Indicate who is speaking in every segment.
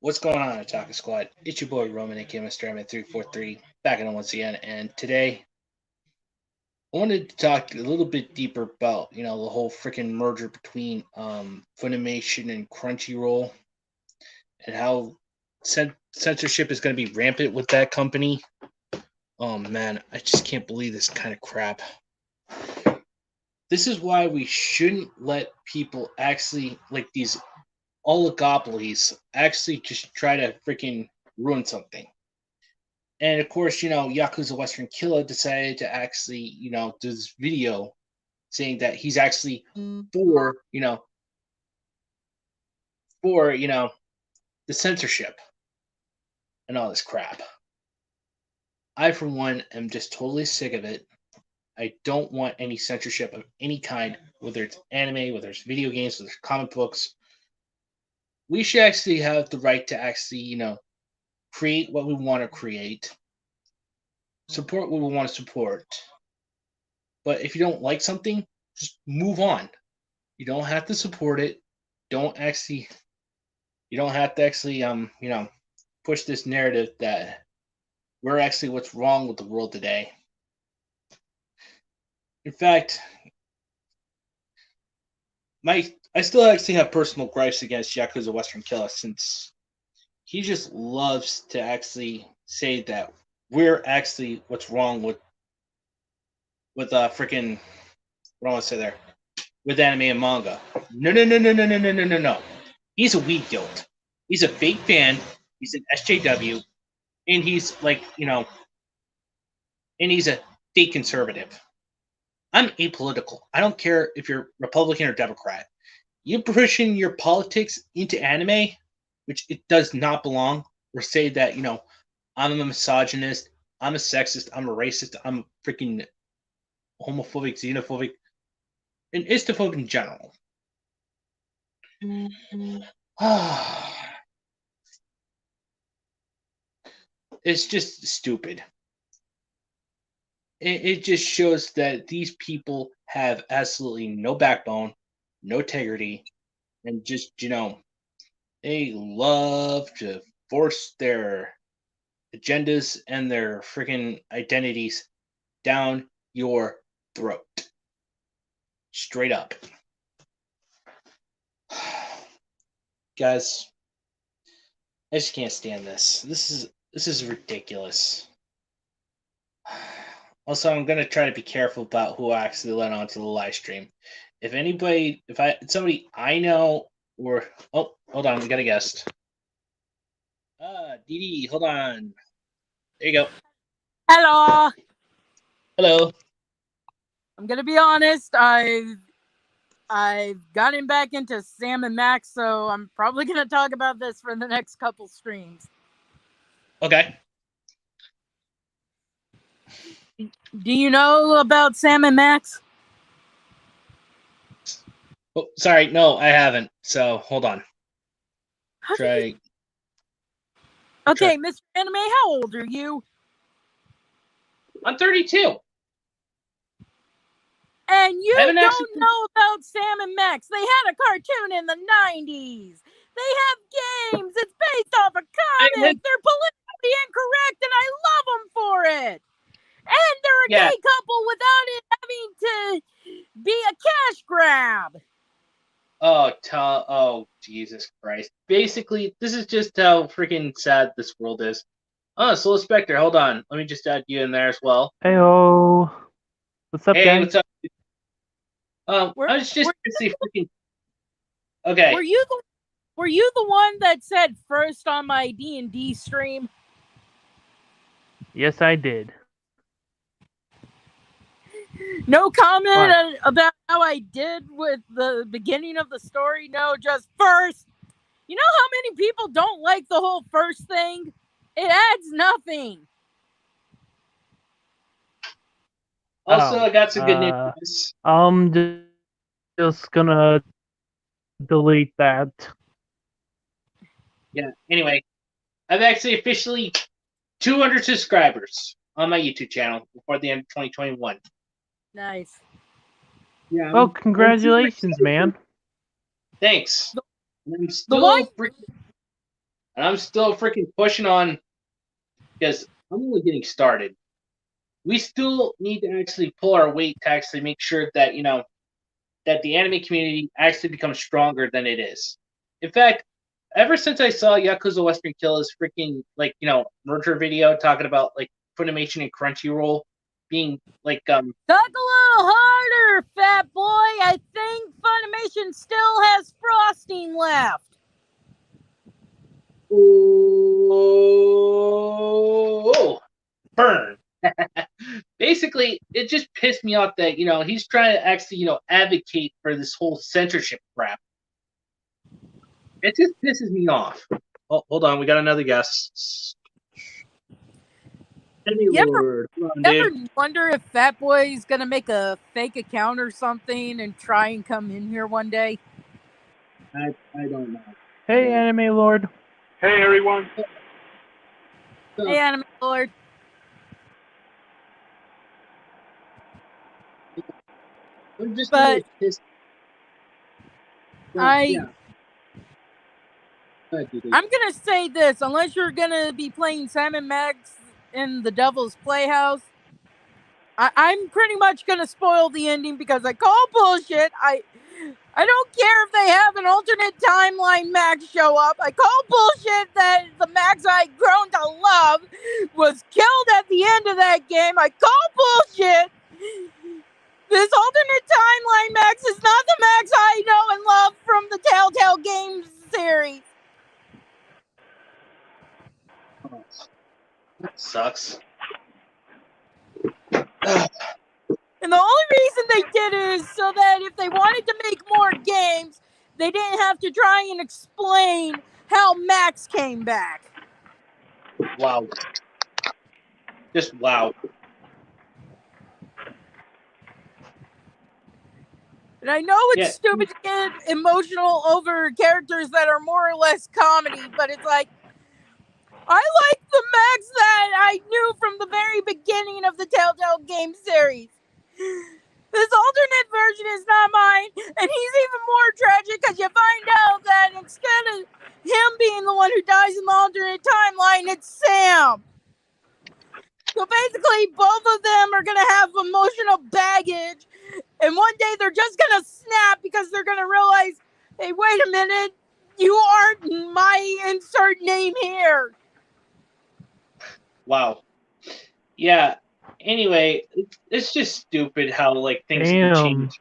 Speaker 1: What's going on, Attack Squad? It's your boy Roman, aka Mr. M343, back in once again, and today I wanted to talk a little bit deeper about, the whole freaking merger between Funimation and Crunchyroll, and how censorship is going to be rampant with that company. Oh man, I just can't believe this kind of crap. This is why we shouldn't let people actually, like these oligopolies, actually just try to freaking ruin something. And of course, Yakuza Western Killer decided to actually, do this video saying that he's actually for, the censorship and all this crap. I, for one, am just totally sick of it. I don't want any censorship of any kind, whether it's anime, whether it's video games, whether it's comic books. We should actually have the right to actually, create what we want to create, support what we want to support. But if you don't like something, just move on. You don't have to support it. You don't have to actually, push this narrative that we're actually what's wrong with the world today. In fact, I still actually have personal gripes against Yakuza Western Killer, since he just loves to actually say that we're actually what's wrong with freaking, what do I want to say there, with anime and manga. No. He's a weed guilt. He's a fake fan. He's an SJW, and he's like, and he's a fake conservative. I'm apolitical. I don't care if you're Republican or Democrat. You pushing your politics into anime, which it does not belong, or say that, I'm a misogynist, I'm a sexist, I'm a racist, I'm a freaking homophobic, xenophobic, and istophobic in general. It's just stupid. It just shows that these people have absolutely no backbone, no integrity, and just, they love to force their agendas and their freaking identities down your throat. Straight up. Guys, I just can't stand this. This is ridiculous. Also, I'm gonna try to be careful about who I actually let onto the live stream. If somebody I know, or hold on, we got a guest. Dee Dee, hold on. There you go.
Speaker 2: Hello.
Speaker 1: Hello.
Speaker 2: I'm gonna be honest. I've gotten back into Sam and Max, so I'm probably gonna talk about this for the next couple streams.
Speaker 1: Okay.
Speaker 2: Do you know about Sam and Max?
Speaker 1: Oh, sorry, no, I haven't. So hold on.
Speaker 2: Okay, Mr. Anime, how old are you?
Speaker 1: I'm 32.
Speaker 2: And you don't know about Sam and Max. They had a cartoon in the 90s. They have games. It's based off a comic. They're politically incorrect, and I love them for it. And they're a gay couple without it having to be a cash grab.
Speaker 1: Oh, Jesus Christ. Basically, this is just how freaking sad this world is. Oh, Soul Spectre, hold on. Let me just add you in there as well.
Speaker 3: Heyo. What's up, guys?
Speaker 1: Hey, what's up? I was just freaking... Okay.
Speaker 2: Were you the one that said first on my D&D stream?
Speaker 3: Yes, I did.
Speaker 2: No comment about how I did with the beginning of the story? No, just first. You know how many people don't like the whole first thing? It adds nothing.
Speaker 1: Also, I got some good news.
Speaker 3: I'm just gonna delete that.
Speaker 1: Yeah, anyway. I've actually officially 200 subscribers on my YouTube channel before the end of 2021.
Speaker 2: Nice.
Speaker 1: Yeah.
Speaker 3: Well, congratulations, man.
Speaker 1: Thanks.
Speaker 2: The one
Speaker 1: And I'm still freaking pushing on because I'm only getting started. We still need to actually pull our weight to actually make sure that, that the anime community actually becomes stronger than it is. In fact, ever since I saw Yakuza Western Kill's freaking merger video talking about like Funimation and Crunchyroll being like
Speaker 2: Talk a little harder, fat boy. I think Funimation still has frosting left.
Speaker 1: oh burn. Basically, it just pissed me off that he's trying to actually advocate for this whole censorship crap. It just pisses me off. Oh, hold on, we got another guest.
Speaker 2: You ever wonder if Fat Boy's gonna make a fake account or something and try and come in here one day?
Speaker 1: I don't know.
Speaker 3: Hey, Anime Lord.
Speaker 4: Hey, everyone.
Speaker 2: Hey, Anime Lord.
Speaker 1: I'm just
Speaker 2: But
Speaker 1: pissed.
Speaker 2: I'm gonna say this: unless you're gonna be playing Sam and Max in the Devil's Playhouse, I'm pretty much gonna spoil the ending because I call bullshit. I don't care if they have an alternate timeline Max show up. I call bullshit that the Max I'd grown to love was killed at the end of that game. I call bullshit. This alternate timeline Max is not the Max I know and love from the Telltale Games series.
Speaker 1: That sucks.
Speaker 2: And the only reason they did it is so that if they wanted to make more games, they didn't have to try and explain how Max came back.
Speaker 1: Wow. Just wow.
Speaker 2: And I know it's stupid to get emotional over characters that are more or less comedy, but it's like, I like the Max that I knew from the very beginning of the Telltale Game series. This alternate version is not mine, and he's even more tragic because you find out that instead of him being the one who dies in the alternate timeline, it's Sam. So basically, both of them are going to have emotional baggage, and one day they're just going to snap because they're going to realize, hey, wait a minute, you aren't my insert name here.
Speaker 1: Wow. Yeah. Anyway, it's just stupid how things can change.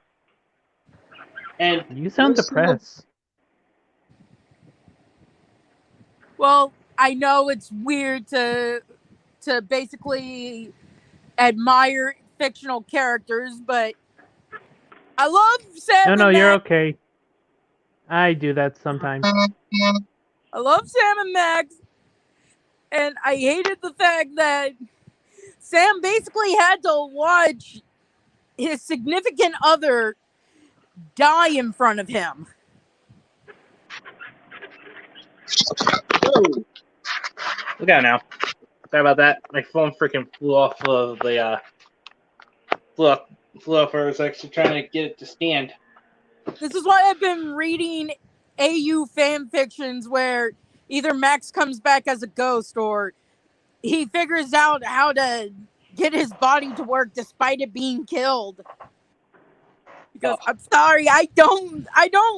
Speaker 1: And
Speaker 3: you sound depressed.
Speaker 2: Well, I know it's weird to basically admire fictional characters, but I love Sam.
Speaker 3: No, you're okay. I do that sometimes.
Speaker 2: I love Sam and Max, and I hated the fact that Sam basically had to watch his significant other die in front of him.
Speaker 1: Whoa. Look out now. Sorry about that. My phone freaking flew off of the flew off where I was actually trying to get it to stand.
Speaker 2: This is why I've been reading AU fan fictions where either Max comes back as a ghost or he figures out how to get his body to work despite it being killed. Because I'm sorry, I don't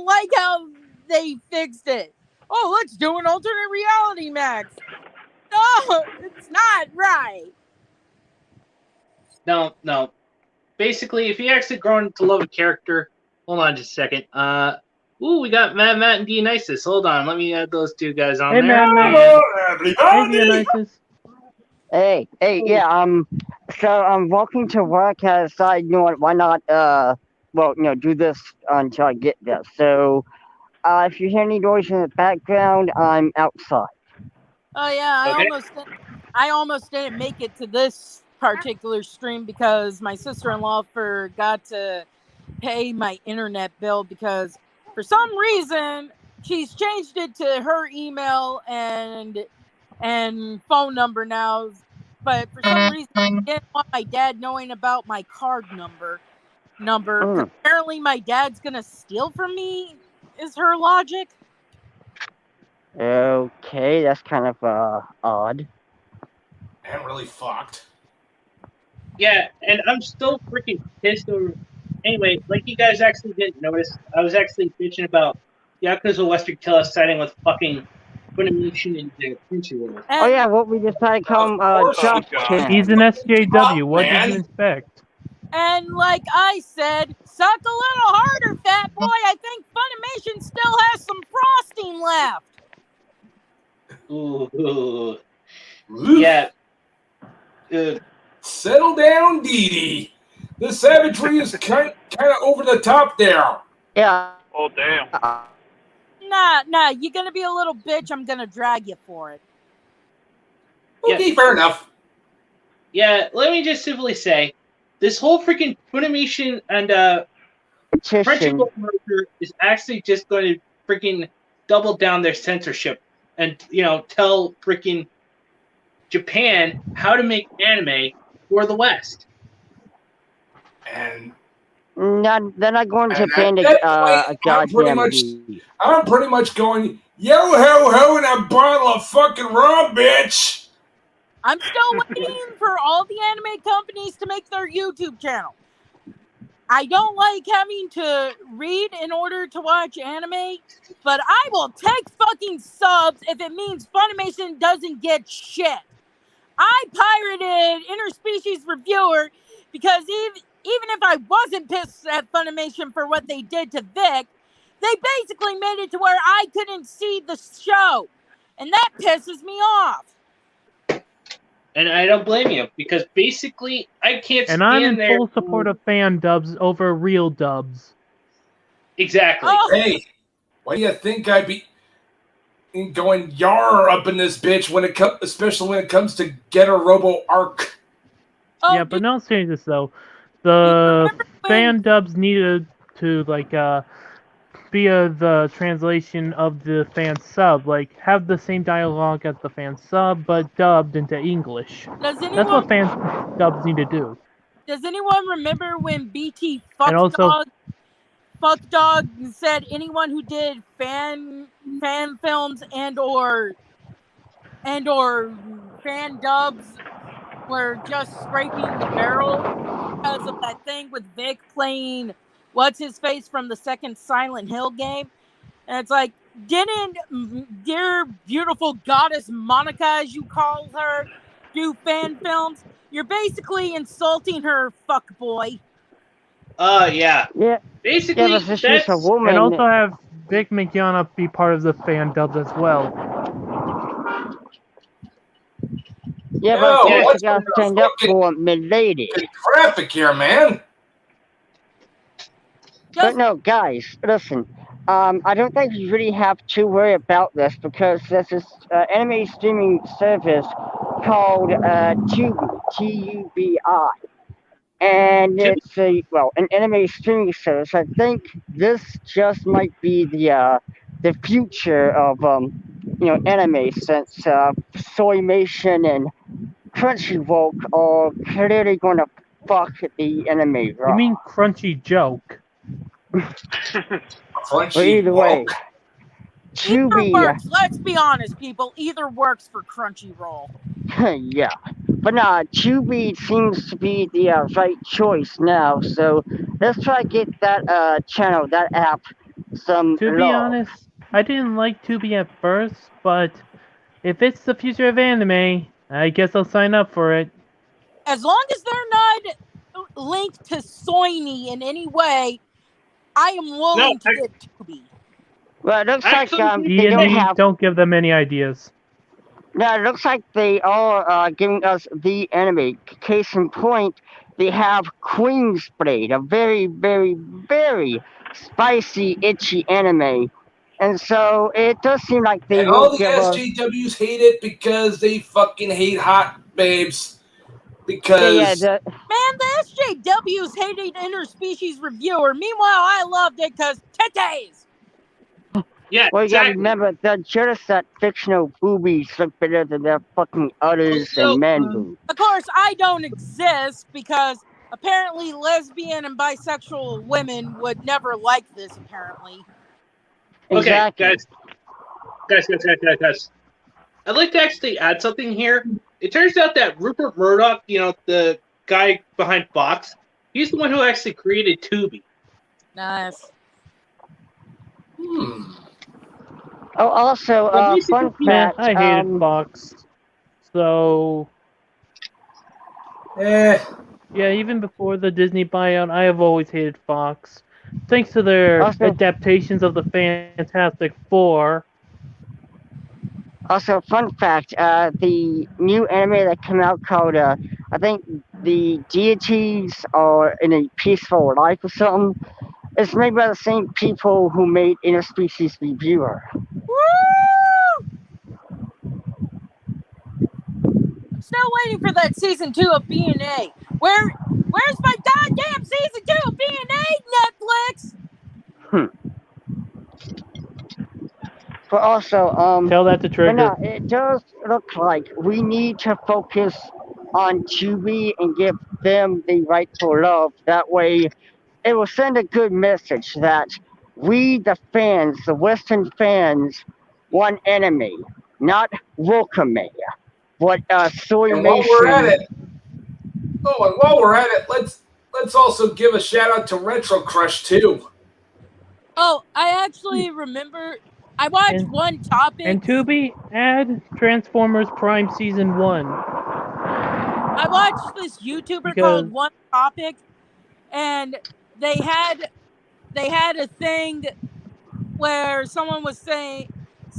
Speaker 2: like how they fixed it. Oh, let's do an alternate reality, Max. No, it's not right.
Speaker 1: No. Basically, if you actually grown to love a character, hold on just a second. Ooh, we got Matt, and Dionysus. Hold on, let me add those two guys on there.
Speaker 3: Matt. Hey, Dionysus.
Speaker 5: Hey, yeah, so I'm walking to work. I decided, why not, do this until I get there. So, if you hear any noise in the background, I'm outside.
Speaker 2: Oh yeah,
Speaker 1: Okay.
Speaker 2: I almost didn't make it to this particular stream because my sister-in-law forgot to pay my internet bill because for some reason she's changed it to her email and phone number now, but for some reason I didn't want my dad knowing about my card number. Apparently my dad's gonna steal from me is her logic.
Speaker 5: Okay. Okay, that's kind of odd.
Speaker 4: And really fucked.
Speaker 1: Yeah, and I'm still freaking pissed over. Anyway, like you guys actually didn't notice, I was actually bitching about Yakuza Western Killer siding with fucking Funimation and Crunchyroll.
Speaker 5: Oh yeah, what we decided to call him
Speaker 4: course
Speaker 5: Josh
Speaker 4: you got.
Speaker 5: Chan.
Speaker 3: He's an SJW. What did
Speaker 4: man.
Speaker 3: you expect?
Speaker 2: And like I said, suck a little harder, fat boy. I think Funimation still has some frosting left.
Speaker 1: Ooh.
Speaker 4: Oof.
Speaker 1: Yeah.
Speaker 4: Settle down, Dee Dee. The savagery is kind of over the top there.
Speaker 5: Yeah.
Speaker 6: Oh, damn.
Speaker 2: Nah, you're gonna be a little bitch. I'm gonna drag you for it.
Speaker 4: Okay, fair enough.
Speaker 1: Yeah, let me just simply say, this whole freaking Funimation and Crunchyroll merger is actually just going to freaking double down their censorship and, tell freaking Japan how to make anime for the West.
Speaker 4: And
Speaker 5: they're not going to
Speaker 4: And
Speaker 5: ban
Speaker 4: at that
Speaker 5: a
Speaker 4: point, I'm
Speaker 5: goddamn
Speaker 4: pretty much going, yo ho ho, and a bottle of fucking rum, bitch.
Speaker 2: I'm still waiting for all the anime companies to make their YouTube channel. I don't like having to read in order to watch anime, but I will take fucking subs if it means Funimation doesn't get shit. I pirated Interspecies Reviewer because even if I wasn't pissed at Funimation for what they did to Vic, they basically made it to where I couldn't see the show. And that pisses me off.
Speaker 1: And I don't blame you, because basically I can't stand
Speaker 3: And I'm in
Speaker 1: there.
Speaker 3: full support of fan dubs over real dubs.
Speaker 1: Exactly.
Speaker 2: Oh.
Speaker 4: Hey, why do you think I'd be going yar up in this bitch especially when it comes to Get a Robo Arc?
Speaker 2: Oh,
Speaker 3: Yeah, but no seriousness though. The fan dubs needed to be the translation of the fan sub, have the same dialogue as the fan sub, but dubbed into English. That's what fan dubs need to do.
Speaker 2: Does anyone remember when BT
Speaker 3: And also,
Speaker 2: Fuck Dog said anyone who did fan films and or fan dubs were just scraping the barrel because of that thing with Vic playing what's his face from the second Silent Hill game? And it's like, didn't dear beautiful goddess Monica, as you call her, do fan films? You're basically insulting her, fuck boy.
Speaker 1: Yeah.
Speaker 5: Yeah.
Speaker 1: Basically,
Speaker 5: yeah, but she's a woman.
Speaker 3: And also have Vic McYana be part of the fan dubs as well.
Speaker 5: Yeah,
Speaker 4: Yo,
Speaker 5: but
Speaker 4: what's
Speaker 5: you gotta stand up for milady.
Speaker 4: Traffic here, man.
Speaker 5: But no, guys, listen. I don't think you really have to worry about this because there's this anime streaming service called Tubi, T-U-B-I. And it's an anime streaming service. I think this just might be the future of anime, since Funimation and Crunchyroll are clearly going to fuck the anime raw.
Speaker 3: You mean Crunchy Joke?
Speaker 5: But either way,
Speaker 2: either works. Let's be honest, people. Either works for Crunchyroll.
Speaker 5: Yeah, but nah, Tubi seems to be the right choice now. So let's try to get that channel, that app, some
Speaker 3: To be honest, I didn't like Tubi at first, but if it's the future of anime, I guess I'll sign up for it.
Speaker 2: As long as they're not linked to Soiny in any way, I am willing to get Tubi.
Speaker 5: Well, it looks like
Speaker 3: they don't give them any ideas.
Speaker 5: No, it looks like they are giving us the anime. Case in point, they have Queen's Blade, a very, very, very spicy, itchy anime. And so it does seem like they will
Speaker 4: all the
Speaker 5: give us...
Speaker 4: SJWs hate it because they fucking hate hot babes. Because
Speaker 2: man, the SJWs hated Interspecies Reviewer. Meanwhile, I loved it because titties.
Speaker 1: Yeah,
Speaker 5: well, you gotta remember that just that fictional boobies look better than their fucking udders and man boobs.
Speaker 2: Of course, I don't exist because apparently lesbian and bisexual women would never like this. Apparently.
Speaker 5: Exactly.
Speaker 1: Okay, guys. I'd like to actually add something here. It turns out that Rupert Murdoch, the guy behind Fox, he's the one who actually created Tubi.
Speaker 2: Nice.
Speaker 5: Oh, also, fun
Speaker 3: Man,
Speaker 5: fact.
Speaker 3: I hated Fox. So
Speaker 4: Eh.
Speaker 3: yeah, even before the Disney buyout, I have always hated Fox. Thanks to their
Speaker 5: Also-
Speaker 3: adaptations of the Fantastic Four.
Speaker 5: Also, fun fact. The new anime that came out called, I think, the deities are in a peaceful life or something. It's made by the same people who made Interspecies Reviewer.
Speaker 2: Woo! I'm still waiting for that season 2 of B&A. Where's my goddamn season 2 of B&A, Netflix?
Speaker 5: But also,
Speaker 3: Tell that to
Speaker 5: but
Speaker 3: Trigger.
Speaker 5: no, it does look like we need to focus on Tubi and give them the rightful love. That way, it will send a good message that we, the fans, the Western fans, want anime, not Wokame. What
Speaker 4: And while we're at
Speaker 5: Soymation.
Speaker 4: it, and while we're at it, let's also give a shout out to Retro Crush too.
Speaker 2: Oh, I actually remember. I watched One Topic.
Speaker 3: And Tubi, add Transformers Prime Season 1.
Speaker 2: I watched this YouTuber called One Topic, and they had a thing where someone was saying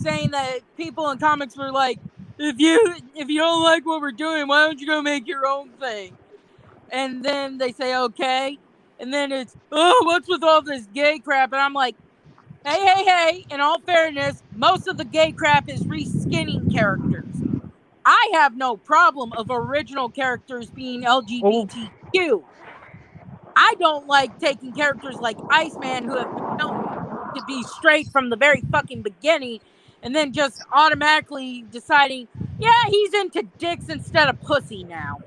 Speaker 2: that people in comics were like, if you don't like what we're doing, why don't you go make your own thing? And then they say okay, and then it's, oh, what's with all this gay crap? And I'm like, hey, in all fairness, most of the gay crap is reskinning characters. I have no problem of original characters being LGBTQ. I don't like taking characters like Iceman, who have been known to be straight from the very fucking beginning, and then just automatically deciding, yeah, he's into dicks instead of pussy now.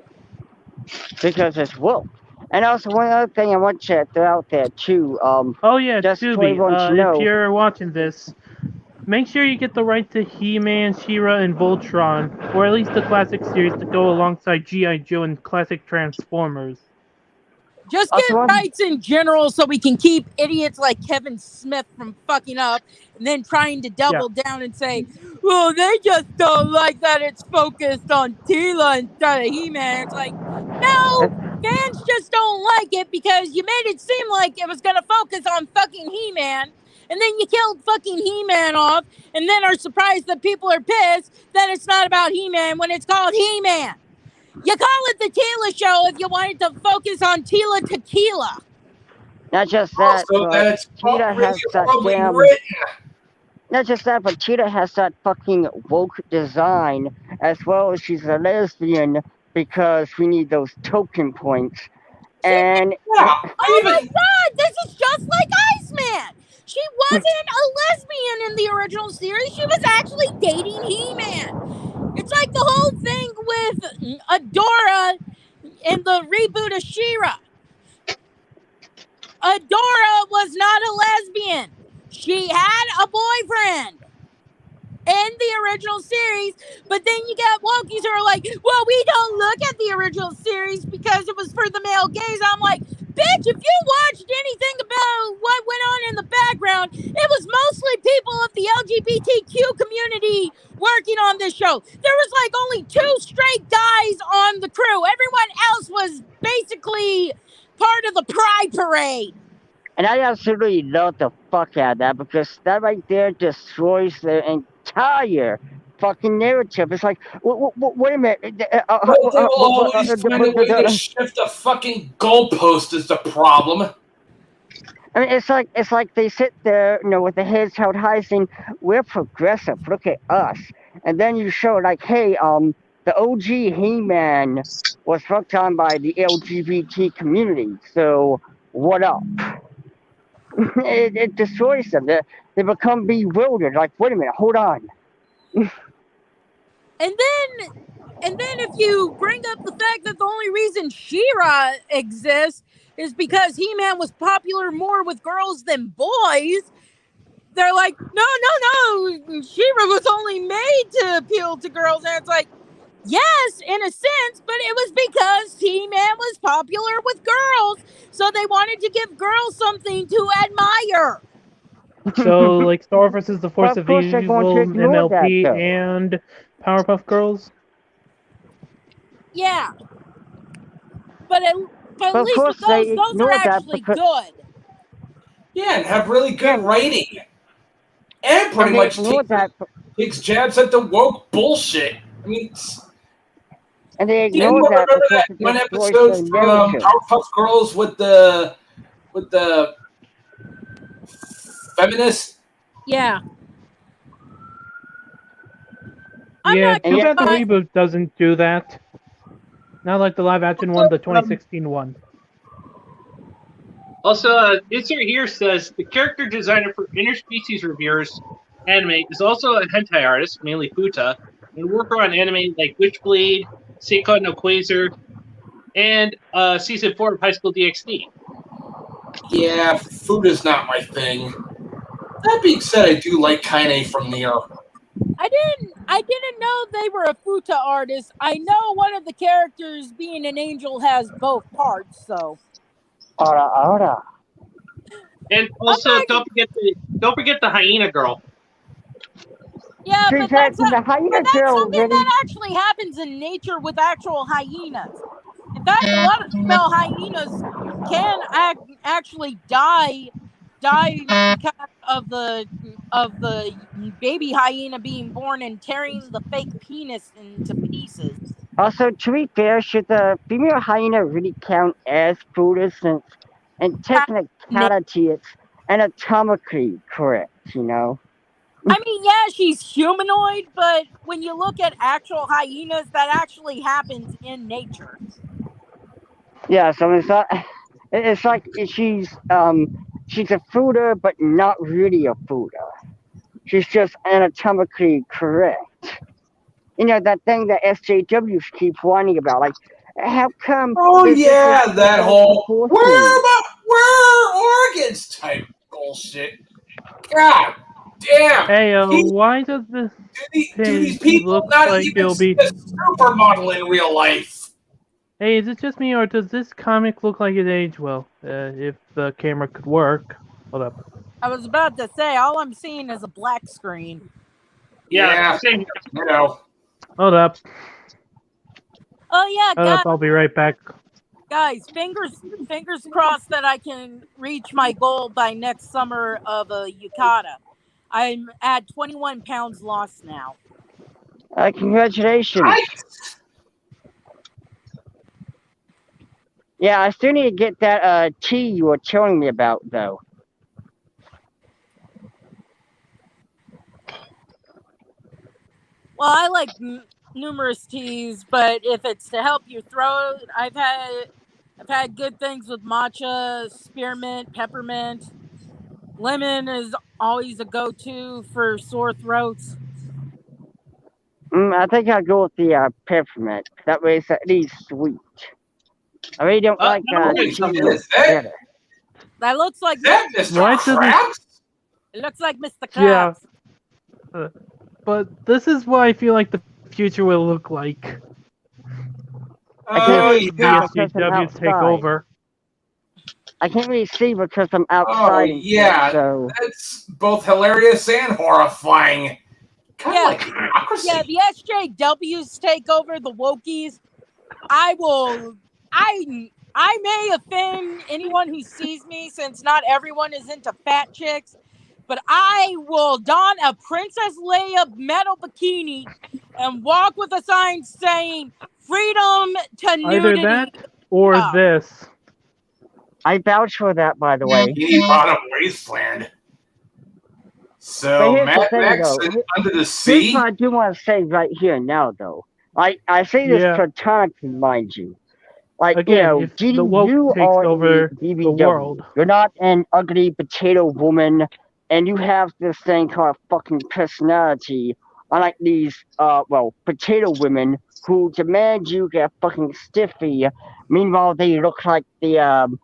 Speaker 5: Because it's woke. And also, one other thing I want to throw out there too.
Speaker 3: Oh yeah,
Speaker 5: just so
Speaker 3: Tubi.
Speaker 5: everyone to know.
Speaker 3: If you're watching this, make sure you get the right to He-Man, She-Ra, and Voltron, or at least the classic series to go alongside G.I. Joe and classic Transformers.
Speaker 2: Just get rights in general so we can keep idiots like Kevin Smith from fucking up and then trying to double down and say, well, they just don't like that it's focused on Tila instead of He-Man. It's like, no, fans just don't like it because you made it seem like it was going to focus on fucking He-Man, and then you killed fucking He-Man off, and then are surprised that people are pissed that it's not about He-Man when it's called He-Man. You call it the Tila Show if you wanted to focus on Tila Tequila.
Speaker 5: Not just that,
Speaker 4: Also,
Speaker 5: but
Speaker 4: that's
Speaker 5: Tita has that damn.
Speaker 4: written.
Speaker 5: Not just that, but Tita has that fucking woke design, as well as she's a lesbian because we need those token points. And
Speaker 2: oh my god, this is just like Iceman. She wasn't a lesbian in the original series. She was actually dating He-Man. It's like the whole thing with Adora in the reboot of She-Ra. Adora was not a lesbian. She had a boyfriend in the original series, but then you got wokies who are like, well, we don't look at the original series because it was for the male gaze. I'm like, bitch, if you watched anything about what went on in the background, it was mostly people of the LGBTQ community working on this show. There was like only 2 straight guys on the crew. Everyone else was basically part of the Pride Parade.
Speaker 5: And I absolutely love the fuck out of that because that right there destroys the entire fucking narrative. It's like, wait a minute.
Speaker 4: But they will always find a way to shift the fucking goalpost is the problem.
Speaker 5: I mean, it's like they sit there, with their heads held high, saying, "We're progressive. Look at us." And then you show, like, hey, the OG He-Man was fucked on by the LGBT community. So what up? It destroys them. They become bewildered. Like, wait a minute, hold on.
Speaker 2: And then if you bring up the fact that the only reason She-Ra exists is because He-Man was popular more with girls than boys, they're like, no, She-Ra was only made to appeal to girls, and it's like, yes, in a sense, but it was because He-Man was popular with girls, so they wanted to give girls something to admire.
Speaker 3: So, like Star Wars versus the Force
Speaker 5: Of
Speaker 3: of
Speaker 5: course they're going to
Speaker 3: Evil,
Speaker 5: ignore that,
Speaker 3: MLP,
Speaker 5: though.
Speaker 3: and Powerpuff Girls.
Speaker 2: Yeah, but at
Speaker 5: Of
Speaker 2: least
Speaker 5: course
Speaker 2: with those
Speaker 5: they
Speaker 2: are
Speaker 5: ignore that
Speaker 2: actually
Speaker 5: because
Speaker 2: good.
Speaker 4: Yeah, and have really good
Speaker 5: Yeah.
Speaker 4: writing. And pretty
Speaker 5: and they
Speaker 4: much
Speaker 5: ignore that
Speaker 4: takes jabs at the woke bullshit. I mean,
Speaker 5: and they
Speaker 4: do you
Speaker 5: ignore that
Speaker 4: remember
Speaker 5: because
Speaker 4: that
Speaker 5: it
Speaker 4: one
Speaker 5: destroys
Speaker 4: episode
Speaker 5: their
Speaker 4: from
Speaker 5: narrative.
Speaker 4: Powerpuff Girls with the feminists?
Speaker 2: Yeah. I'm
Speaker 3: Yeah,
Speaker 2: not
Speaker 3: too
Speaker 5: Yeah.
Speaker 3: bad the
Speaker 2: gonna
Speaker 3: reboot doesn't do that. Not like the live action one, the 2016 one.
Speaker 1: Also, insert here says the character designer for interspecies reviewers anime is also a hentai artist, mainly Futa, and worker on anime like Witchblade, Seikon no Quasar, and season 4 of High School DxD.
Speaker 4: Yeah, food is not my thing. That being said, I do like Kaine from Nier.
Speaker 2: I didn't know they were a futa artist. I know one of the characters, being an angel, has both parts. So
Speaker 5: Ora.
Speaker 1: And also, don't forget the hyena girl.
Speaker 2: yeah,
Speaker 5: See,
Speaker 2: but that's
Speaker 5: the hyena girl
Speaker 2: something
Speaker 5: really.
Speaker 2: that actually happens in nature with actual hyenas. In fact, a lot of female hyenas can actually die because of the baby hyena being born and tearing the fake penis into pieces.
Speaker 5: Also, to be fair, should the female hyena really count as food since, in technicality, it's anatomically correct, you know?
Speaker 2: I mean, yeah, she's humanoid, but when you look at actual hyenas, that actually happens in nature.
Speaker 5: Yeah, so it's not. It's like she's a fooder, but not really a fooder. She's just anatomically correct. You know that thing that SJWs keep whining about, like how come?
Speaker 4: Oh
Speaker 5: there's
Speaker 4: yeah,
Speaker 5: different
Speaker 4: that
Speaker 5: types
Speaker 4: whole
Speaker 5: of forcing?
Speaker 4: where organs type bullshit. God damn.
Speaker 3: Hey,
Speaker 4: He-
Speaker 3: why does this
Speaker 4: do these
Speaker 3: page
Speaker 4: people
Speaker 3: look
Speaker 4: not
Speaker 3: like
Speaker 4: even
Speaker 3: it'll
Speaker 4: see
Speaker 3: be?
Speaker 4: a supermodel in real life?
Speaker 3: Hey, is it just me, or does this comic look like it aged well? If the camera could work. Hold up.
Speaker 2: I was about to say, all I'm seeing is a black screen.
Speaker 1: Yeah, same.
Speaker 4: You know.
Speaker 3: Hold up.
Speaker 2: Oh yeah,
Speaker 3: Hold up. I'll be right back.
Speaker 2: guys, fingers crossed that I can reach my goal by next summer of a yukata. I'm at 21 pounds lost now.
Speaker 5: Congratulations.
Speaker 4: Nice.
Speaker 5: Yeah, I still need to get that tea you were telling me about, though.
Speaker 2: Well, I like numerous teas, but if it's to help your throat, I've had good things with matcha, spearmint, peppermint. Lemon is always a go-to for sore throats.
Speaker 5: I think I'll go with the peppermint. That way it's at least sweet. I really don't like
Speaker 4: Holy
Speaker 5: tea
Speaker 4: shit, is that,
Speaker 5: better.
Speaker 2: That looks like
Speaker 4: is that Mr.
Speaker 3: Why does it-
Speaker 4: Krabs?
Speaker 2: it looks like Mr.
Speaker 3: Yeah.
Speaker 2: Krabs.
Speaker 3: But this is what I feel like the future will look like.
Speaker 5: I can't really see
Speaker 4: Yeah.
Speaker 5: because I'm
Speaker 3: SJW take
Speaker 5: outside.
Speaker 3: over.
Speaker 5: I can't really see because I'm
Speaker 4: Oh,
Speaker 5: outside. and shit,
Speaker 4: yeah.
Speaker 5: So
Speaker 4: That's both hilarious and horrifying. Kind of
Speaker 2: Yeah.
Speaker 4: like democracy.
Speaker 2: Yeah, the SJWs take over the wokies. I may offend anyone who sees me since not everyone is into fat chicks, but I will don a Princess Leia metal bikini and walk with a sign saying freedom to nudity.
Speaker 3: Either that or
Speaker 2: Yeah.
Speaker 3: this.
Speaker 5: I vouch for that, by the way.
Speaker 4: Bikini Bottom Wasteland.
Speaker 5: But
Speaker 4: So,
Speaker 5: here's the
Speaker 4: Mad
Speaker 5: thing,
Speaker 4: Max
Speaker 5: though.
Speaker 4: and Under the
Speaker 5: Here's
Speaker 4: Sea?
Speaker 5: what I do want to say right here and now, though. Like, I say this
Speaker 3: Yeah.
Speaker 5: platonically, mind you. Like,
Speaker 3: Again, if
Speaker 5: Dee,
Speaker 3: the woke
Speaker 5: you
Speaker 3: takes
Speaker 5: are
Speaker 3: over
Speaker 5: a
Speaker 3: the
Speaker 5: BBW.
Speaker 3: world.
Speaker 5: You're not an ugly potato woman, and you have this thing called fucking personality. Unlike these, potato women who demand you get fucking stiffy. Meanwhile, they look like the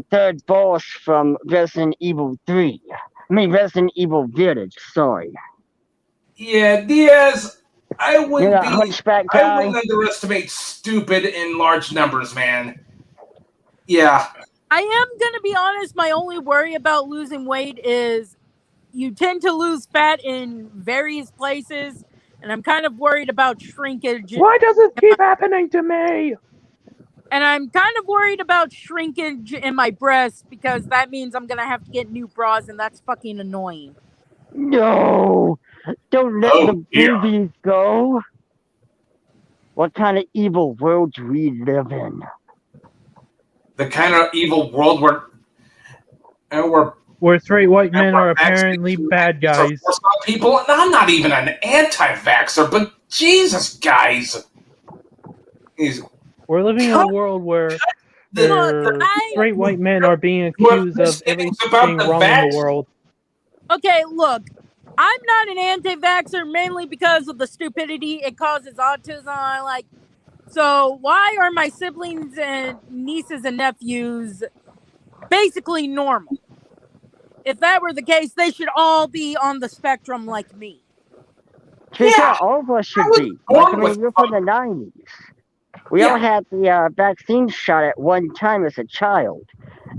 Speaker 5: third boss from Resident Evil 3. I mean, Resident Evil Village. Sorry.
Speaker 4: Yeah, Diaz, I
Speaker 5: You're
Speaker 4: wouldn't
Speaker 5: that hunchback guy.
Speaker 4: underestimate stupid in large numbers, man. Yeah.
Speaker 2: I am gonna be honest. My only worry about losing weight is you tend to lose fat in various places, and I'm kind of worried about shrinkage.
Speaker 3: Why does this keep happening to me?
Speaker 2: And I'm kind of worried about shrinkage in my breasts because that means I'm gonna have to get new bras, and that's fucking annoying.
Speaker 5: No, don't let
Speaker 4: Oh,
Speaker 5: the boobies go. What kind of evil world do we live in?
Speaker 4: The kind of evil world
Speaker 3: Where straight white men
Speaker 4: we're
Speaker 3: are apparently bad guys.
Speaker 4: people, and I'm not even an anti-vaxxer, but Jesus, guys.
Speaker 3: We're living in a world where straight white men are being accused of everything wrong in the world.
Speaker 2: Okay, look, I'm not an anti-vaxxer mainly because of the stupidity it causes autism. So why are my siblings and nieces and nephews basically normal? If that were the case, they should all be on the spectrum like me.
Speaker 5: Yeah, all of us should be. Like, I mean, we're from the 90s. We all had the vaccine shot at one time as a child.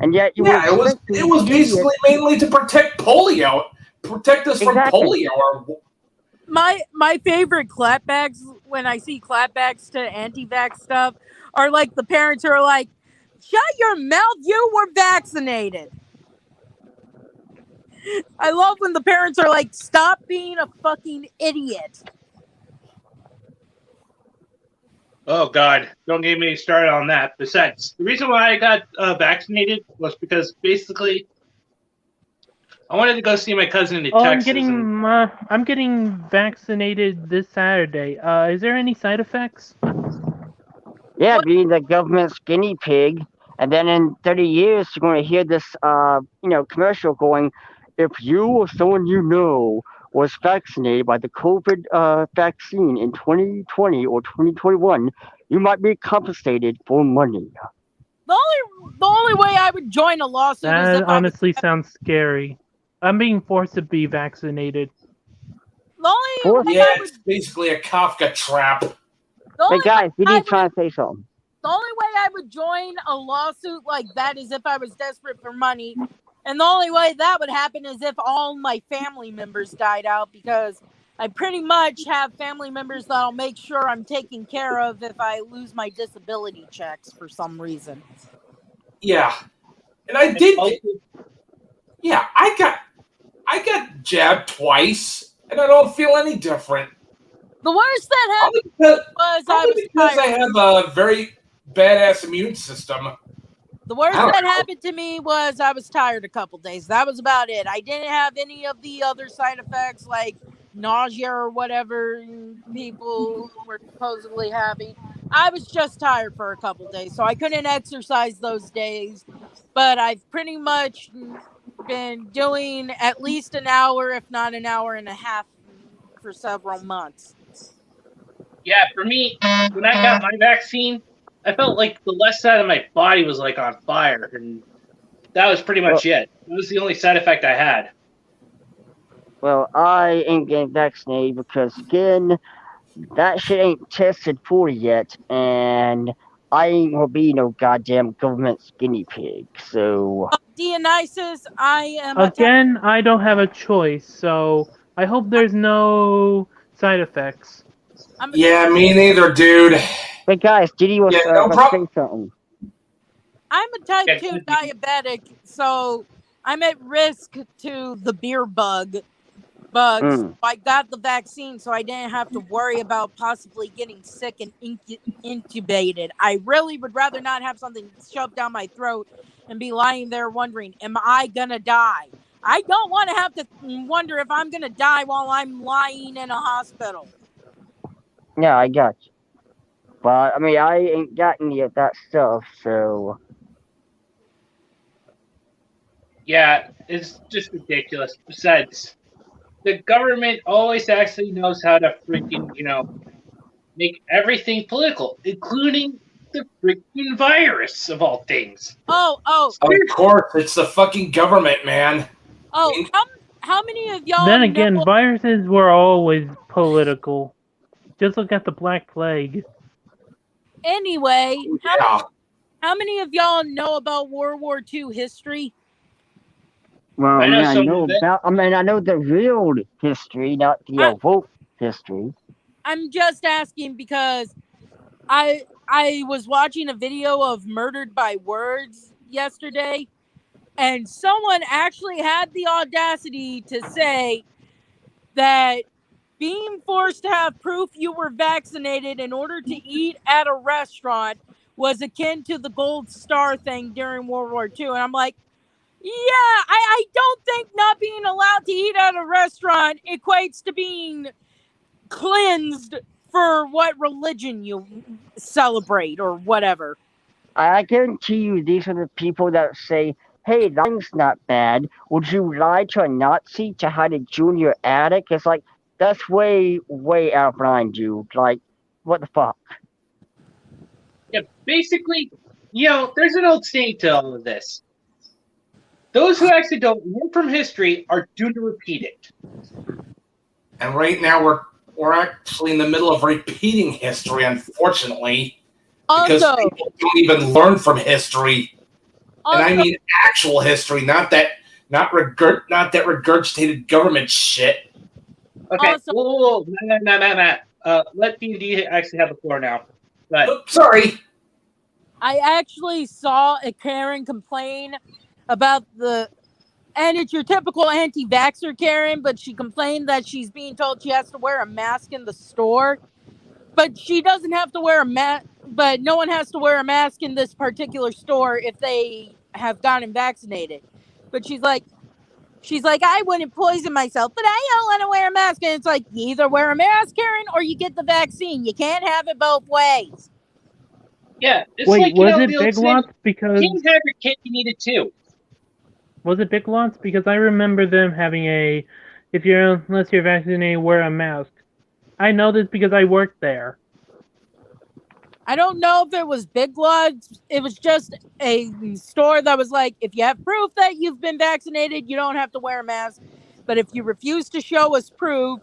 Speaker 5: And yet you were
Speaker 4: it was basically mainly to protect polio. Protect us from polio.
Speaker 2: My favorite clapbacks when I see clapbacks to anti-vax stuff are like the parents who are like, shut your mouth, you were vaccinated. I love when the parents are like, stop being a fucking idiot.
Speaker 1: Oh God, don't get me started on that. Besides, the reason why I got vaccinated was because basically I wanted to go see my cousin in Texas.
Speaker 3: I'm getting vaccinated this Saturday. Is there any side effects?
Speaker 5: Yeah, being the government's guinea pig, and then in 30 years you're going to hear this, commercial going, if you or someone you know was vaccinated by the COVID vaccine in 2020 or 2021, you might be compensated for money.
Speaker 2: The only way I would join a lawsuit
Speaker 3: That
Speaker 2: is if
Speaker 3: honestly sounds scary. I'm being forced to be vaccinated.
Speaker 4: It's basically a Kafka trap.
Speaker 5: Hey guys, you need trying to say something.
Speaker 2: The only way I would join a lawsuit like that is if I was desperate for money. And the only way that would happen is if all my family members died out, because I pretty much have family members that'll make sure I'm taken care of if I lose my disability checks for some reason.
Speaker 4: Yeah. And I did. Yeah, I got jabbed twice, and I don't feel any different.
Speaker 2: The worst that happened was
Speaker 4: I have a very badass immune system.
Speaker 2: The worst that happened to me was I was tired a couple days. That was about it. I didn't have any of the other side effects like nausea or whatever people were supposedly having. I was just tired for a couple days, so I couldn't exercise those days. But I've pretty much been doing at least an hour, if not an hour and a half, for several months.
Speaker 1: Yeah, for me, when I got my vaccine, I felt like the left side of my body was like on fire, and that was pretty much it. It was the only side effect I had.
Speaker 5: Well, I ain't getting vaccinated because, again, that shit ain't tested for yet, and I ain't gonna be no goddamn government guinea pig, so...
Speaker 2: Dionysus, I am...
Speaker 3: Again, I don't have a choice, so I hope there's no side effects.
Speaker 4: Yeah, me neither, dude.
Speaker 5: Hey guys, Diddy was say something.
Speaker 2: I'm a type 2 diabetic, so I'm at risk to the beer bugs. I got the vaccine, so I didn't have to worry about possibly getting sick and intubated. I really would rather not have something shoved down my throat and be lying there wondering, am I gonna die? I don't want to have to wonder if I'm gonna die while I'm lying in a hospital.
Speaker 5: Yeah, I got you. But, I mean, I ain't got any of that stuff, so...
Speaker 1: Yeah, it's just ridiculous. Besides, the government always actually knows how to freaking, make everything political, including the freaking virus of all things.
Speaker 2: Oh.
Speaker 4: Of course, it's the fucking government, man.
Speaker 2: Oh, how many of y'all
Speaker 3: Then again,
Speaker 2: know
Speaker 3: viruses were always political. Just look at the Black Plague.
Speaker 2: anyway?
Speaker 4: Yeah.
Speaker 2: How many of y'all know about World War II history?
Speaker 5: Well,
Speaker 1: I know
Speaker 5: I
Speaker 1: some
Speaker 5: know
Speaker 1: of it.
Speaker 5: about. I mean, I know the real history, not the woke history.
Speaker 2: I'm just asking because I was watching a video of Murdered by Words yesterday, and someone actually had the audacity to say that being forced to have proof you were vaccinated in order to eat at a restaurant was akin to the gold star thing during World War II. And I'm like, yeah, I don't think not being allowed to eat at a restaurant equates to being cleansed for what religion you celebrate or whatever.
Speaker 5: I guarantee you, these are the people that say, "Hey, lying's not bad. Would you lie to a Nazi to hide a Jew in your attic?" It's like that's way, way out of line, dude. Like, what the fuck?
Speaker 1: Yeah, basically, there's an old saying to all of this. Those who actually don't learn from history are doomed to repeat it.
Speaker 4: And right now we're actually in the middle of repeating history, unfortunately, because
Speaker 2: Also,
Speaker 4: people don't even learn from history. And I mean actual history, not that regurgitated government shit.
Speaker 1: Okay,
Speaker 2: Also-
Speaker 1: whoa, Matt. Let D&D actually have the floor now. But
Speaker 4: Oops, sorry.
Speaker 2: I actually saw a Karen complain about and it's your typical anti-vaxxer Karen, but she complained that she's being told she has to wear a mask in the store. But she doesn't have to wear a mask, but no one has to wear a mask in this particular store if they have gotten vaccinated. But she's like, I wouldn't poison myself, but I don't want to wear a mask. And it's like, you either wear a mask, Karen, or you get the vaccine. You can't have it both ways.
Speaker 1: yeah, it's
Speaker 3: Wait,
Speaker 1: like,
Speaker 3: was it
Speaker 1: the old
Speaker 3: Big
Speaker 1: saying,
Speaker 3: Lots? Because
Speaker 1: you can't have your cake, you need it too.
Speaker 3: was it Big Lots? Because I remember them having unless you're vaccinated, wear a mask. I know this because I worked there.
Speaker 2: I don't know if it was Big Lots. It was just a store that was like, if you have proof that you've been vaccinated, you don't have to wear a mask. But if you refuse to show us proof,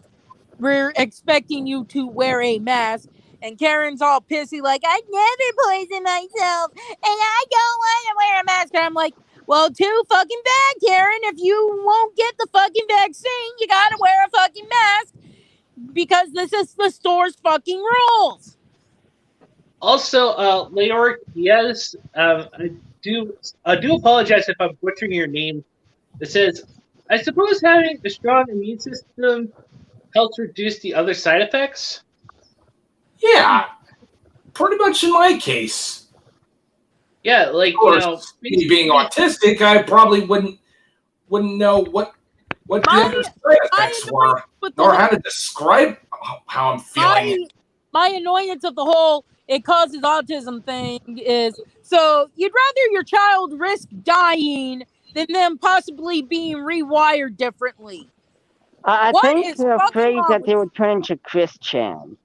Speaker 2: we're expecting you to wear a mask. And Karen's all pissy, like, I never poison myself, and I don't want to wear a mask. And I'm like, well, too fucking bad, Karen. If you won't get the fucking vaccine, you gotta wear a fucking mask because this is the store's fucking rules.
Speaker 1: Also, Leoric, yes, I do apologize if I'm butchering your name. It says, I suppose having a strong immune system helps reduce the other side effects?
Speaker 4: Yeah, pretty much in my case.
Speaker 1: Yeah, like,
Speaker 4: Of course, me being autistic, I probably wouldn't know what the other side effects were, nor how to describe how I'm feeling.
Speaker 2: My annoyance of the whole it causes autism thing is, so you'd rather your child risk dying than them possibly being rewired differently.
Speaker 5: I
Speaker 2: What
Speaker 5: think
Speaker 2: is
Speaker 5: they're
Speaker 2: fucking
Speaker 5: afraid
Speaker 2: wrong
Speaker 5: that
Speaker 2: with
Speaker 5: they will turn into Chris Chan.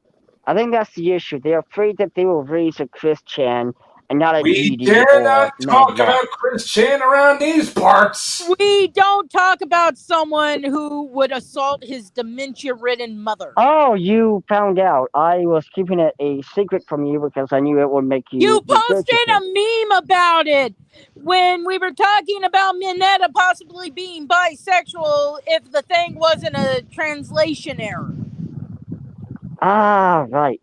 Speaker 5: I think that's the issue. They're afraid that they will raise a Chris Chan and not a
Speaker 4: We
Speaker 5: DD
Speaker 4: dare
Speaker 5: or
Speaker 4: not
Speaker 5: Mad
Speaker 4: talk
Speaker 5: Mark.
Speaker 4: about Chris Chan around these parts.
Speaker 2: We don't talk about someone who would assault his dementia-ridden mother.
Speaker 5: Oh, you found out. I was keeping it a secret from you because I knew it would make you.
Speaker 2: You posted a meme about it when we were talking about Minetta possibly being bisexual if the thing wasn't a translation error.
Speaker 5: Ah, right.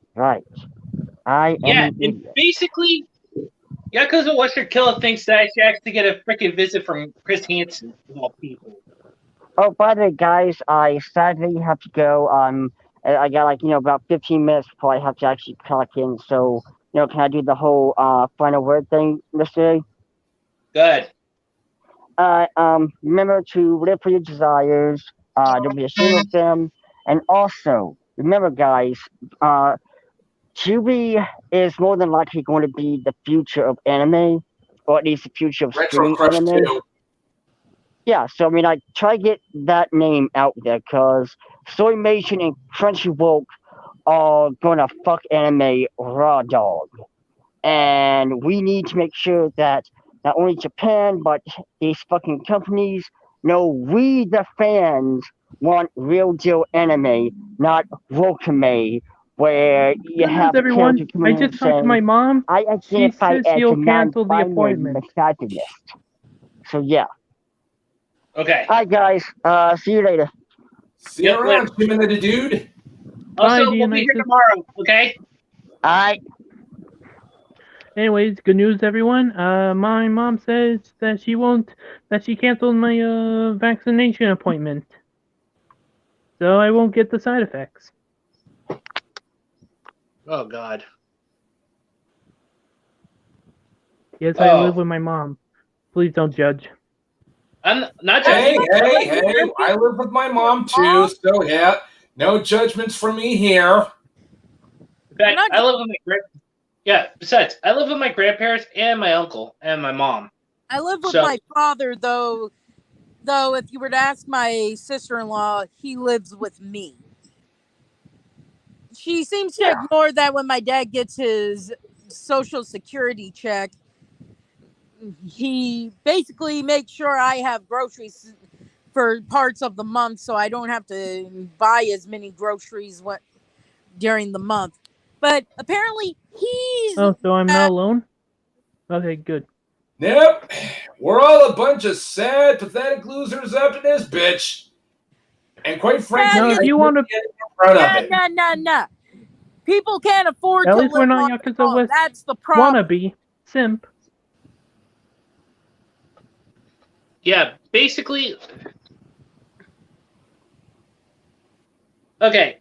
Speaker 5: I am an
Speaker 1: and
Speaker 5: idiot.
Speaker 1: basically, Yakuza Western Killer thinks that she actually get a freaking visit from Chris Hansen, of all people.
Speaker 5: Oh, by the way, guys, I sadly have to go. I got about 15 minutes before I have to actually clock in. So, can I do the whole final word thing, Mister A?
Speaker 1: Good.
Speaker 5: Remember to live for your desires. Don't be ashamed of them. And also, remember, guys, Juby is more than likely going to be the future of anime, or at least the future of
Speaker 4: Retro
Speaker 5: streaming
Speaker 4: Crush
Speaker 5: anime.
Speaker 4: 2.
Speaker 5: Yeah, so I mean, I try to get that name out there because Funimation and Crunchyroll are gonna fuck anime raw dog, and we need to make sure that not only Japan but these fucking companies No, we the fans want real deal anime, not wokame, where you
Speaker 3: Good news,
Speaker 5: have a
Speaker 3: everyone.
Speaker 5: character
Speaker 3: I
Speaker 5: coming in
Speaker 3: just talked to my
Speaker 5: saying,
Speaker 3: mom.
Speaker 5: I
Speaker 3: She
Speaker 5: identify
Speaker 3: says
Speaker 5: as a
Speaker 3: she'll cancel the
Speaker 5: non-binary
Speaker 3: appointment.
Speaker 5: misogynist. So yeah.
Speaker 1: Okay.
Speaker 5: Alright guys, see you later.
Speaker 4: See you
Speaker 1: Yep,
Speaker 4: around, human dude.
Speaker 1: Also,
Speaker 3: Bye,
Speaker 1: we'll be here
Speaker 3: Dionysus.
Speaker 1: tomorrow. Okay.
Speaker 5: Alright.
Speaker 3: Anyways, good news, everyone. My mom says that she canceled my vaccination appointment, so I won't get the side effects.
Speaker 1: Oh God.
Speaker 3: Yes, I live with my mom. Please don't judge.
Speaker 1: I'm not
Speaker 4: Hey,
Speaker 1: judging.
Speaker 4: hey! I live with my mom too, so yeah, no judgments from me here.
Speaker 1: In fact, I live with my besides, I live with my grandparents and my uncle and my mom.
Speaker 2: I live with my father, though. Though, if you were to ask my sister-in-law, he lives with me. She seems to ignore that when my dad gets his Social Security check. He basically makes sure I have groceries for parts of the month, so I don't have to buy as many groceries during the month. But apparently, he's.
Speaker 3: Oh, so I'm not alone? Okay, good.
Speaker 4: Yep, we're all a bunch of sad, pathetic losers up in this bitch. And quite frankly,
Speaker 3: No, if you want to,
Speaker 4: proud of it.
Speaker 2: No. People can't afford
Speaker 3: at
Speaker 2: to
Speaker 3: least we're
Speaker 2: live
Speaker 3: not
Speaker 2: on
Speaker 3: Yakuza
Speaker 2: their own.
Speaker 3: with
Speaker 2: That's the problem.
Speaker 3: wannabe simp.
Speaker 1: Yeah, basically. Okay,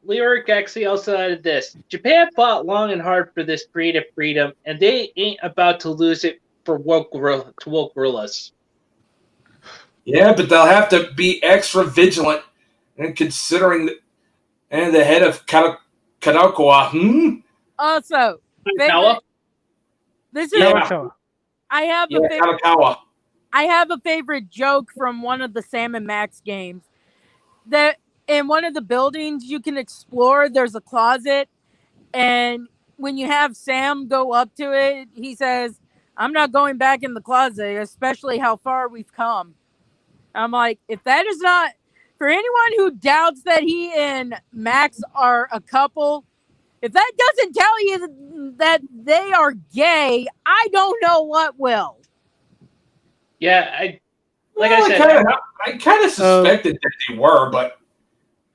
Speaker 1: Lyric actually also added this. Japan fought long and hard for this creative freedom, and they ain't about to lose it for woke gorillas.
Speaker 4: Yeah, but they'll have to be extra vigilant and considering the head of Kadokawa.
Speaker 2: Also, this is I have a favorite.
Speaker 4: Kadokawa.
Speaker 2: I have a favorite joke from one of the Sam and Max games. That in one of the buildings you can explore, there's a closet, and when you have Sam go up to it, he says, "I'm not going back in the closet, especially how far we've come." I'm like, if that is not for anyone who doubts that he and Max are a couple, if that doesn't tell you that they are gay, I don't know what will.
Speaker 1: Yeah, I
Speaker 4: kind of suspected that they were, but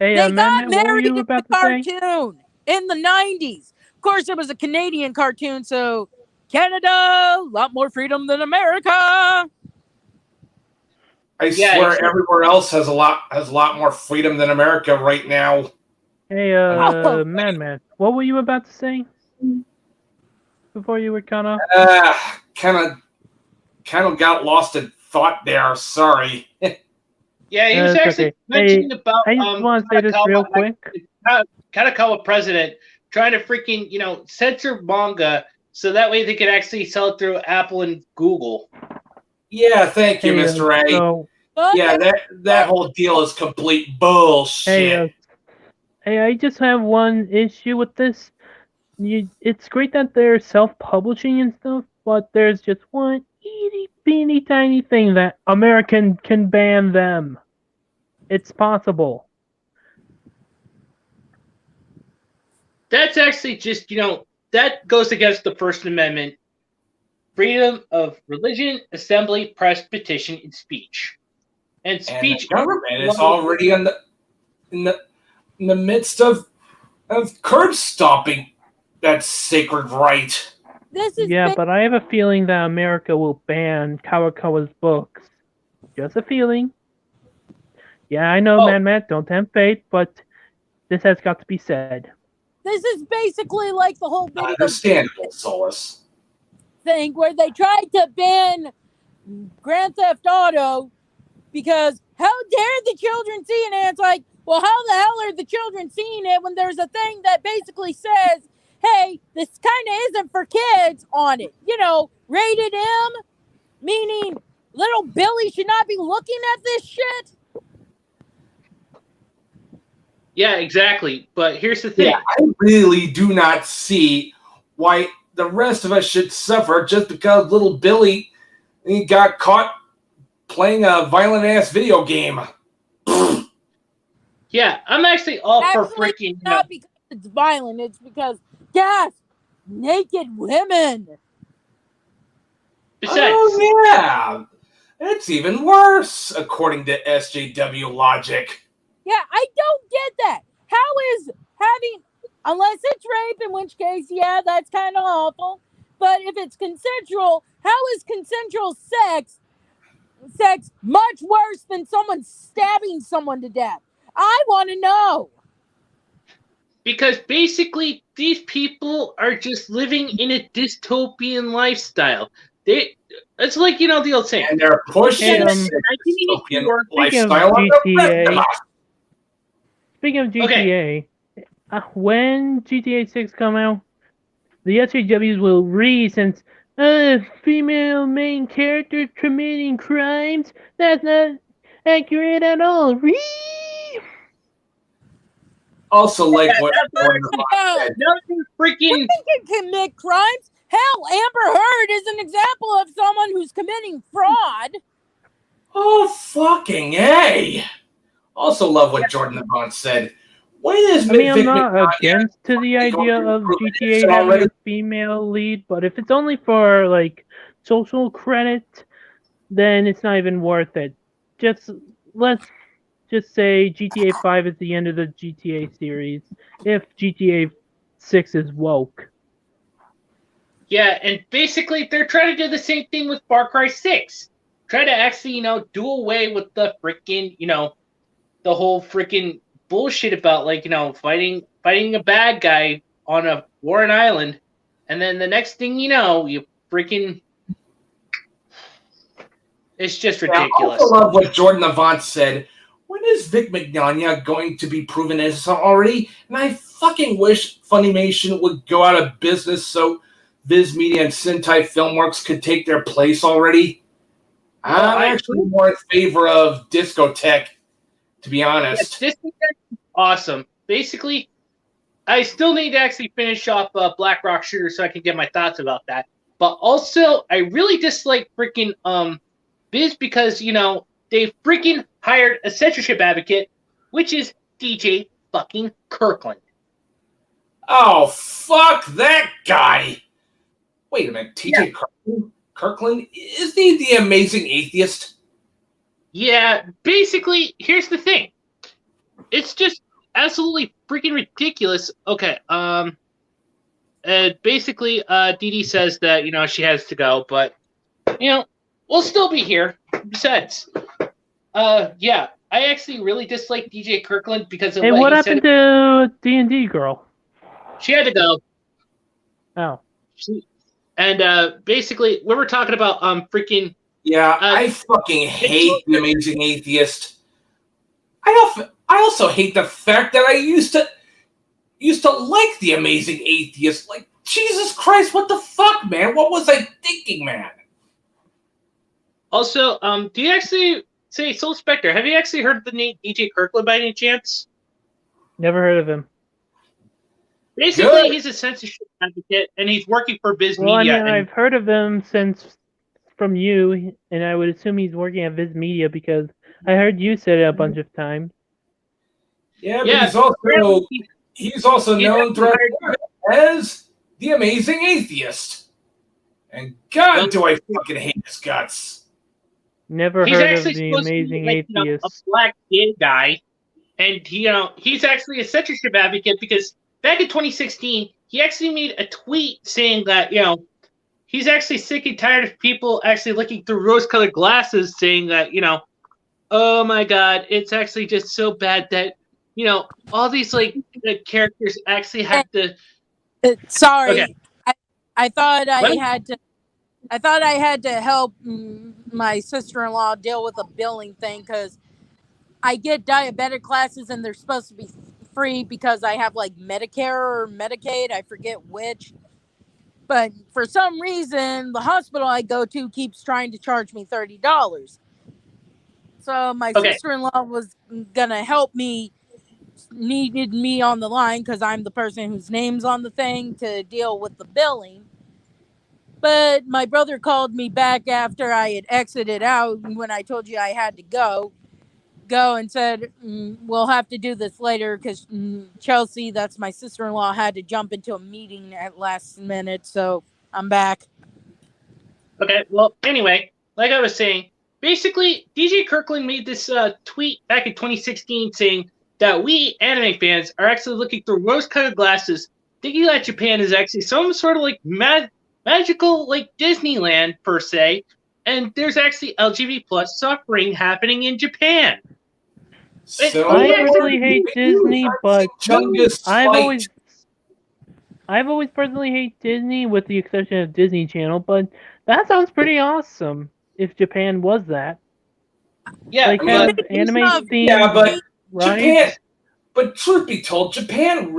Speaker 3: hey,
Speaker 2: they got
Speaker 3: Matt, what were
Speaker 2: married
Speaker 3: you
Speaker 2: in the
Speaker 3: about to say?
Speaker 2: cartoon in the 90s. Of course, it was a Canadian cartoon, so Canada, a lot more freedom than America.
Speaker 4: I swear everywhere else has a lot more freedom than America right now.
Speaker 3: Hey, Man, what were you about to say before you were cut off?
Speaker 4: Kind of got lost in thought there. Sorry.
Speaker 1: Yeah, he was actually mentioning about
Speaker 3: I just want to say this real quick.
Speaker 1: Kadokawa president trying to freaking censor manga so that way they could actually sell it through Apple and Google.
Speaker 4: Yeah, thank you, Mr. A. Yeah, that whole deal is complete bullshit.
Speaker 3: Hey, I just have one issue with this. It's great that they're self-publishing and stuff, but there's just one itty-bitty tiny thing that American can ban them. It's possible.
Speaker 1: That's actually just, that goes against the First Amendment. Freedom of religion, assembly, press, petition, and speech. And speech.
Speaker 4: And the government is already in the midst of curb stomping that sacred right.
Speaker 3: But I have a feeling that America will ban Kawakawa's books. Just a feeling. Yeah, I know, Matt, don't tempt fate, but this has got to be said.
Speaker 2: This is basically like the whole video
Speaker 4: Understandable, Solus.
Speaker 2: thing where they tried to ban Grand Theft Auto because how dare the children see it? And it's like, well, how the hell are the children seeing it when there's a thing that basically says, hey, this kind of isn't for kids on it. Rated M, meaning little Billy should not be looking at this shit.
Speaker 1: Yeah, exactly. But here's the thing.
Speaker 4: Yeah, I really do not see why the rest of us should suffer just because little Billy got caught playing a violent ass video game.
Speaker 1: Yeah, I'm actually all for freaking.
Speaker 2: Not because it's violent. It's because naked women.
Speaker 1: Besides,
Speaker 4: oh yeah, it's even worse according to SJW logic.
Speaker 2: Yeah, I don't get that. How is having, unless it's rape, in which case, yeah, that's kind of awful. But if it's consensual, how is consensual sex much worse than someone stabbing someone to death? I want to know.
Speaker 1: Because basically, these people are just living in a dystopian lifestyle. It's like, the old saying.
Speaker 4: And they're pushing
Speaker 3: dystopian
Speaker 4: lifestyle on
Speaker 3: GTA. Speaking of GTA, when GTA 6 come out, the SJWs will read since female main character committing crimes. That's not accurate at all. Read.
Speaker 4: Also, like what
Speaker 2: said,
Speaker 1: freaking
Speaker 2: can commit crimes. Hell, Amber Heard is an example of someone who's committing fraud.
Speaker 4: Oh, fucking A. Also, love what Jordan Avant said. When is
Speaker 3: I'm not against to the idea of GTA having a female lead, but if it's only for like social credit, then it's not even worth it. Let's just say GTA 5 is the end of the GTA series. If GTA 6 is woke.
Speaker 1: Yeah, and basically they're trying to do the same thing with Far Cry 6. Try to actually, do away with the freaking, the whole freaking bullshit about fighting a bad guy on a Warren Island, and then the next thing you know, you freaking it's just ridiculous.
Speaker 4: I also love what Jordan Avant said. When is Vic Mignogna going to be proven innocent already? And I fucking wish Funimation would go out of business so Viz Media and Sentai Filmworks could take their place already. I'm actually more in favor of Discotech, to be honest.
Speaker 1: Yeah, Discotech is awesome. Basically, I still need to actually finish off Black Rock Shooter so I can get my thoughts about that. But also, I really dislike freaking Viz because, they freaking hired a censorship advocate, which is DJ fucking Kirkland.
Speaker 4: Oh, fuck that guy. Wait a minute, TJ Kirkland? Is he the amazing atheist?
Speaker 1: Yeah, basically, here's the thing. It's just absolutely freaking ridiculous. Okay, basically, Dee Dee says that, she has to go, but, we'll still be here. Besides, yeah, I actually really dislike DJ Kirkland because of
Speaker 3: what happened to D&D girl?
Speaker 1: She had to go.
Speaker 3: Oh.
Speaker 1: And basically, we were talking about freaking.
Speaker 4: Yeah, I fucking hate the amazing atheist. I also hate the fact that I used to like the amazing atheist. Like, Jesus Christ, what the fuck, man? What was I thinking, man?
Speaker 1: Also, do you actually say Soul Spectre? Have you actually heard the name DJ Kirkland by any chance?
Speaker 3: Never heard of him.
Speaker 1: Basically, he's a censorship advocate, and he's working for Viz Media.
Speaker 3: I've heard of him from you, and I would assume he's working at Viz Media because I heard you say it a bunch of times.
Speaker 4: Yeah, but he's also known as the amazing atheist. And God, do I fucking hate his guts.
Speaker 3: Never heard of the amazing atheist.
Speaker 1: A black gay guy, and he's actually a censorship advocate because back in 2016, he actually made a tweet saying that, he's actually sick and tired of people actually looking through rose-colored glasses, saying that, oh my God, it's actually just so bad that, all these the characters actually have to.
Speaker 2: Sorry,
Speaker 1: okay.
Speaker 2: I thought I had to help my sister-in-law deal with a billing thing because I get diabetic classes and they're supposed to be free because I have Medicare or Medicaid, I forget which. But for some reason, the hospital I go to keeps trying to charge me $30. So my sister-in-law was gonna help me, needed me on the line because I'm the person whose name's on the thing to deal with the billing. But my brother called me back after I had exited out when I told you I had to go and said, we'll have to do this later because Chelsea, that's my sister-in-law, had to jump into a meeting at last minute. So I'm back.
Speaker 1: Okay, well, anyway, like I was saying, basically, DJ Kirkland made this tweet back in 2016 saying that we anime fans are actually looking through rose-colored glasses, thinking that Japan is actually some sort of like magical like Disneyland per se, and there's actually LGBT plus suffering happening in Japan.
Speaker 4: So
Speaker 3: I personally hate Disney, but
Speaker 4: Chungus
Speaker 3: I've
Speaker 4: fight.
Speaker 3: always personally hate Disney, with the exception of Disney Channel. But that sounds pretty awesome if Japan was that.
Speaker 1: Yeah,
Speaker 3: Like
Speaker 1: but
Speaker 3: have anime themed
Speaker 4: Yeah, but
Speaker 3: rides.
Speaker 4: Japan. But truth be told, Japan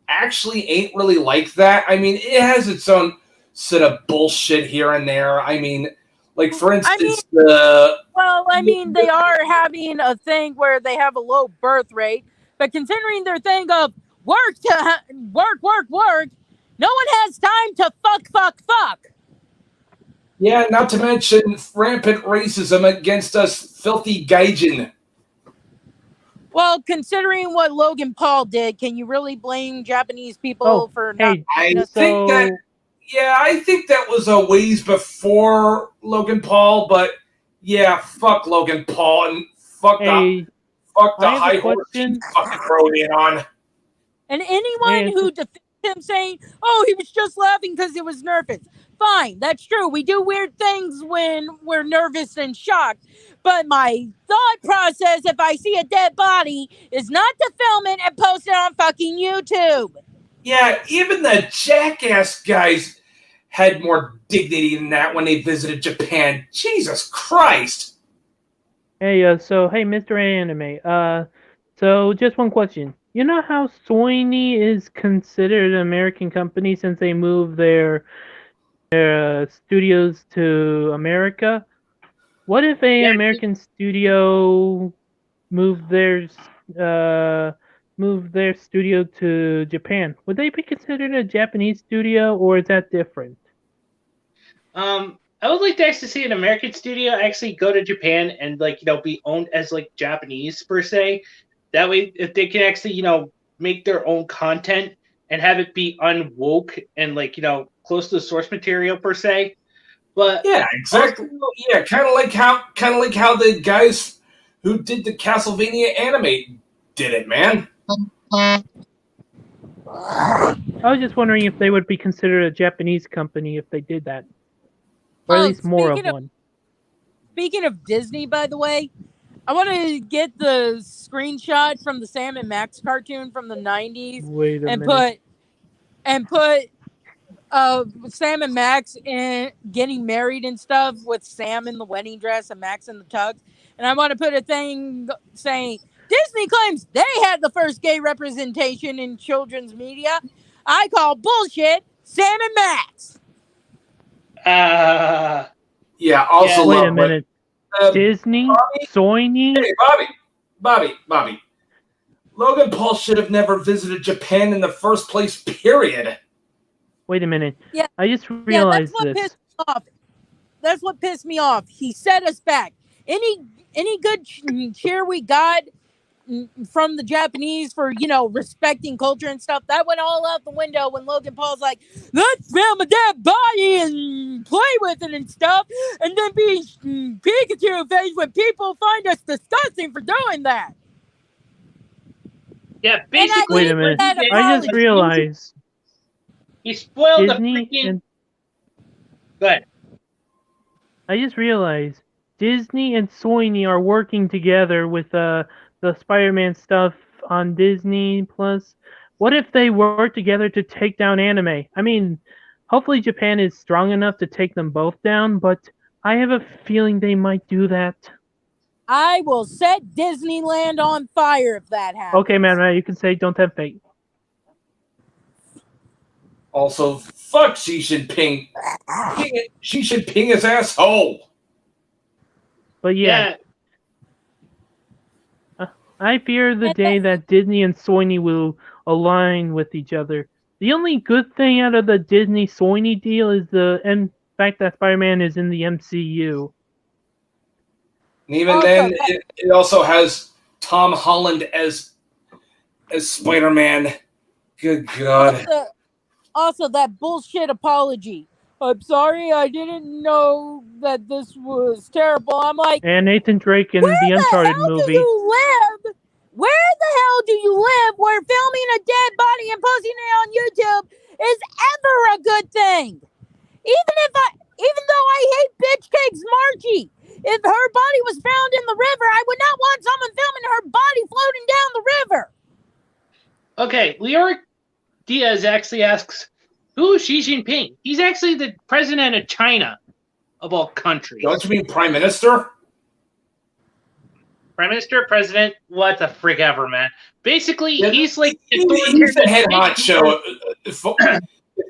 Speaker 4: actually ain't really like that. I mean, it has its own set of bullshit here and there. I mean, like for instance,
Speaker 2: They are having a thing where they have a low birth rate, but considering their thing of work, no one has time to fuck.
Speaker 4: yeah, not to mention rampant racism against us filthy gaijin.
Speaker 2: Well, considering what Logan Paul did, can you really blame Japanese people for not?
Speaker 4: I think that was a ways before Logan Paul, but yeah, fuck Logan Paul and fuck the high horse he fucking rode in on.
Speaker 2: And anyone who defends him saying, "Oh, he was just laughing because he was nervous," fine, that's true. We do weird things when we're nervous and shocked. But my thought process, if I see a dead body, is not to film it and post it on fucking YouTube.
Speaker 4: Yeah, even the Jackass guys had more dignity than that when they visited Japan. Jesus Christ!
Speaker 3: Hey, Mr. Anime. So just one question. You know how Sony is considered an American company since they moved their studios to America? What if an American studio moved their studio to Japan? Would they be considered a Japanese studio, or is that different?
Speaker 1: I would like to actually see an American studio actually go to Japan and be owned as like Japanese per se. That way, if they can actually make their own content and have it be unwoke and close to the source material per se. But
Speaker 4: yeah, exactly. Also, kind of like how the guys who did the Castlevania anime did it, man.
Speaker 3: I was just wondering if they would be considered a Japanese company if they did that. Or at least more of one.
Speaker 2: Speaking of Disney, by the way, I want to get the screenshot from the Sam and Max cartoon from the 90s and put Sam and Max in getting married and stuff, with Sam in the wedding dress and Max in the tux. And I want to put a thing saying, Disney claims they had the first gay representation in children's media. I call bullshit, Sam and Max.
Speaker 4: Yeah, also
Speaker 3: wait a minute. Disney? Sony?
Speaker 4: Hey, Bobby. Logan Paul should have never visited Japan in the first place, period.
Speaker 3: Wait a minute. Yeah, I just realized
Speaker 2: this. That's what pissed me off. He set us back. Any good cheer we got from the Japanese for, respecting culture and stuff, that went all out the window when Logan Paul's like, let's film a dead body and play with it and stuff, and then be Pikachu face when people find us disgusting for doing that.
Speaker 1: Yeah, basically.
Speaker 3: Wait a minute. I just realized.
Speaker 1: He spoiled
Speaker 3: Disney
Speaker 1: the freaking... Go ahead.
Speaker 3: I just realized Disney and Sony are working together with the Spider-Man stuff on Disney Plus. What if they work together to take down anime? I mean, hopefully Japan is strong enough to take them both down, but I have a feeling they might do that.
Speaker 2: I will set Disneyland on fire if that happens.
Speaker 3: Okay, man, you can say don't tempt fate.
Speaker 4: Also, fuck Xi Jinping. Xi Jinping is asshole.
Speaker 3: But yeah. I fear the day that Disney and Sony will align with each other. The only good thing out of the Disney Sony deal is the fact that Spider-Man is in the MCU.
Speaker 4: And even
Speaker 2: Also,
Speaker 4: then, it also has Tom Holland as Spider-Man. Good God.
Speaker 2: Also, that bullshit apology. I'm sorry, I didn't know that this was terrible. I'm like,
Speaker 3: And Nathan Drake in the Uncharted movie.
Speaker 2: do you live? Where the hell do you live where filming a dead body and posting it on YouTube is ever a good thing? Even though I hate Bitch Cakes Margie, if her body was found in the river, I would not want someone filming her body floating down the river.
Speaker 1: Okay, Leoric Diaz actually asks, who is Xi Jinping? He's actually the president of China, of all countries.
Speaker 4: Don't you mean Prime Minister?
Speaker 1: Prime Minister, president, what the frick ever, man. Basically,
Speaker 4: Yeah,
Speaker 1: he's like
Speaker 4: he's the head honcho, if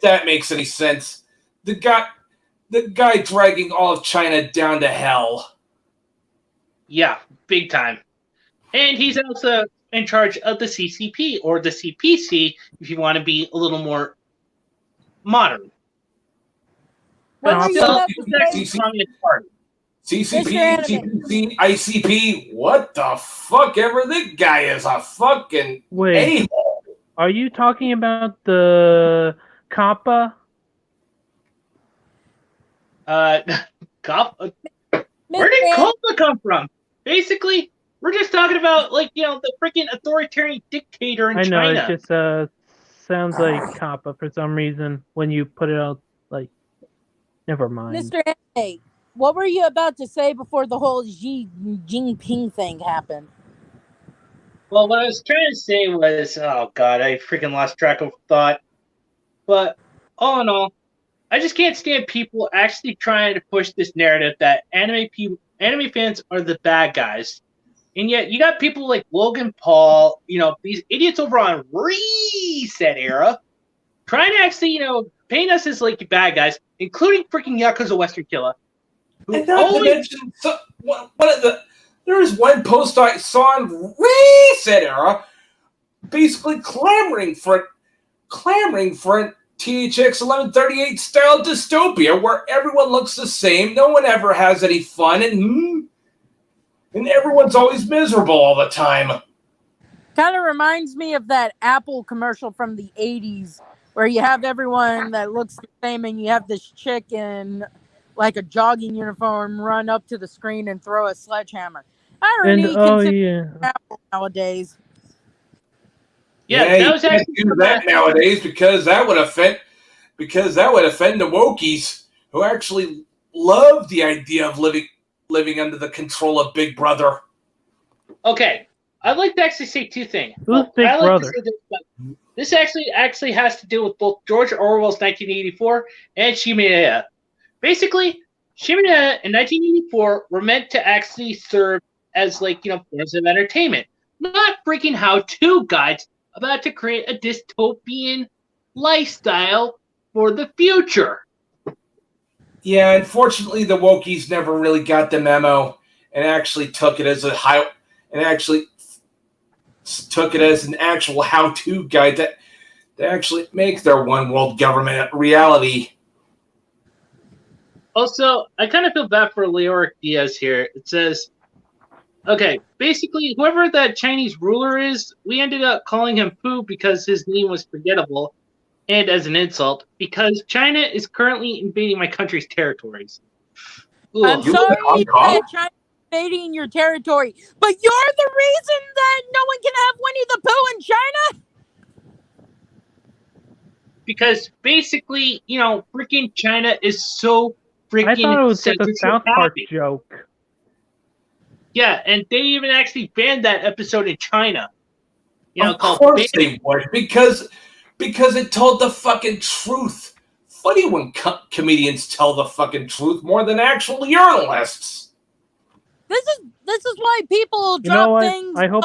Speaker 4: that makes any sense. The guy dragging all of China down to hell.
Speaker 1: Yeah, big time. And he's also in charge of the CCP, or the CPC, if you want to be a little more modern. But still, it's the Communist Party.
Speaker 4: CCP, TPC, ICP, what the fuck ever this guy is a fucking a-hole.
Speaker 3: Are you talking about the Kappa?
Speaker 1: Where did Kappa come from? Basically, we're just talking about, like, the freaking authoritarian dictator in China.
Speaker 3: I know, it just sounds like Kappa for some reason when you put it out, like, never mind.
Speaker 2: Mr. A, what were you about to say before the whole Xi Jinping thing happened?
Speaker 1: Well, what I was trying to say was, oh god, I freaking lost track of thought. But all in all, I just can't stand people actually trying to push this narrative that anime fans are the bad guys. And yet you got people like Logan Paul, these idiots over on Reset Era, trying to actually, paint us as like bad guys, including freaking Yakuza Western Killer.
Speaker 4: And not to mention, there was one post I saw on Reset Era, basically clamoring for a THX 1138 style dystopia where everyone looks the same, no one ever has any fun, and everyone's always miserable all the time.
Speaker 2: Kind of reminds me of that Apple commercial from the 80s where you have everyone that looks the same and you have this chick in like a jogging uniform run up to the screen and throw a sledgehammer. Apple nowadays.
Speaker 1: Yeah, that was
Speaker 4: you can't do that nowadays because that would offend the wokies who actually love the idea of living under the control of Big Brother.
Speaker 1: Okay, I'd like to actually say two things.
Speaker 3: Who's Big Brother?
Speaker 1: This actually has to do with both George Orwell's 1984 and Shimea. Basically, Shimea in 1984 were meant to actually serve as forms of entertainment, not freaking how-to guides about to create a dystopian lifestyle for the future.
Speaker 4: Yeah, unfortunately, the wokies never really got the memo and actually took it as an actual how-to guide that actually make their one world government a reality.
Speaker 1: Also, I kind of feel bad for Leoric Diaz here. It says, okay, basically, whoever that Chinese ruler is, we ended up calling him Pooh because his name was forgettable, and as an insult, because China is currently invading my country's territories.
Speaker 2: I'm sorry that China's invading your territory, but you're the reason that no one can have Winnie the Pooh in China?
Speaker 1: Because basically, freaking China is so freaking...
Speaker 3: I thought it was just a South Park joke.
Speaker 1: Yeah, and they even actually banned that episode in China.
Speaker 4: Of course they would, because it told the fucking truth. Funny when comedians tell the fucking truth more than actual journalists.
Speaker 2: This is why people drop things.
Speaker 3: I hope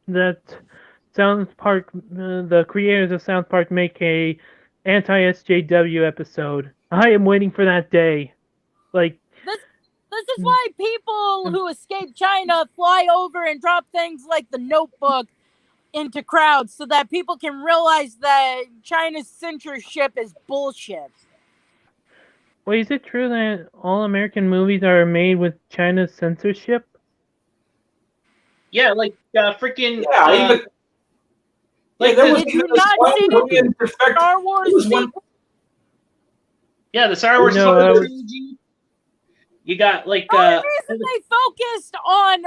Speaker 3: that South Park, the creators of South Park, make a anti-SJW episode. I am waiting for that day.
Speaker 2: This is why people who escape China fly over and drop things like The Notebook into crowds so that people can realize that China's censorship is bullshit.
Speaker 3: Wait, is it true that all American movies are made with China's censorship?
Speaker 1: Yeah, like freaking.
Speaker 4: Yeah, even
Speaker 1: like
Speaker 4: there was
Speaker 2: Did
Speaker 4: even
Speaker 2: you
Speaker 4: this
Speaker 2: not
Speaker 4: one
Speaker 2: see
Speaker 4: Korean defect.
Speaker 2: Star Wars
Speaker 4: There was one.
Speaker 2: sequel?
Speaker 1: Yeah, the Star Wars
Speaker 3: No,
Speaker 1: trilogy. You got like.
Speaker 2: The only reason they focused on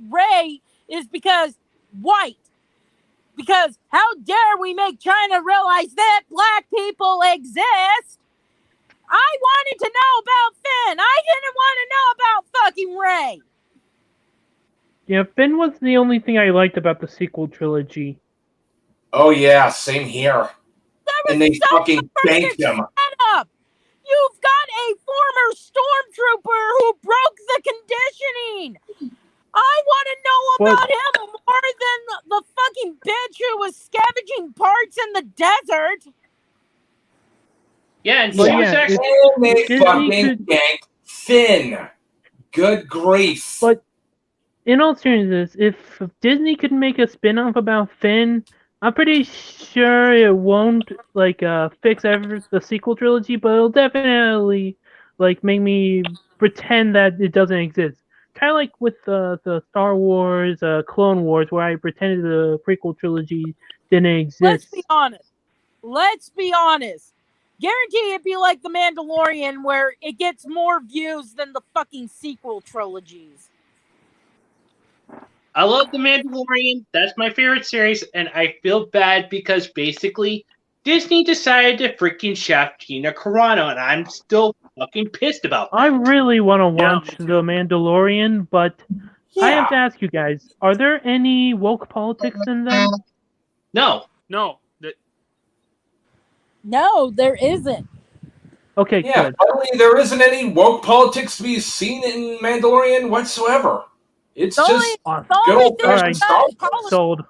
Speaker 2: Rey is because white. Because how dare we make China realize that black people exist? I wanted to know about Finn. I didn't want to know about fucking Rey.
Speaker 3: Yeah, Finn was the only thing I liked about the sequel trilogy.
Speaker 4: Oh yeah, same here. And they fucking thanked him.
Speaker 2: Setup. You've got a former stormtrooper who broke the conditioning. I want to know about him more than the fucking bitch who was scavenging parts in the desert.
Speaker 1: Yeah, and
Speaker 3: But
Speaker 1: she was
Speaker 3: yeah,
Speaker 1: actually.
Speaker 4: And they fucking thanked Finn. Good grief.
Speaker 3: But in all seriousness, if Disney could make a spin-off about Finn, I'm pretty sure it won't fix the sequel trilogy, but it'll definitely make me pretend that it doesn't exist. Kind of like with the Star Wars Clone Wars, where I pretended the prequel trilogy didn't exist.
Speaker 2: Let's be honest. Guarantee it'd be like The Mandalorian, where it gets more views than the fucking sequel trilogies.
Speaker 1: I love The Mandalorian. That's my favorite series, and I feel bad because basically Disney decided to freaking shaft Gina Carano, and I'm still fucking pissed about that.
Speaker 3: I really want to watch The Mandalorian, but
Speaker 4: Yeah.
Speaker 3: I have to ask you guys: are there any woke politics in them?
Speaker 1: No.
Speaker 2: No, there isn't.
Speaker 3: Okay,
Speaker 4: Yeah,
Speaker 3: good.
Speaker 4: apparently there isn't any woke politics to be seen in Mandalorian whatsoever. It's
Speaker 2: The
Speaker 4: just
Speaker 2: only
Speaker 4: good
Speaker 2: thing
Speaker 4: old-fashioned Star
Speaker 2: about
Speaker 4: Wars.
Speaker 3: Sold.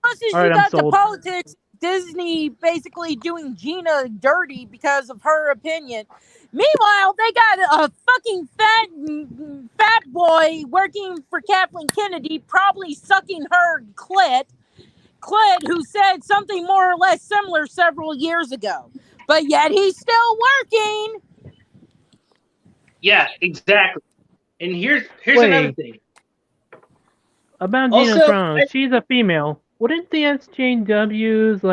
Speaker 2: Closest
Speaker 3: All right,
Speaker 2: you
Speaker 3: I'm
Speaker 2: got to
Speaker 3: sold.
Speaker 2: politics, Disney basically doing Gina dirty because of her opinion. Meanwhile, they got a fucking fat boy working for Kathleen Kennedy, probably sucking her clit, who said something more or less similar several years ago. But yet he's still working.
Speaker 1: Yeah, exactly. And here's
Speaker 3: Wait.
Speaker 1: another thing.
Speaker 3: About
Speaker 1: Also,
Speaker 3: Gina Carano, she's a female. Wouldn't the SJWs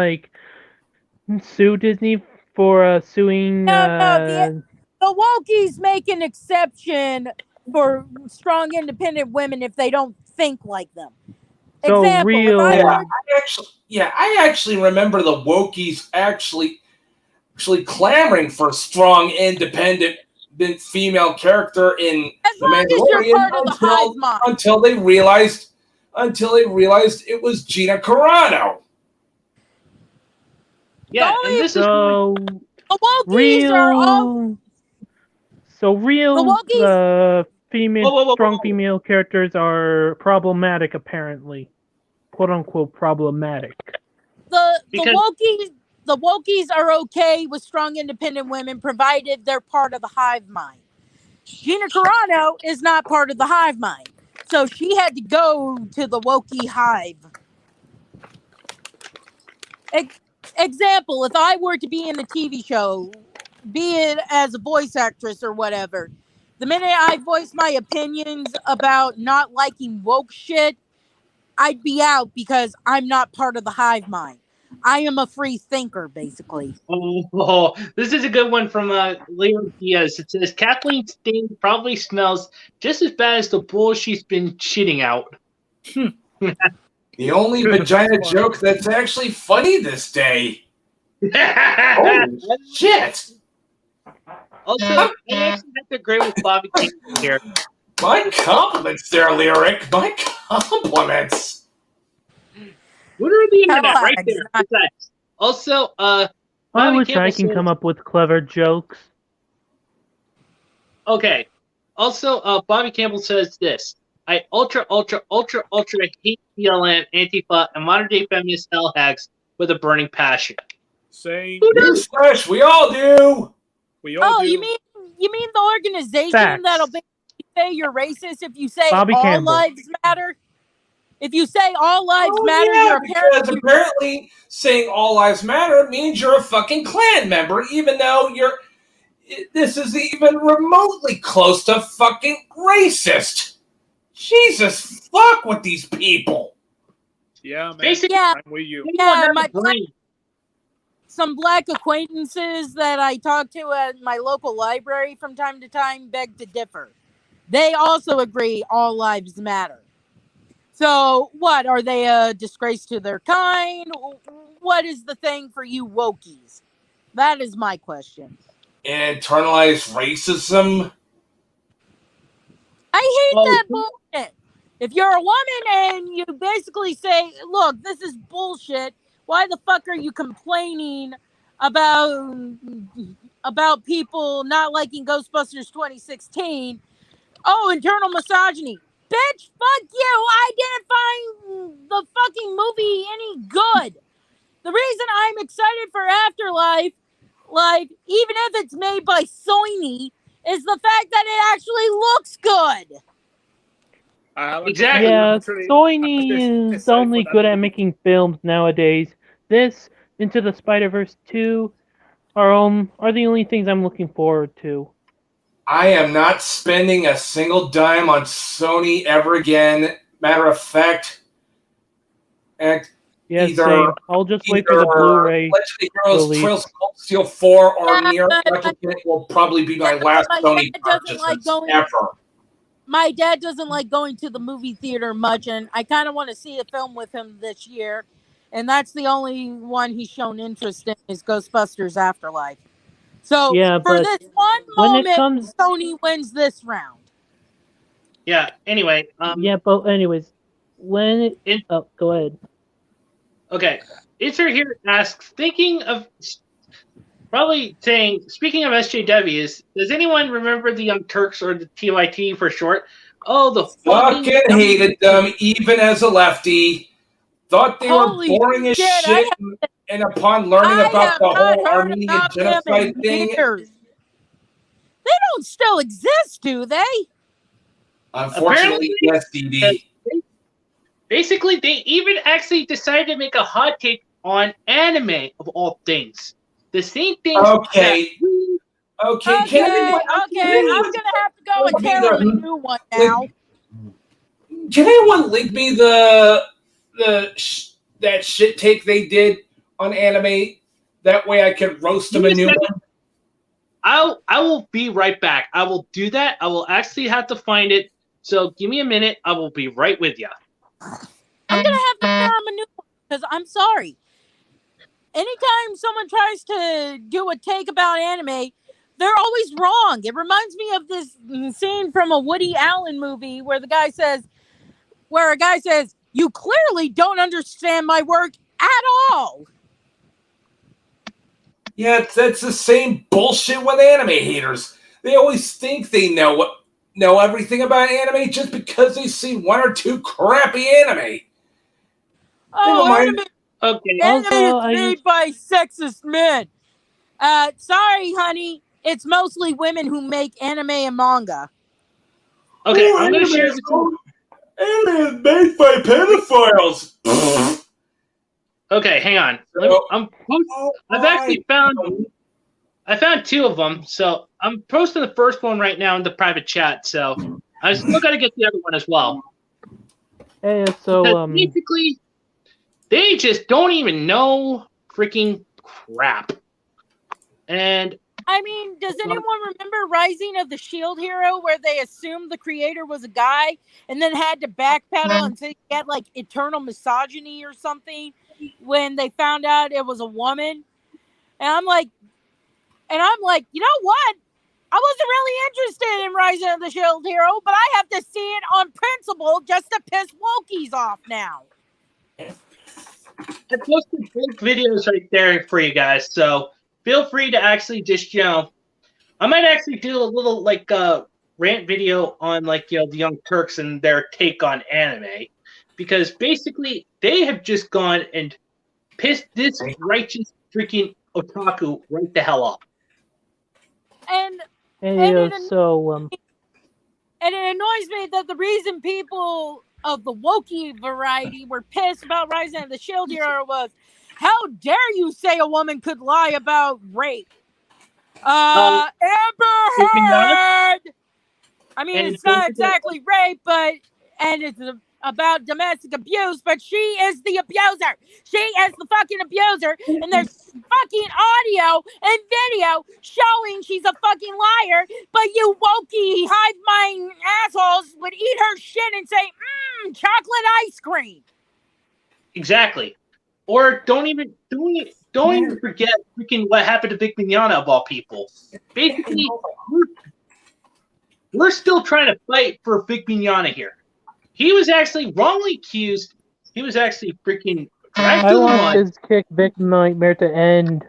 Speaker 3: sue Disney for suing?
Speaker 2: No, the wokies make an exception for strong, independent women if they don't think like them.
Speaker 3: So
Speaker 2: Example,
Speaker 3: real.
Speaker 4: I actually remember the wokies actually clamoring for a strong, independent female character in
Speaker 2: As
Speaker 4: The
Speaker 2: long as you're
Speaker 4: Mandalorian
Speaker 2: part of the hive mind.
Speaker 4: until they realized it was Gina Carano.
Speaker 1: Yeah, and this is
Speaker 3: So
Speaker 2: the wokies are all.
Speaker 3: So real
Speaker 2: The wokies.
Speaker 3: female, strong female characters are problematic, apparently, quote unquote problematic.
Speaker 2: The wokies are okay with strong, independent women, provided they're part of the hive mind. Gina Carano is not part of the hive mind, so she had to go to the wokie hive. Example: if I were to be in a TV show, be it as a voice actress or whatever, the minute I voice my opinions about not liking woke shit, I'd be out because I'm not part of the hive mind. I am a free thinker, basically.
Speaker 1: Oh, this is a good one from Leo Diaz. It says Kathleen Steen probably smells just as bad as the bull she's been shitting out.
Speaker 4: The only vagina joke that's actually funny this day. Holy shit!
Speaker 1: Also, I actually have to agree with Bobby King here.
Speaker 4: My compliments there, Lyric. My compliments.
Speaker 1: What are the internet right there? Also,
Speaker 3: I wish I can come up with clever jokes.
Speaker 1: Okay. Also, Bobby Campbell says this. I ultra hate BLM, Antifa, and modern-day feminist hell hacks with a burning passion.
Speaker 6: Same.
Speaker 4: Newsflash, we all do.
Speaker 6: We all do.
Speaker 2: You mean the organization
Speaker 3: Facts.
Speaker 2: that'll basically say you're racist if you say
Speaker 3: Bobby
Speaker 2: all
Speaker 3: Campbell.
Speaker 2: lives matter? If you say all lives
Speaker 4: Oh,
Speaker 2: matter,
Speaker 4: yeah,
Speaker 2: you're a
Speaker 4: because
Speaker 2: parent.
Speaker 4: apparently saying all lives matter means you're a fucking Klan member, even though this is even remotely close to fucking racist. Jesus fuck with these people.
Speaker 6: Yeah, man.
Speaker 1: Basically,
Speaker 2: Yeah,
Speaker 6: I'm with you.
Speaker 2: yeah.
Speaker 1: my brain.
Speaker 2: Some black acquaintances that I talk to at my local library from time to time beg to differ. They also agree all lives matter. So, what? Are they a disgrace to their kind? What is the thing for you wokies? That is my question.
Speaker 4: Internalized racism.
Speaker 2: I hate
Speaker 1: Oh,
Speaker 2: that bullshit. If you're a woman and you basically say, look, this is bullshit, why the fuck are you complaining about people not liking Ghostbusters 2016? Oh, internal misogyny. Bitch, fuck you. I didn't find the fucking movie any good. The reason I'm excited for Afterlife, like, even if it's made by Sony, is the fact that it actually looks good.
Speaker 1: Exactly.
Speaker 3: Yeah, Sony is only good at making films nowadays. This, Into the Spider-Verse 2, are the only things I'm looking forward to.
Speaker 4: I am not spending a single dime on Sony ever again. Matter of fact,
Speaker 3: Yeah,
Speaker 4: either
Speaker 3: same. I'll just wait for the Blu-ray
Speaker 4: Legendary Heroes
Speaker 3: release.
Speaker 4: Trails of Cold Steel 4 or
Speaker 2: Yeah,
Speaker 4: Nier
Speaker 2: but
Speaker 4: Replicant will probably be my last
Speaker 2: my
Speaker 4: Sony
Speaker 2: dad doesn't like
Speaker 4: purchases
Speaker 2: going.
Speaker 4: ever.
Speaker 2: My dad doesn't like going to the movie theater much, and I kind of want to see a film with him this year. And that's the only one he's shown interest in is Ghostbusters Afterlife. So
Speaker 3: Yeah,
Speaker 2: for
Speaker 3: but
Speaker 2: this one
Speaker 3: when it
Speaker 2: moment,
Speaker 3: comes,
Speaker 2: Sony wins this round.
Speaker 1: Yeah. Anyway.
Speaker 3: yeah, but anyways, when it,
Speaker 1: In,
Speaker 3: oh, go ahead.
Speaker 1: okay. Insert here asks, thinking of probably saying, speaking of SJWs, does anyone remember the Young Turks or the TYT for short? Oh, the fucking
Speaker 4: Fucking hated them, even as a lefty. Thought they were
Speaker 2: Holy
Speaker 4: boring as
Speaker 2: shit!
Speaker 4: shit. And upon learning
Speaker 2: I
Speaker 4: about
Speaker 2: have
Speaker 4: the
Speaker 2: not
Speaker 4: whole
Speaker 2: heard
Speaker 4: Armenian
Speaker 2: about them
Speaker 4: genocide
Speaker 2: in
Speaker 4: thing,
Speaker 2: years. They don't still exist, do they?
Speaker 4: unfortunately, yes, DD.
Speaker 1: Basically, they even actually decided to make a hot take on anime of all things. The same things.
Speaker 4: Okay. Okay,
Speaker 2: Okay,
Speaker 4: can anyone
Speaker 2: I'm gonna have to go and tear them a new one now.
Speaker 4: Can anyone link me that shit take they did on anime? That way I can roast them a new one.
Speaker 1: I will be right back. I will do that. I will actually have to find it. So give me a minute. I will be right with you.
Speaker 2: I'm gonna have to tear them a new one because I'm sorry. Anytime someone tries to do a take about anime, they're always wrong. It reminds me of this scene from a Woody Allen movie where a guy says, "You clearly don't understand my work at all."
Speaker 4: Yeah, that's the same bullshit with anime haters. They always think they know everything about anime just because they see one or two crappy anime.
Speaker 2: Oh, anime,
Speaker 1: Okay.
Speaker 2: anime is made by sexist men. Sorry, honey. It's mostly women who make anime and manga.
Speaker 1: Okay, I'm going to share this.
Speaker 4: Anime is made by pedophiles.
Speaker 1: Okay, hang on. I found two of them, so I'm posting the first one right now in the private chat. So I still got to get the other one as well.
Speaker 3: Hey, so
Speaker 1: basically, they just don't even know freaking crap. And
Speaker 2: I mean, does anyone remember Rising of the Shield Hero, where they assumed the creator was a guy and then had to backpedal and say get like eternal misogyny or something when they found out it was a woman? And I'm like, you know what? I wasn't really interested in Rising of the Shield Hero, but I have to see it on principle just to piss wokies off now.
Speaker 1: I posted both videos right there for you guys, so feel free to actually just, I might actually do a little rant video on the Young Turks and their take on anime, because basically they have just gone and pissed this righteous freaking otaku right the hell off.
Speaker 2: And
Speaker 3: hey,
Speaker 2: and it annoys me that the reason people of the wokey variety were pissed about Rising of the Shield Hero was, how dare you say a woman could lie about rape? Amber
Speaker 1: Big Mignogna?
Speaker 2: Heard! I mean,
Speaker 1: And
Speaker 2: it's not exactly rape, and it's about domestic abuse, but she is the abuser. She is the fucking abuser, and there's fucking audio and video showing she's a fucking liar, but you wokey hive mind assholes would eat her shit and say, chocolate ice cream.
Speaker 1: Exactly. Or don't even forget freaking what happened to Vic Mignogna of all people. Basically, we're still trying to fight for Vic Mignogna here. He was actually wrongly accused. He was actually freaking dragged
Speaker 3: I
Speaker 1: through the
Speaker 3: want
Speaker 1: mud.
Speaker 3: this kick Vic Nightmare to end.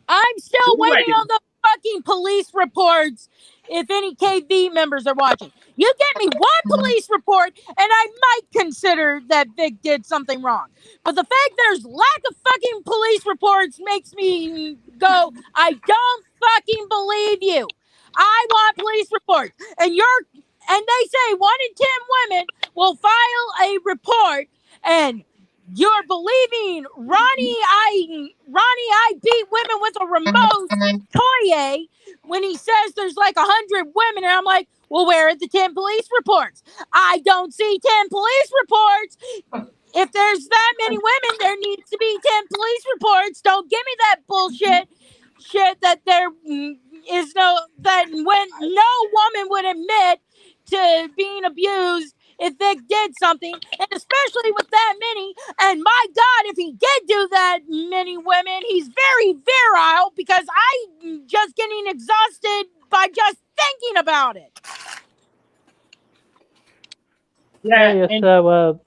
Speaker 2: I'm still
Speaker 1: So do I
Speaker 2: waiting
Speaker 1: do.
Speaker 2: on the fucking police reports. If any KV members are watching, you get me one police report, and I might consider that Vic did something wrong. But the fact there's lack of fucking police reports makes me go, I don't fucking believe you. I want police reports, and they say 1 in 10 women will file a report, and you're believing Ronnie I beat women with a remote toy when he says there's like 100 women, and I'm like, well, where are the 10 police reports? I don't see 10 police reports. If there's that many women, there needs to be 10 police reports. Don't give me that bullshit that there is that when no woman would admit to being abused if Vic did something, and especially with that many. And my God, if he did do that many women, he's very virile, because I'm just getting exhausted by just thinking about it.
Speaker 1: Yeah, and
Speaker 3: So,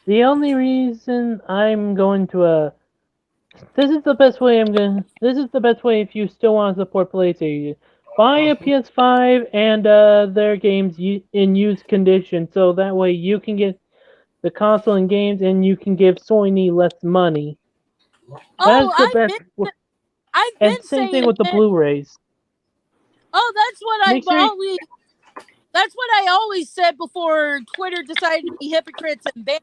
Speaker 3: the only reason I'm going to, this is the best way if you still want to support PlayStation. Buy a PS5 and their games in used condition, so that way you can get the console and games, and you can give Sony less money. That's the best.
Speaker 2: I've
Speaker 3: And
Speaker 2: been
Speaker 3: same
Speaker 2: saying
Speaker 3: thing with the
Speaker 2: it.
Speaker 3: Blu-rays.
Speaker 2: Oh, that's what
Speaker 3: Make sure
Speaker 2: that's what I always said before Twitter decided to be hypocrites and ban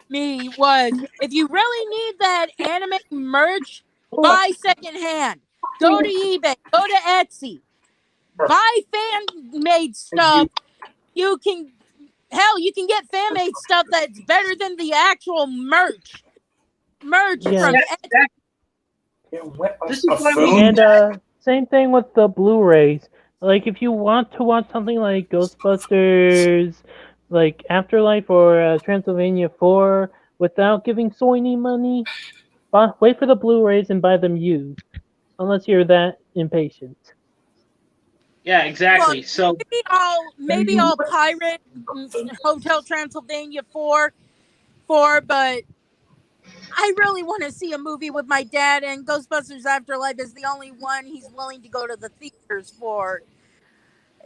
Speaker 2: me was, if you really need that anime merch, buy secondhand. Go to eBay, go to Etsy, buy fan-made stuff. You can get fan-made stuff that's better than the actual merch from Etsy.
Speaker 1: this is why we
Speaker 3: And same thing with the Blu-rays. Like, if you want to watch something like Ghostbusters, like Afterlife or Transylvania 4, without giving Sony money, wait for the Blu-rays and buy them used. Unless you're that impatient.
Speaker 1: Yeah, exactly.
Speaker 2: Look,
Speaker 1: So
Speaker 2: maybe I'll pirate Hotel Transylvania 4, but I really want to see a movie with my dad, and Ghostbusters Afterlife is the only one he's willing to go to the theaters for.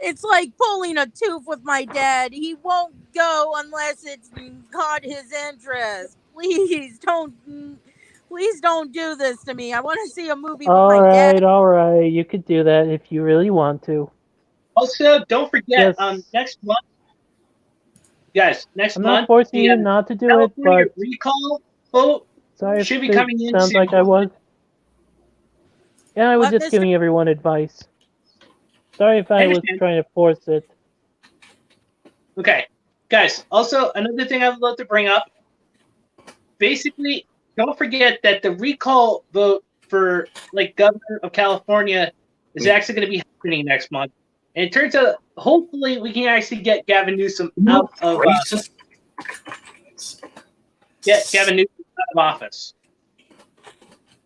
Speaker 2: It's like pulling a tooth with my dad. He won't go unless it's caught his interest. Please don't do this to me. I want to see a movie with my dad.
Speaker 3: All right. You could do that if you really want to.
Speaker 1: also don't forget,
Speaker 3: Yes.
Speaker 1: next month, guys,
Speaker 3: I'm not forcing you not to do it,
Speaker 1: California
Speaker 3: but
Speaker 1: recall vote
Speaker 3: sorry
Speaker 1: should
Speaker 3: if
Speaker 1: be
Speaker 3: it
Speaker 1: coming in
Speaker 3: sounds
Speaker 1: soon.
Speaker 3: like I was. Yeah, I was
Speaker 2: What,
Speaker 3: just
Speaker 2: Mr.
Speaker 3: giving everyone advice. Sorry if I was trying to force it.
Speaker 1: Okay, guys. Also, another thing I would love to bring up. Basically, don't forget that the recall vote for governor of California is actually going to be happening next month, and it turns out hopefully we can actually get Gavin Newsom out of office.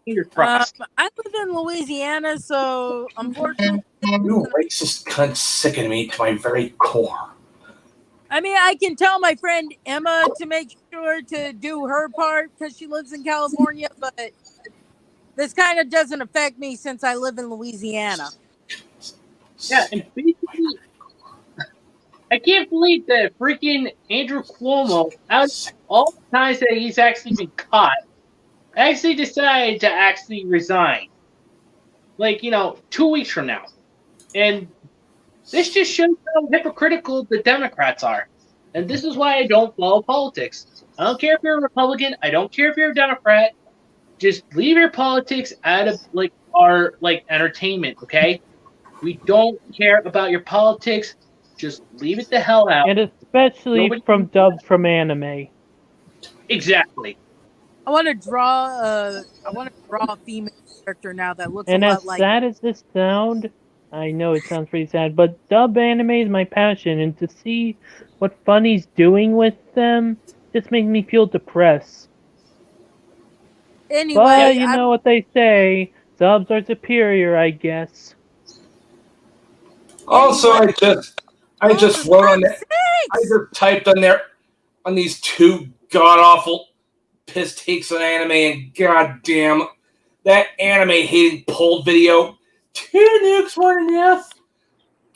Speaker 1: Fingers crossed.
Speaker 2: I live in Louisiana, so unfortunately,
Speaker 4: You racist cunt sicken me to my very core.
Speaker 2: I mean, I can tell my friend Emma to make sure to do her part because she lives in California, but this kind of doesn't affect me since I live in Louisiana.
Speaker 1: Yeah, and basically, I can't believe that freaking Andrew Cuomo, out of all the times that he's actually been caught, actually decided to actually resign. 2 weeks from now. And This just shows how hypocritical the Democrats are. And this is why I don't follow politics. I don't care if you're a Republican. I don't care if you're a Democrat. Just leave your politics out of our entertainment, okay? We don't care about your politics. Just leave it the hell out.
Speaker 3: And especially from dubs from anime.
Speaker 1: Exactly.
Speaker 2: I want to draw a female character now that looks a lot like.
Speaker 3: And as sad as this sound, I know it sounds pretty sad, but dub anime is my passion, and to see what Funny's doing with them just makes me feel depressed.
Speaker 2: Anyway,
Speaker 3: but you know what they say, subs are superior, I guess.
Speaker 4: Also, I just wrote on there. I just typed on there on these two god awful piss takes on anime, and goddamn that anime hating poll video. 2 nukes, 1.5.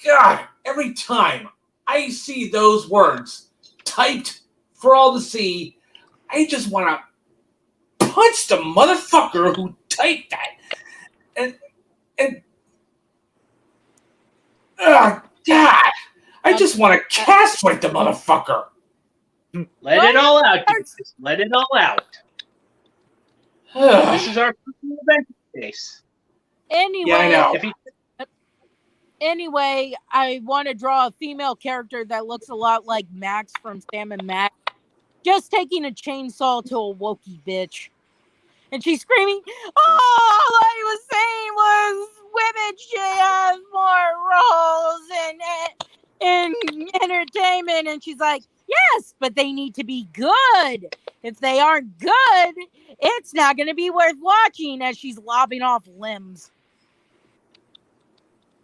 Speaker 4: God, every time I see those words typed for all to see, I just want to punch the motherfucker who typed that. And God, I just want to castrate the motherfucker.
Speaker 1: Let it all out. Just let it all out. This is our personal event case.
Speaker 2: Anyway,
Speaker 4: yeah, I know.
Speaker 2: Anyway, I want to draw a female character that looks a lot like Max from Sam and Max, just taking a chainsaw to a wokey bitch. And she's screaming, "Oh, all I was saying was women should have more roles in entertainment." And she's like, "Yes, but they need to be good. If they aren't good, it's not going to be worth watching," as she's lobbing off limbs.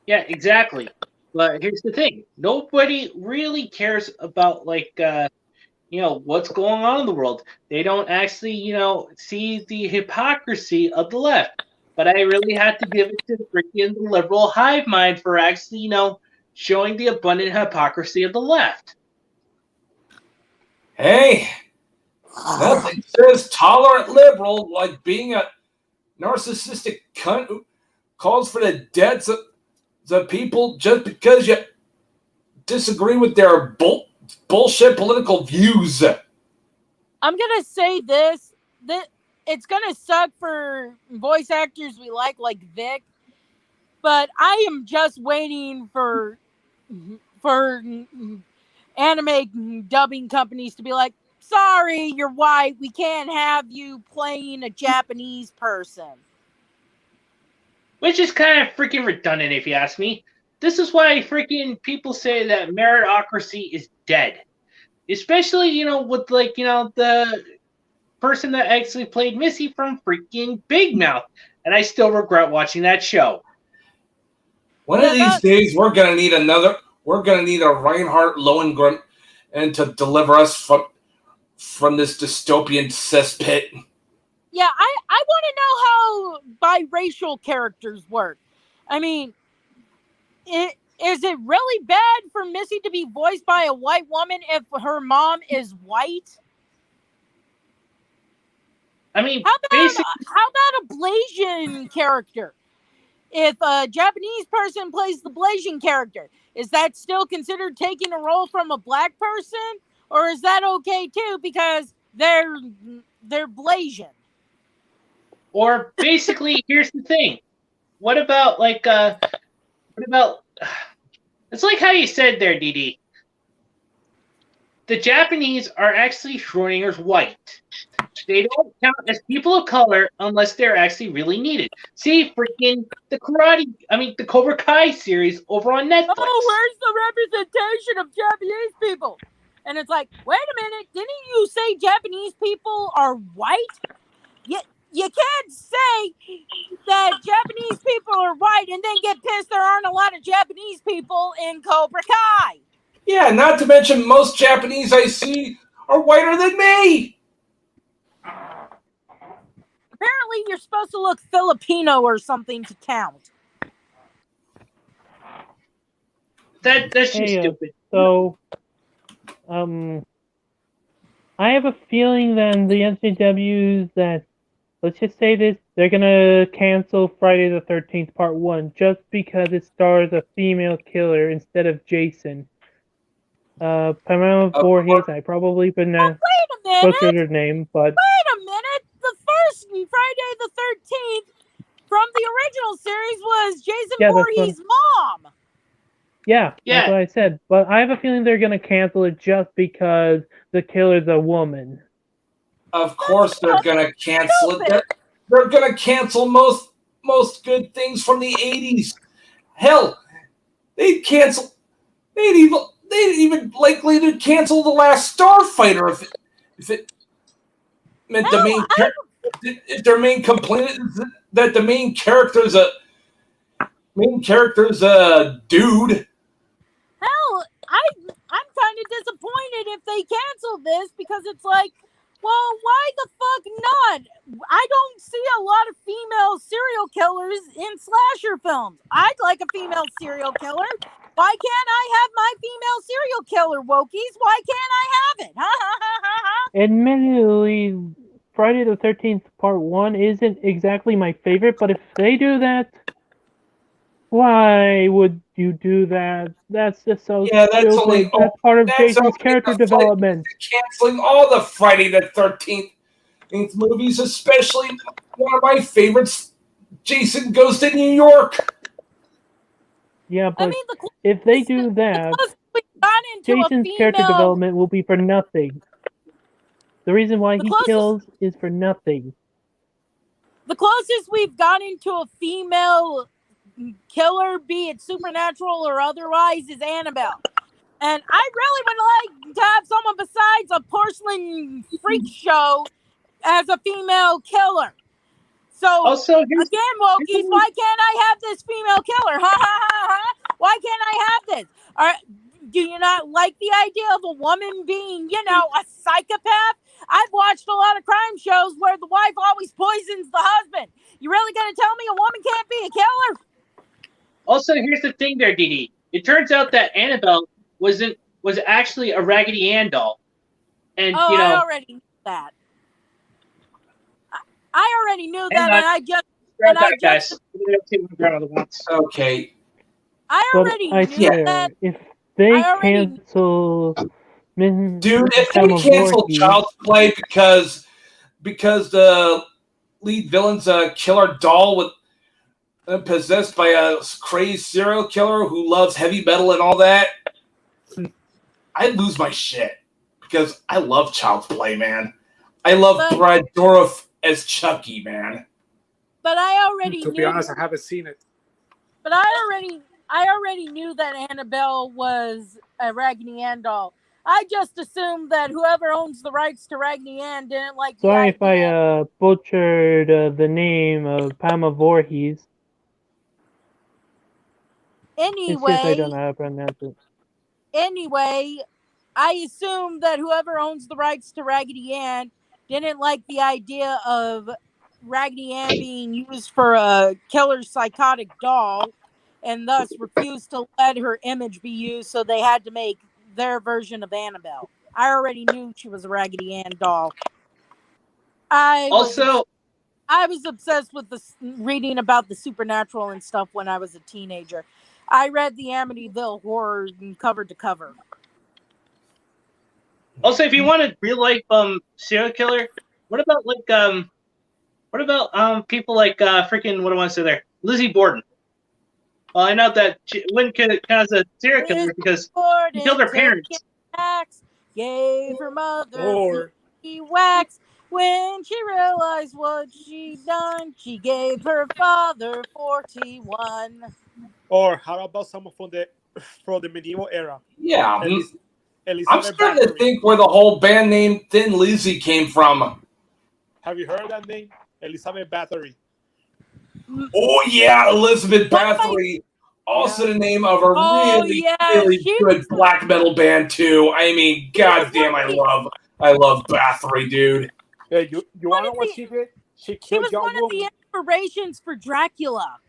Speaker 1: Yeah, exactly. But here's the thing. Nobody really cares about what's going on in the world. They don't actually, see the hypocrisy of the left. But I really had to give it to the freaking liberal hive mind for actually, showing the abundant hypocrisy of the left.
Speaker 4: Hey, nothing says tolerant liberal like being a narcissistic cunt who calls for the deaths of the people just because you disagree with their bullshit political views.
Speaker 2: I'm going to say this. It's going to suck for voice actors we like Vic, but I am just waiting for anime dubbing companies to be like, "Sorry, you're white. We can't have you playing a Japanese person."
Speaker 1: Which is kind of freaking redundant, if you ask me. This is why freaking people say that meritocracy is dead. Especially, with, the person that actually played Missy from freaking Big Mouth. And I still regret watching that show.
Speaker 4: One of these days, we're going to need a Reinhardt Lohengrin and to deliver us from this dystopian cesspit.
Speaker 2: Yeah, I want to know how biracial characters work. I mean, is it really bad for Missy to be voiced by a white woman if her mom is white?
Speaker 1: I mean,
Speaker 2: how about a Blasian character? If a Japanese person plays the Blasian character, is that still considered taking a role from a black person? Or is that okay too because they're Blasian?
Speaker 1: Or basically, here's the thing. What about it's like how you said there, DD. The Japanese are actually Schrodinger's white. They don't count as people of color unless they're actually really needed. See, freaking the Cobra Kai series over on Netflix.
Speaker 2: Oh, where's the representation of Japanese people? And it's like, wait a minute, didn't you say Japanese people are white? You can't say that Japanese people are white and then get pissed there aren't a lot of Japanese people in Cobra Kai.
Speaker 4: Yeah, not to mention most Japanese I see are whiter than me.
Speaker 2: Apparently, you're supposed to look Filipino or something to count.
Speaker 1: That's just stupid.
Speaker 3: So, I have a feeling that the SJWs that let's just say this: they're gonna cancel Friday the 13th Part 1 just because it stars a female killer instead of Jason. Pamela
Speaker 4: Of
Speaker 3: Voorhees,
Speaker 4: course.
Speaker 3: I probably
Speaker 2: Wait a
Speaker 3: butchered
Speaker 2: minute.
Speaker 3: her name, but
Speaker 2: Wait a minute. The first Friday the 13th from the original series was Jason
Speaker 3: yeah, that's
Speaker 2: Voorhees' mom.
Speaker 3: yeah,
Speaker 1: Yeah.
Speaker 3: that's what I said. But I have a feeling they're gonna cancel it just because the killer's a woman.
Speaker 4: Of course, they're gonna cancel it. They're gonna cancel most good things from the '80s. Hell, they'd cancel. They'd even likely to cancel The Last Starfighter if it meant the main if their main complaint is that the main character's a dude.
Speaker 2: Hell, I'm kind of disappointed if they cancel this because it's like, well, why the fuck not? I don't see a lot of female serial killers in slasher films. I'd like a female serial killer. Why can't I have my female serial killer, Wokies? Why can't I have it? Ha ha ha ha ha.
Speaker 3: Admittedly, Friday the 13th Part 1 isn't exactly my favorite, but if they do that, why would you do that? That's just so
Speaker 4: Yeah, that's
Speaker 3: stupid. That's part of Jason's character development.
Speaker 4: Canceling all the Friday the 13th movies, especially one of my favorites, Jason Goes to New York.
Speaker 3: Yeah, but
Speaker 2: I mean,
Speaker 3: if they do that, Jason's character development will be for nothing. The reason why he kills is for nothing.
Speaker 2: The closest we've gotten to a female killer, be it supernatural or otherwise, is Annabelle. And I really would like to have someone besides a porcelain freak show as a female killer. So,
Speaker 1: Also,
Speaker 2: again, Wokies, why can't I have this female killer? Ha ha ha ha! Why can't I have this? Do you not like the idea of a woman being, a psychopath? I've watched a lot of crime shows where the wife always poisons the husband. You really gonna tell me a woman can't be a killer?
Speaker 1: Also, here's the thing there, Dee. It turns out that Annabelle was actually a Raggedy Ann doll. And,
Speaker 2: I already knew that. I already knew that, and I just...
Speaker 4: Okay.
Speaker 2: I already knew that.
Speaker 3: If they cancel...
Speaker 4: Dude, if they cancel Child's Play because the lead villain's a killer doll possessed by a crazy serial killer who loves heavy metal and all that, I'd lose my shit because I love Child's Play, man. I love Brad Dourif as Chucky, man.
Speaker 2: But I already knew.
Speaker 6: To be honest, I haven't seen it.
Speaker 2: But I already knew that Annabelle was a Raggedy Ann doll. I just assumed that whoever owns the rights to Raggedy Ann didn't like.
Speaker 3: Sorry if I butchered the name of Pama Voorhees.
Speaker 2: Anyway,
Speaker 3: I don't know how to pronounce it.
Speaker 2: Anyway, I assume that whoever owns the rights to Raggedy Ann didn't like the idea of Raggedy Ann being used for a killer psychotic doll, and thus refused to let her image be used, so they had to make their version of Annabelle. I already knew she was a Raggedy Ann doll. I was obsessed with reading about the supernatural and stuff when I was a teenager. I read the Amityville Horror cover to cover.
Speaker 1: Also, if you want a real life serial killer, what about people like freaking, what do I want to say there? Lizzie Borden. Well, I know that she wouldn't count as a serial killer because she killed her parents.
Speaker 2: Gave her mother wax. When she realized what she'd done, she gave her father 41.
Speaker 6: Or how about someone from the medieval era?
Speaker 4: Yeah,
Speaker 6: Elizabeth
Speaker 4: I'm starting to think where the whole band name Thin Lizzy came from.
Speaker 6: Have you heard that name? Elizabeth Bathory.
Speaker 4: Oh yeah, Elizabeth Bathory. Also the name of a really good black metal band too. I mean, goddamn, I love Bathory, dude.
Speaker 6: Yeah, you wanna know what she did? She killed
Speaker 2: young women. She was one of the inspirations for Dracula.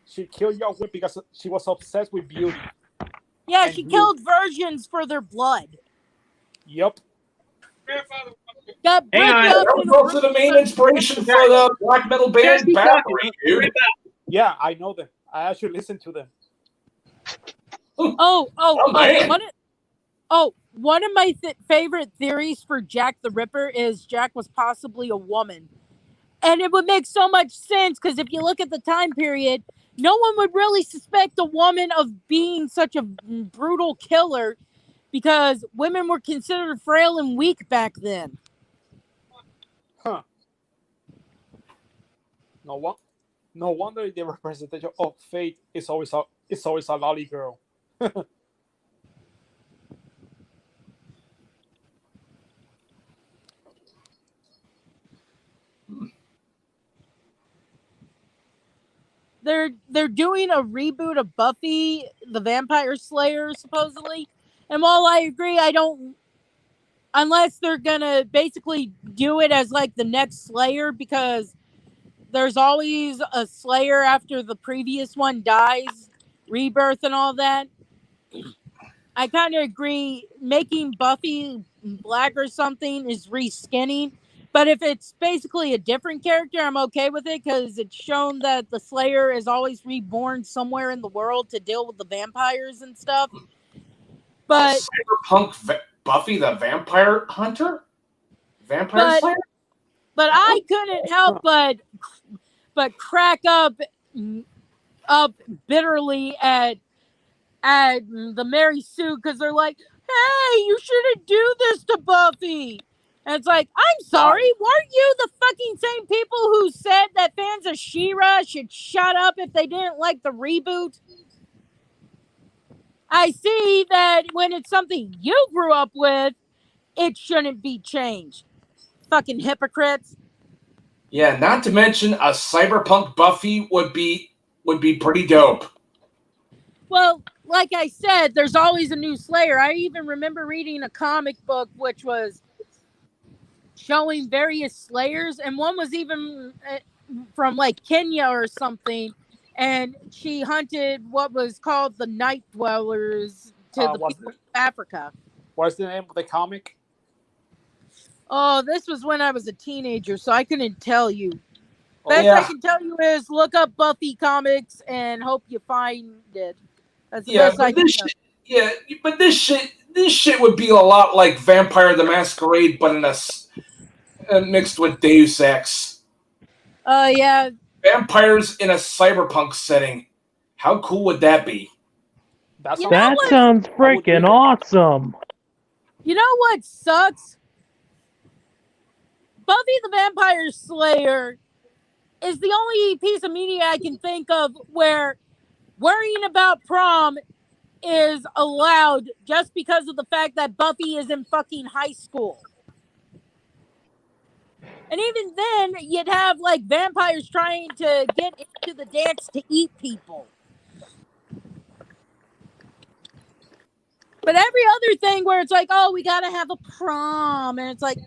Speaker 6: She killed young women because she was obsessed with beauty.
Speaker 2: Yeah, she killed virgins for their blood.
Speaker 6: Yep.
Speaker 2: got
Speaker 1: Hang
Speaker 2: bricked
Speaker 1: on.
Speaker 2: up
Speaker 4: That
Speaker 2: in
Speaker 4: was also the main inspiration for the black metal
Speaker 1: Guys,
Speaker 4: band
Speaker 1: keep talking.
Speaker 4: Battery, dude.
Speaker 1: Right back.
Speaker 6: Yeah, I know them. I actually listen to them.
Speaker 2: Oh,
Speaker 4: man.
Speaker 2: one of my favorite theories for Jack the Ripper is Jack was possibly a woman. And it would make so much sense because if you look at the time period, no one would really suspect a woman of being such a brutal killer because women were considered frail and weak back then.
Speaker 6: Huh. No wonder the representation of fate is always a lolly girl.
Speaker 2: They're doing a reboot of Buffy the Vampire Slayer supposedly. And while I agree, I don't unless they're gonna basically do it as like the next Slayer because there's always a Slayer after the previous one dies, rebirth and all that. I kind of agree. Making Buffy black or something is reskinning. But if it's basically a different character, I'm okay with it because it's shown that the Slayer is always reborn somewhere in the world to deal with the vampires and stuff. But
Speaker 4: Cyberpunk Buffy the Vampire Hunter? Vampire Slayer?
Speaker 2: But I couldn't help but crack up bitterly at the Mary Sue because they're like, "Hey, you shouldn't do this to Buffy." And it's like, I'm sorry, weren't you the fucking same people who said that fans of She-Ra should shut up if they didn't like the reboot? I see that when it's something you grew up with, it shouldn't be changed. Fucking hypocrites.
Speaker 4: Yeah, not to mention a cyberpunk Buffy would be pretty dope.
Speaker 2: Well, like I said, there's always a new Slayer. I even remember reading a comic book which was showing various Slayers, and one was even from like Kenya or something, and she hunted what was called the Night Dwellers to the people of Africa.
Speaker 6: What's the name of the comic?
Speaker 2: Oh, this was when I was a teenager, so I couldn't tell you. Best I can tell you is look up Buffy comics and hope you find it. That's the best I can tell.
Speaker 4: But this shit would be a lot like Vampire the Masquerade, but mixed with Deus Ex.
Speaker 2: Yeah.
Speaker 4: Vampires in a cyberpunk setting. How cool would that be?
Speaker 3: That sounds freaking awesome.
Speaker 2: You know what sucks? Buffy the Vampire Slayer is the only piece of media I can think of where worrying about prom is allowed just because of the fact that Buffy is in fucking high school. And even then, you'd have like vampires trying to get into the dance to eat people. But every other thing where it's like, oh, we gotta have a prom, and it's like,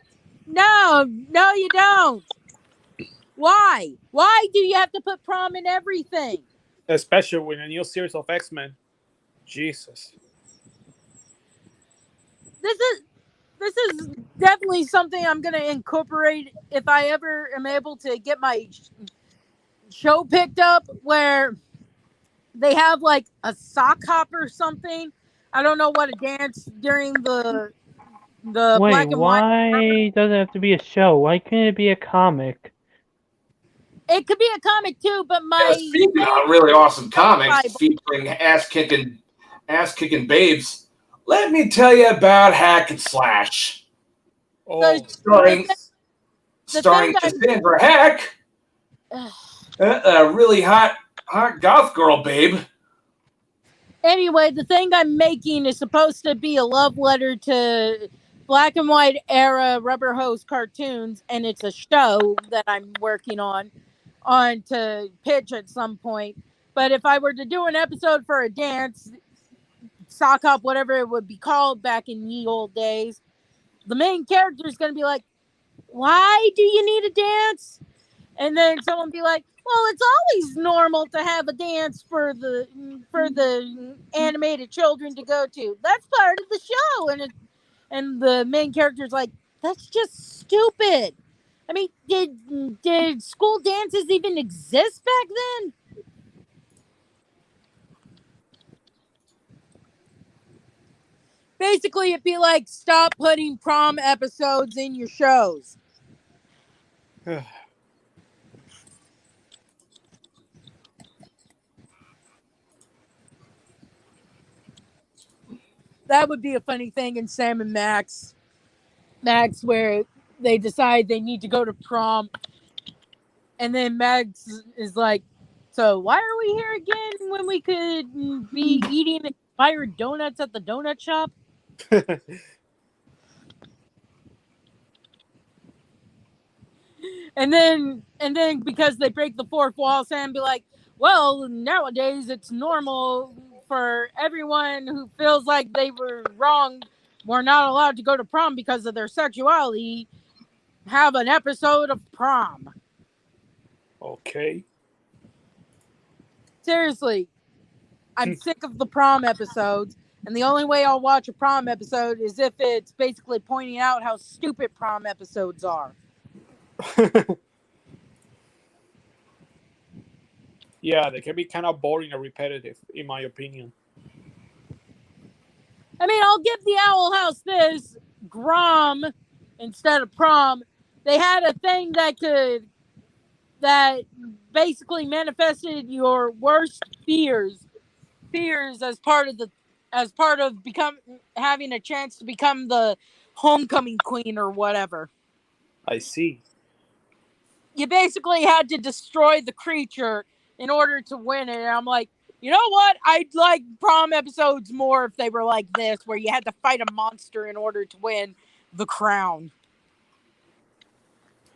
Speaker 2: no, you don't. Why? Why do you have to put prom in everything?
Speaker 6: Especially with a new series of X-Men. Jesus.
Speaker 2: This is definitely something I'm going to incorporate if I ever am able to get my show picked up where they have like a sock hop or something. I don't know what a dance during the black and white.
Speaker 3: Why does it have to be a show? Why can't it be a comic?
Speaker 2: It could be a comic too, but
Speaker 4: speaking of really awesome comics featuring ass-kicking babes, let me tell you about Hack and Slash. Starring Cassandra Hack, a really hot goth girl babe.
Speaker 2: Anyway, the thing I'm making is supposed to be a love letter to black and white era rubber hose cartoons, and it's a show that I'm working on to pitch at some point. But if I were to do an episode for a dance, sock hop, whatever it would be called back in ye old days, the main character is going to be like, why do you need a dance? And then someone be like, well, it's always normal to have a dance for the animated children to go to. That's part of the show. And the main character is like, That's just stupid. I mean, did school dances even exist back then? Basically, it'd be like, stop putting prom episodes in your shows. That would be a funny thing in Sam and Max, where they decide they need to go to prom, and then Max is like, "So why are we here again when we could be eating expired donuts at the donut shop?" And then because they break the fourth wall, Sam be like, "Well, nowadays it's normal for everyone who feels like they were wrong, were not allowed to go to prom because of their sexuality, have an episode of prom."
Speaker 6: Okay.
Speaker 2: Seriously, I'm sick of the prom episodes, and the only way I'll watch a prom episode is if it's basically pointing out how stupid prom episodes are.
Speaker 6: Yeah, they can be kind of boring and repetitive, in my opinion.
Speaker 2: I mean, I'll give the Owl House this: Grom instead of prom. They had a thing that basically manifested your worst fears as part of having a chance to become the homecoming queen or whatever.
Speaker 6: I see.
Speaker 2: You basically had to destroy the creature in order to win it. And I'm like, you know what? I'd like prom episodes more if they were like this, where you had to fight a monster in order to win the crown.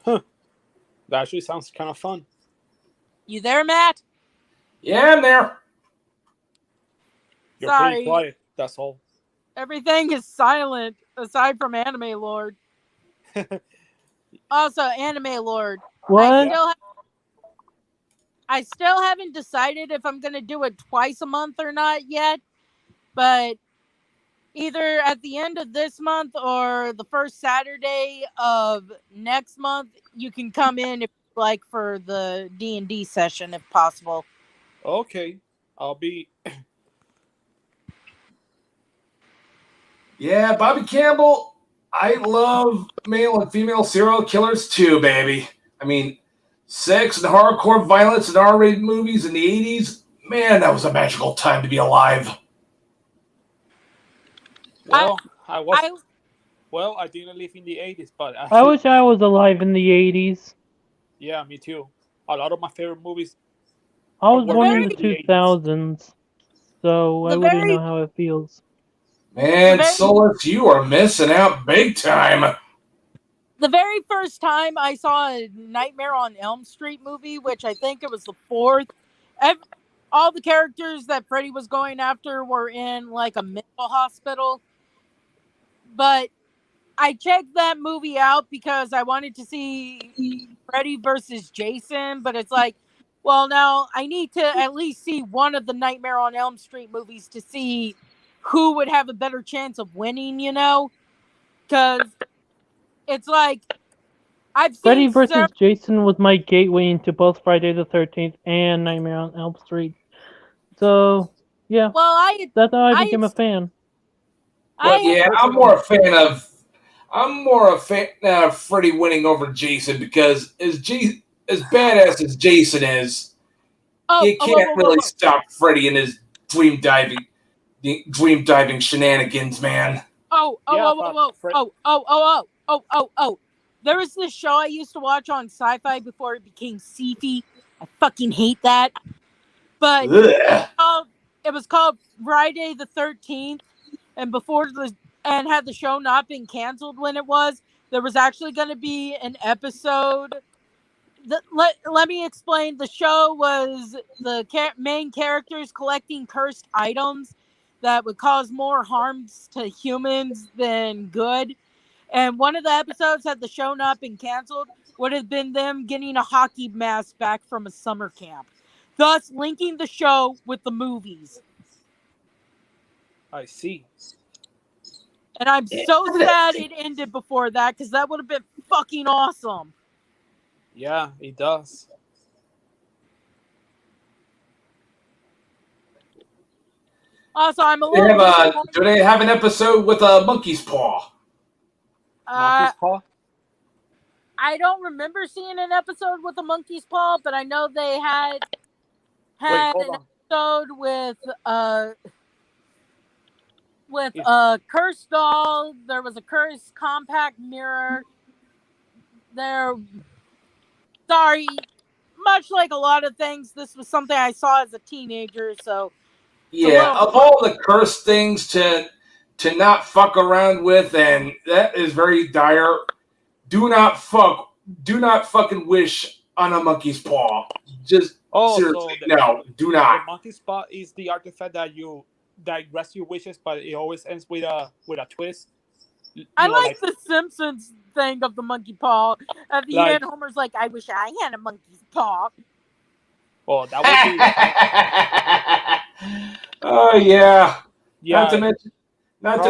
Speaker 6: That actually sounds kind of fun.
Speaker 2: You there, Matt?
Speaker 4: Yeah, I'm there.
Speaker 6: You're
Speaker 2: Sorry.
Speaker 6: pretty quiet, that's all.
Speaker 2: Everything is silent aside from Anime Lord. Also, Anime Lord.
Speaker 3: What?
Speaker 2: I still haven't decided if I'm going to do it twice a month or not yet, but either at the end of this month or the first Saturday of next month, you can come in if you like for the D&D session if possible.
Speaker 6: Okay, I'll be.
Speaker 4: Yeah, Bobby Campbell. I love male and female serial killers too, baby. I mean, sex and hardcore violence in R-rated movies in the 80s. Man, that was a magical time to be alive.
Speaker 6: Well, I didn't live in the 80s, but actually,
Speaker 3: I wish I was alive in the 80s.
Speaker 6: yeah, me too. A lot of my favorite movies.
Speaker 3: I was
Speaker 6: were
Speaker 3: born in
Speaker 6: made
Speaker 3: the
Speaker 6: in the
Speaker 3: 2000s, so I wouldn't know how it feels.
Speaker 4: Man, Solus, you are missing out big time.
Speaker 2: The very first time I saw a Nightmare on Elm Street movie, which I think it was the fourth, all the characters that Freddy was going after were in like a mental hospital. But I checked that movie out because I wanted to see Freddy versus Jason, but it's like, well, now I need to at least see one of the Nightmare on Elm Street movies to see who would have a better chance of winning, you know? Because it's like, I've
Speaker 3: Freddy
Speaker 2: seen
Speaker 3: vs. Jason was my gateway into both Friday the 13th and Nightmare on Elm Street. So, yeah, that's how I became a fan.
Speaker 4: I'm more a fan of Freddy winning over Jason because as badass as Jason is, you can't really stop Freddy in his dream diving shenanigans, man.
Speaker 2: There was this show I used to watch on Sci-Fi before it became Sci-Fi. I fucking hate that. But it was called Friday the 13th, and had the show not been canceled when it was, there was actually going to be an episode. Let me explain. The show was the main characters collecting cursed items that would cause more harms to humans than good. And one of the episodes, had the show not been canceled, would have been them getting a hockey mask back from a summer camp, thus linking the show with the movies.
Speaker 6: I see.
Speaker 2: And I'm so sad it ended before that because that would have been fucking awesome.
Speaker 6: Yeah, it does.
Speaker 2: Also, I'm a
Speaker 4: They
Speaker 2: little
Speaker 4: have
Speaker 2: disappointed.
Speaker 4: do they have an episode with a monkey's paw?
Speaker 6: Monkey's paw?
Speaker 2: I don't remember seeing an episode with a monkey's paw, but I know they had
Speaker 6: Wait, hold
Speaker 2: an
Speaker 6: on.
Speaker 2: episode with
Speaker 6: Yeah.
Speaker 2: a cursed doll. There was a cursed compact mirror. Sorry, much like a lot of things, this was something I saw as a teenager, so
Speaker 4: Yeah, of all the cursed things to not fuck around with, and that is very dire. Do not fucking wish on a monkey's paw. Just seriously, no, do not.
Speaker 6: The monkey's paw is the artifact that grants your wishes, but it always ends with a twist.
Speaker 2: I like the Simpsons thing of the monkey paw. At the
Speaker 6: Like-
Speaker 2: end, Homer's like, I wish I had a monkey's paw.
Speaker 6: Oh, that would be.
Speaker 4: Oh yeah.
Speaker 6: Yeah.
Speaker 4: Not to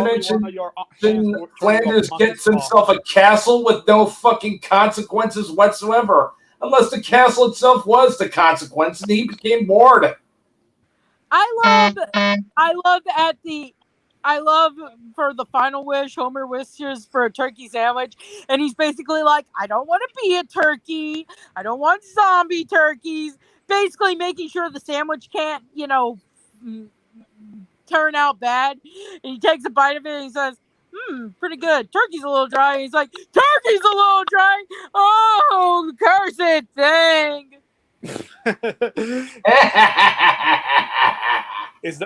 Speaker 4: mention,
Speaker 6: one of your hands will
Speaker 4: Flanders
Speaker 6: turn
Speaker 4: gets
Speaker 6: monkey's
Speaker 4: himself a castle with no fucking consequences whatsoever. Unless the castle itself was the consequence, and he became bored.
Speaker 2: I love for the final wish, Homer wishes for a turkey sandwich, and he's basically like, I don't want to be a turkey. I don't want zombie turkeys. Basically making sure the sandwich can't, turn out bad. And he takes a bite of it and he says, pretty good. Turkey's a little dry. And he's like, turkey's a little dry. Oh, cursed thing.
Speaker 6: Is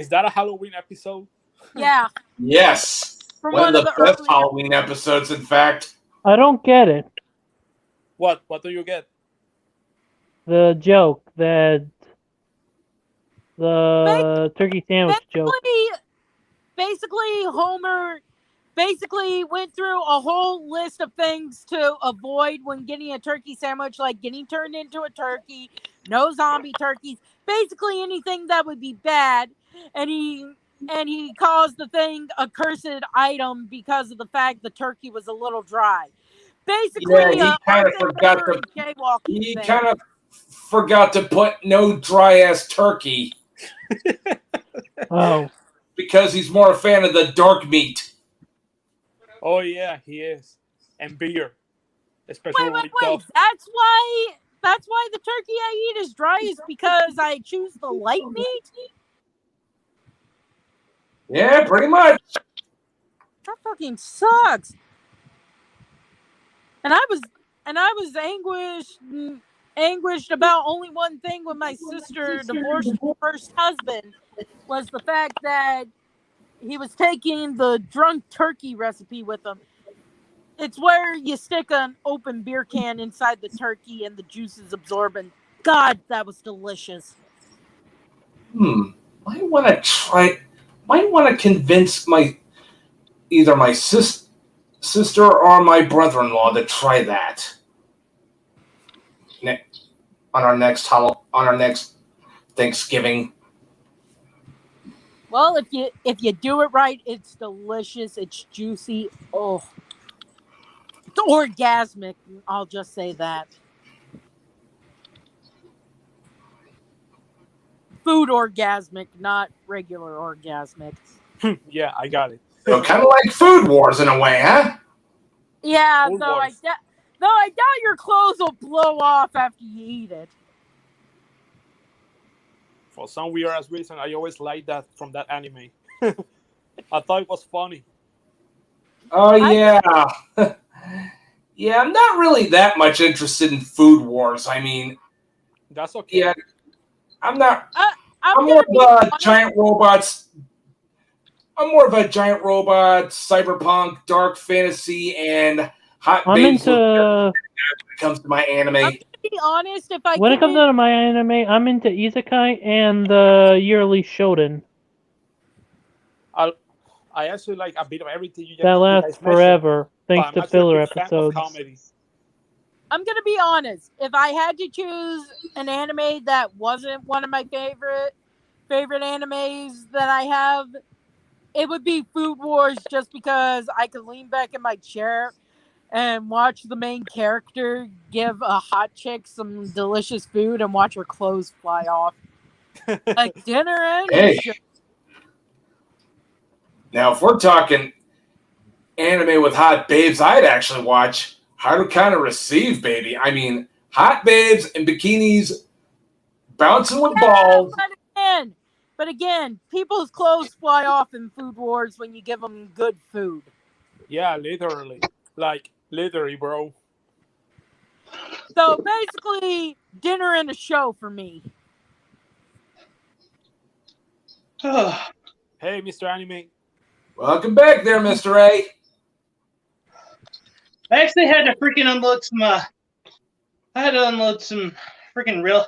Speaker 6: that a Halloween episode?
Speaker 2: Yeah.
Speaker 4: Yes.
Speaker 2: From
Speaker 4: One of the best
Speaker 2: early
Speaker 4: Halloween episodes, in fact.
Speaker 3: I don't get it.
Speaker 6: What do you get?
Speaker 3: The joke that the turkey sandwich joke.
Speaker 2: Basically, Homer went through a whole list of things to avoid when getting a turkey sandwich, like getting turned into a turkey, no zombie turkeys, basically anything that would be bad. And he calls the thing a cursed item because of the fact the turkey was a little dry. Basically,
Speaker 4: Yeah, he kind of forgot to put no dry ass turkey.
Speaker 3: Oh.
Speaker 4: Because he's more a fan of the dark meat.
Speaker 6: Oh yeah, he is. And beer. Especially
Speaker 2: wait. That's why the turkey I eat is dry, is because I choose the light meat?
Speaker 4: Yeah, pretty much.
Speaker 2: That fucking sucks. And I was anguished about only one thing when my sister divorced her first husband, was the fact that he was taking the drunk turkey recipe with him. It's where you stick an open beer can inside the turkey and the juice is absorbed. And God, that was delicious.
Speaker 4: Might want to convince either my sister or my brother-in-law to try that on our next Thanksgiving.
Speaker 2: Well, if you do it right, it's delicious. It's juicy. Oh, it's orgasmic. I'll just say that. Food orgasmic, not regular orgasmic.
Speaker 6: Yeah, I got it.
Speaker 4: So kind of like Food Wars in a way, huh?
Speaker 2: Yeah, though I doubt your clothes will blow off after you eat it.
Speaker 6: For some weird ass reason, I always liked that from that anime. I thought it was funny.
Speaker 4: Oh yeah. Yeah, I'm not really that much interested in Food Wars. I mean,
Speaker 6: that's okay.
Speaker 4: Yeah, I'm not.
Speaker 2: I'm
Speaker 4: more of a giant robots. I'm more of a giant robot, cyberpunk, dark fantasy, and hot babes when it comes to my anime.
Speaker 2: I'm to be honest,
Speaker 3: when it comes to my anime, I'm into isekai and the yearly shonen.
Speaker 6: I actually like a bit of everything you just
Speaker 3: that lasts forever, thanks to filler episodes.
Speaker 2: I'm gonna be honest. If I had to choose an anime that wasn't one of my favorite animes that I have, It would be Food Wars just because I could lean back in my chair and watch the main character give a hot chick some delicious food and watch her clothes fly off. Like dinner and a
Speaker 4: Hey.
Speaker 2: show.
Speaker 4: Now, if we're talking anime with hot babes, I'd actually watch Haruka Receive, baby. I mean, hot babes in bikinis bouncing with balls.
Speaker 2: But again, people's clothes fly off in Food Wars when you give them good food.
Speaker 6: Yeah, literally. Like, literally, bro.
Speaker 2: So basically, dinner and a show for me.
Speaker 6: Hey, Mr. Anime.
Speaker 4: Welcome back there, Mr. A.
Speaker 1: I actually had to freaking unload some. I had to unload some freaking reels.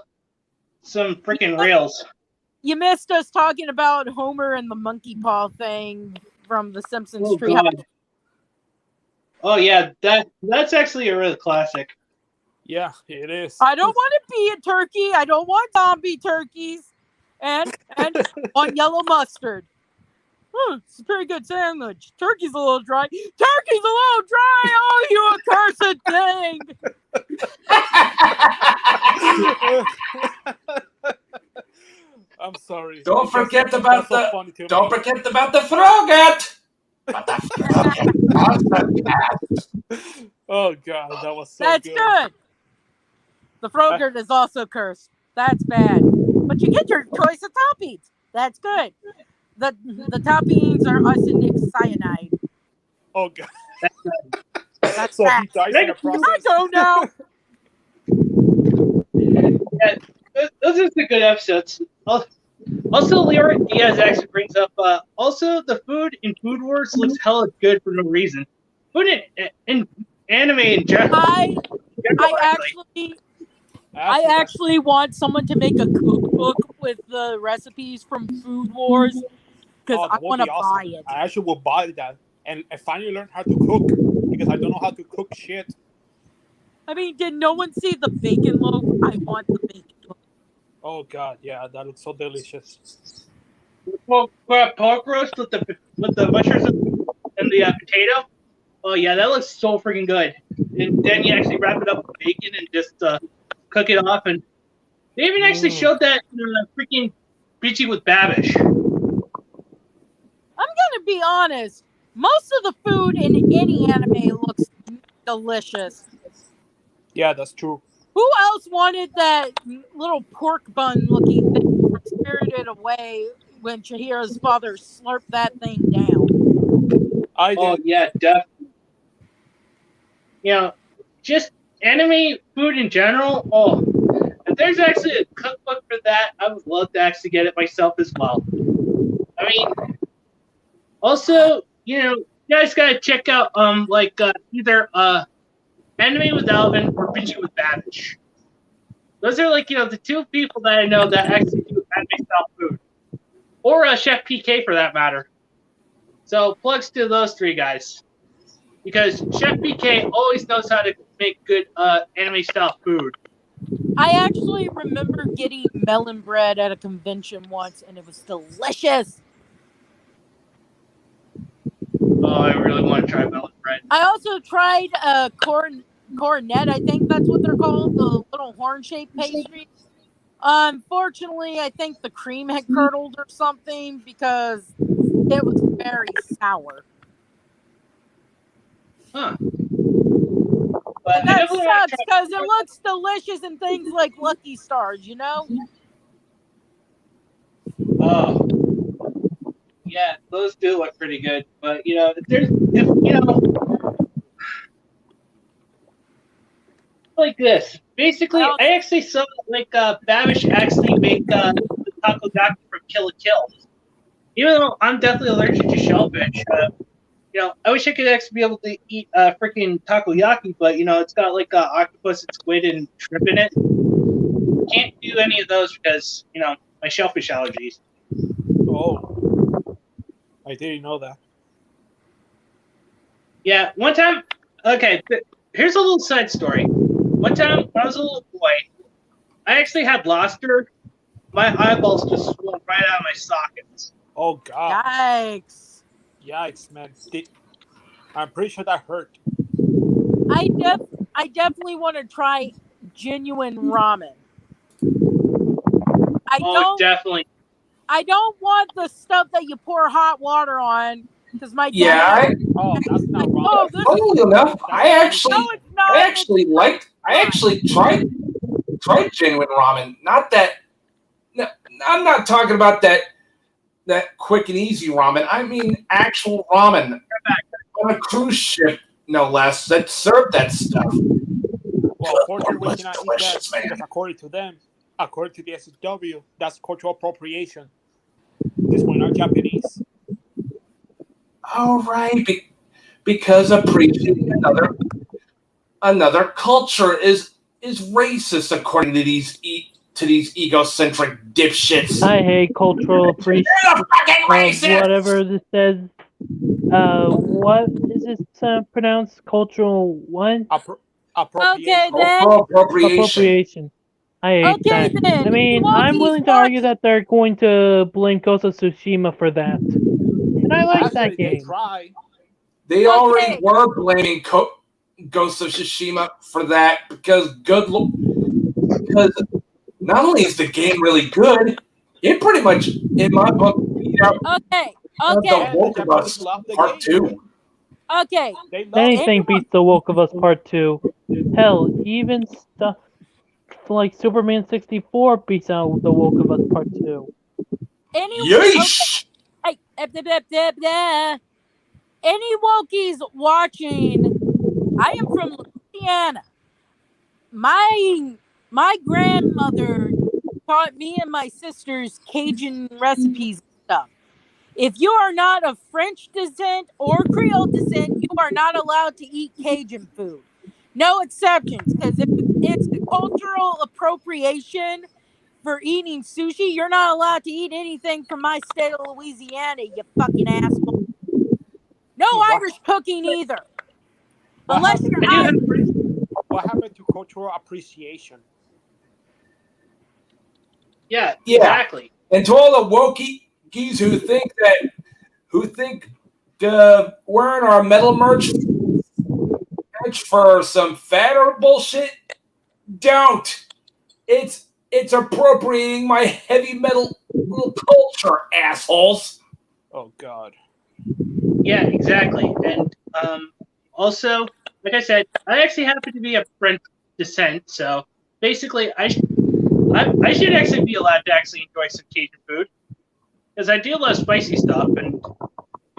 Speaker 2: You missed us talking about Homer and the monkey paw thing from the Simpsons
Speaker 1: Oh,
Speaker 2: Treehouse.
Speaker 1: God. Oh yeah, that's actually a real classic.
Speaker 6: Yeah, it is.
Speaker 2: I don't want to be a turkey. I don't want zombie turkeys. And on yellow mustard. It's a pretty good sandwich. Turkey's a little dry. Turkey's a little dry. Oh, you accursed thing!
Speaker 6: I'm sorry.
Speaker 4: Don't forget about the Frogat.
Speaker 6: Oh god, that was so
Speaker 2: That's good. The Frogurt is also cursed. That's bad. But you get your choice of toppings. That's good. The toppings are arsenic cyanide.
Speaker 6: Oh god.
Speaker 2: That's
Speaker 6: So
Speaker 2: bad.
Speaker 6: he dies in the process.
Speaker 2: I don't know.
Speaker 1: Yeah, those are the good episodes. Also, Leora Diaz actually brings up. Also, the food in Food Wars looks hella good for no reason. Food in anime in general.
Speaker 2: I actually want someone to make a cookbook with the recipes from Food Wars because I want to buy it.
Speaker 6: I actually will buy that, and I finally learned how to cook because I don't know how to cook shit.
Speaker 2: I mean, did no one see the bacon loaf? I want the bacon loaf.
Speaker 6: Oh god, yeah, that looks so delicious.
Speaker 1: Pork roast with the mushrooms and the potato. Oh yeah, that looks so freaking good. And then you actually wrap it up with bacon and just cook it off. And they even actually showed that freaking Bitchy with Babish.
Speaker 2: I'm gonna be honest. Most of the food in any anime looks delicious.
Speaker 6: Yeah, that's true.
Speaker 2: Who else wanted that little pork bun looking thing from Spirited Away when Chihira's father slurped that thing down?
Speaker 1: Oh yeah, definitely. You know, just anime food in general. Oh, if there's actually a cookbook for that, I would love to actually get it myself as well. I mean, also, you guys gotta check out either Anime with Alvin or Bitchy with Babish. Those are the two people that I know that actually do anime style food, or Chef PK for that matter. So plugs to those three guys, because Chef PK always knows how to make good anime style food.
Speaker 2: I actually remember getting melon bread at a convention once, and it was delicious.
Speaker 1: Oh, I really want to try melon bread.
Speaker 2: I also tried cornet. I think that's what they're called, the little horn-shaped pastry. Unfortunately, I think the cream had curdled or something because it was very sour.
Speaker 1: Huh.
Speaker 2: But that sucks because it looks delicious in things like Lucky Stars, you know?
Speaker 1: Oh. Yeah, those do look pretty good. But, like this. Basically, I actually saw Babish actually make the takoyaki from Kill la Kill. Even though I'm definitely allergic to shellfish, I wish I could actually be able to eat freaking takoyaki, but it's got octopus and squid and shrimp in it. Can't do any of those because my shellfish allergies.
Speaker 6: Oh, I didn't know that.
Speaker 1: Yeah, one time. Okay, here's a little side story. One time when I was a little boy, I actually had lobster. My eyeballs just swelled right out of my sockets.
Speaker 6: Oh god!
Speaker 2: Yikes!
Speaker 6: Yikes, man. I'm pretty sure that hurt.
Speaker 2: I definitely want to try genuine ramen.
Speaker 1: Definitely.
Speaker 2: I don't want the stuff that you pour hot water on because my dad.
Speaker 4: Yeah,
Speaker 6: Oh, that's not wrong.
Speaker 2: Oh, this
Speaker 4: funnily enough, I actually tried genuine ramen. Not that. No, I'm not talking about that quick and easy ramen. I mean actual ramen on a cruise ship, no less, that served that stuff.
Speaker 6: Well, unfortunately, we
Speaker 4: That's
Speaker 6: cannot eat
Speaker 4: delicious,
Speaker 6: that
Speaker 4: man.
Speaker 6: because according to them, according to the SW, that's cultural appropriation. This one not Japanese.
Speaker 4: All right, because appreciating another culture is racist according to these egocentric dipshits.
Speaker 3: I hate cultural appreciation.
Speaker 4: They're fucking racist.
Speaker 3: Whatever this says. What is this pronounced? Cultural what?
Speaker 6: Appropriation.
Speaker 2: then.
Speaker 3: Appropriation. I hate that.
Speaker 2: Then.
Speaker 3: I mean, I'm willing to argue that they're going to blame Ghost of Tsushima for that. And I like
Speaker 6: Actually,
Speaker 3: that game.
Speaker 4: They already were blaming Ghost of Tsushima for that because not only is the game really good, it pretty much, in my book, beat out the Woke of Us Part 2.
Speaker 2: Okay.
Speaker 3: Anything beats the Woke of Us Part 2. Hell, even stuff like Superman 64 beats out the Woke of Us Part 2.
Speaker 4: Yeesh!
Speaker 2: Any Wokies watching, I am from Louisiana. My grandmother taught me and my sisters Cajun recipes and stuff. If you are not of French descent or Creole descent, you are not allowed to eat Cajun food. No exceptions, because if it's the cultural appropriation for eating sushi, you're not allowed to eat anything from my state of Louisiana, you fucking asshole. No Irish cooking either. Unless you're Irish.
Speaker 6: What happened to cultural appreciation?
Speaker 1: Yeah, exactly.
Speaker 4: And to all the wokies who think wearing our metal merch for some fat or bullshit, don't. It's appropriating my heavy metal culture, assholes.
Speaker 6: Oh God.
Speaker 1: Yeah, exactly. And also, like I said, I actually happen to be of French descent, so basically, I should actually be allowed to actually enjoy some Cajun food because I do love spicy stuff, and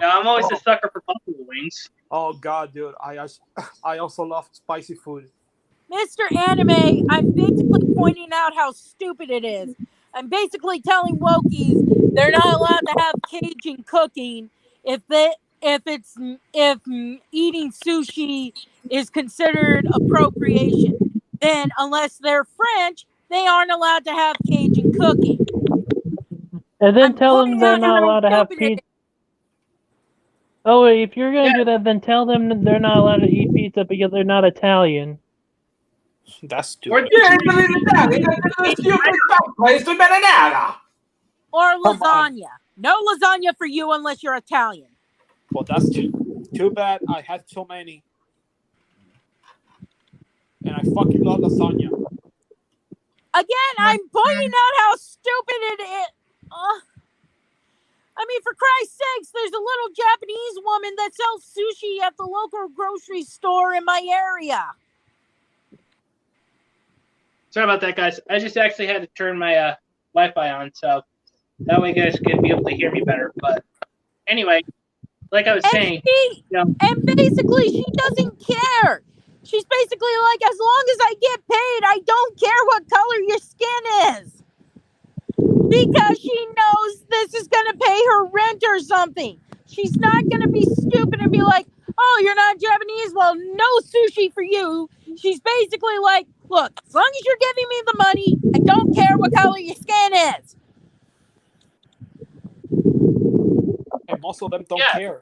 Speaker 1: I'm always a sucker for buffalo wings.
Speaker 6: Oh God, dude, I also love spicy food.
Speaker 2: Mr. Anime, I'm basically pointing out how stupid it is. I'm basically telling Wokies they're not allowed to have Cajun cooking if eating sushi is considered appropriation. Then, unless they're French, they aren't allowed to have Cajun cooking.
Speaker 3: And then tell them they're not allowed to have pizza. Oh, if you're going to do that, then tell them they're not allowed to eat pizza because they're not Italian.
Speaker 6: That's stupid.
Speaker 2: Or lasagna. No lasagna for you unless you're Italian.
Speaker 6: Well, that's too bad. I had so many. And I fucking love lasagna.
Speaker 2: Again, I'm pointing out how stupid it is. I mean, for Christ's sakes, there's a little Japanese woman that sells sushi at the local grocery store in my area.
Speaker 1: Sorry about that, guys. I just actually had to turn my Wi-Fi on, so that way you guys can be able to hear me better. But anyway, like I was saying,
Speaker 2: and basically she doesn't care. She's basically like, as long as I get paid, I don't care what color your skin is. Because she knows this is going to pay her rent or something. She's not going to be stupid and be like, oh, you're not Japanese? Well, no sushi for you. She's basically like, look, as long as you're giving me the money, I don't care what color your skin is.
Speaker 6: And most of them don't care.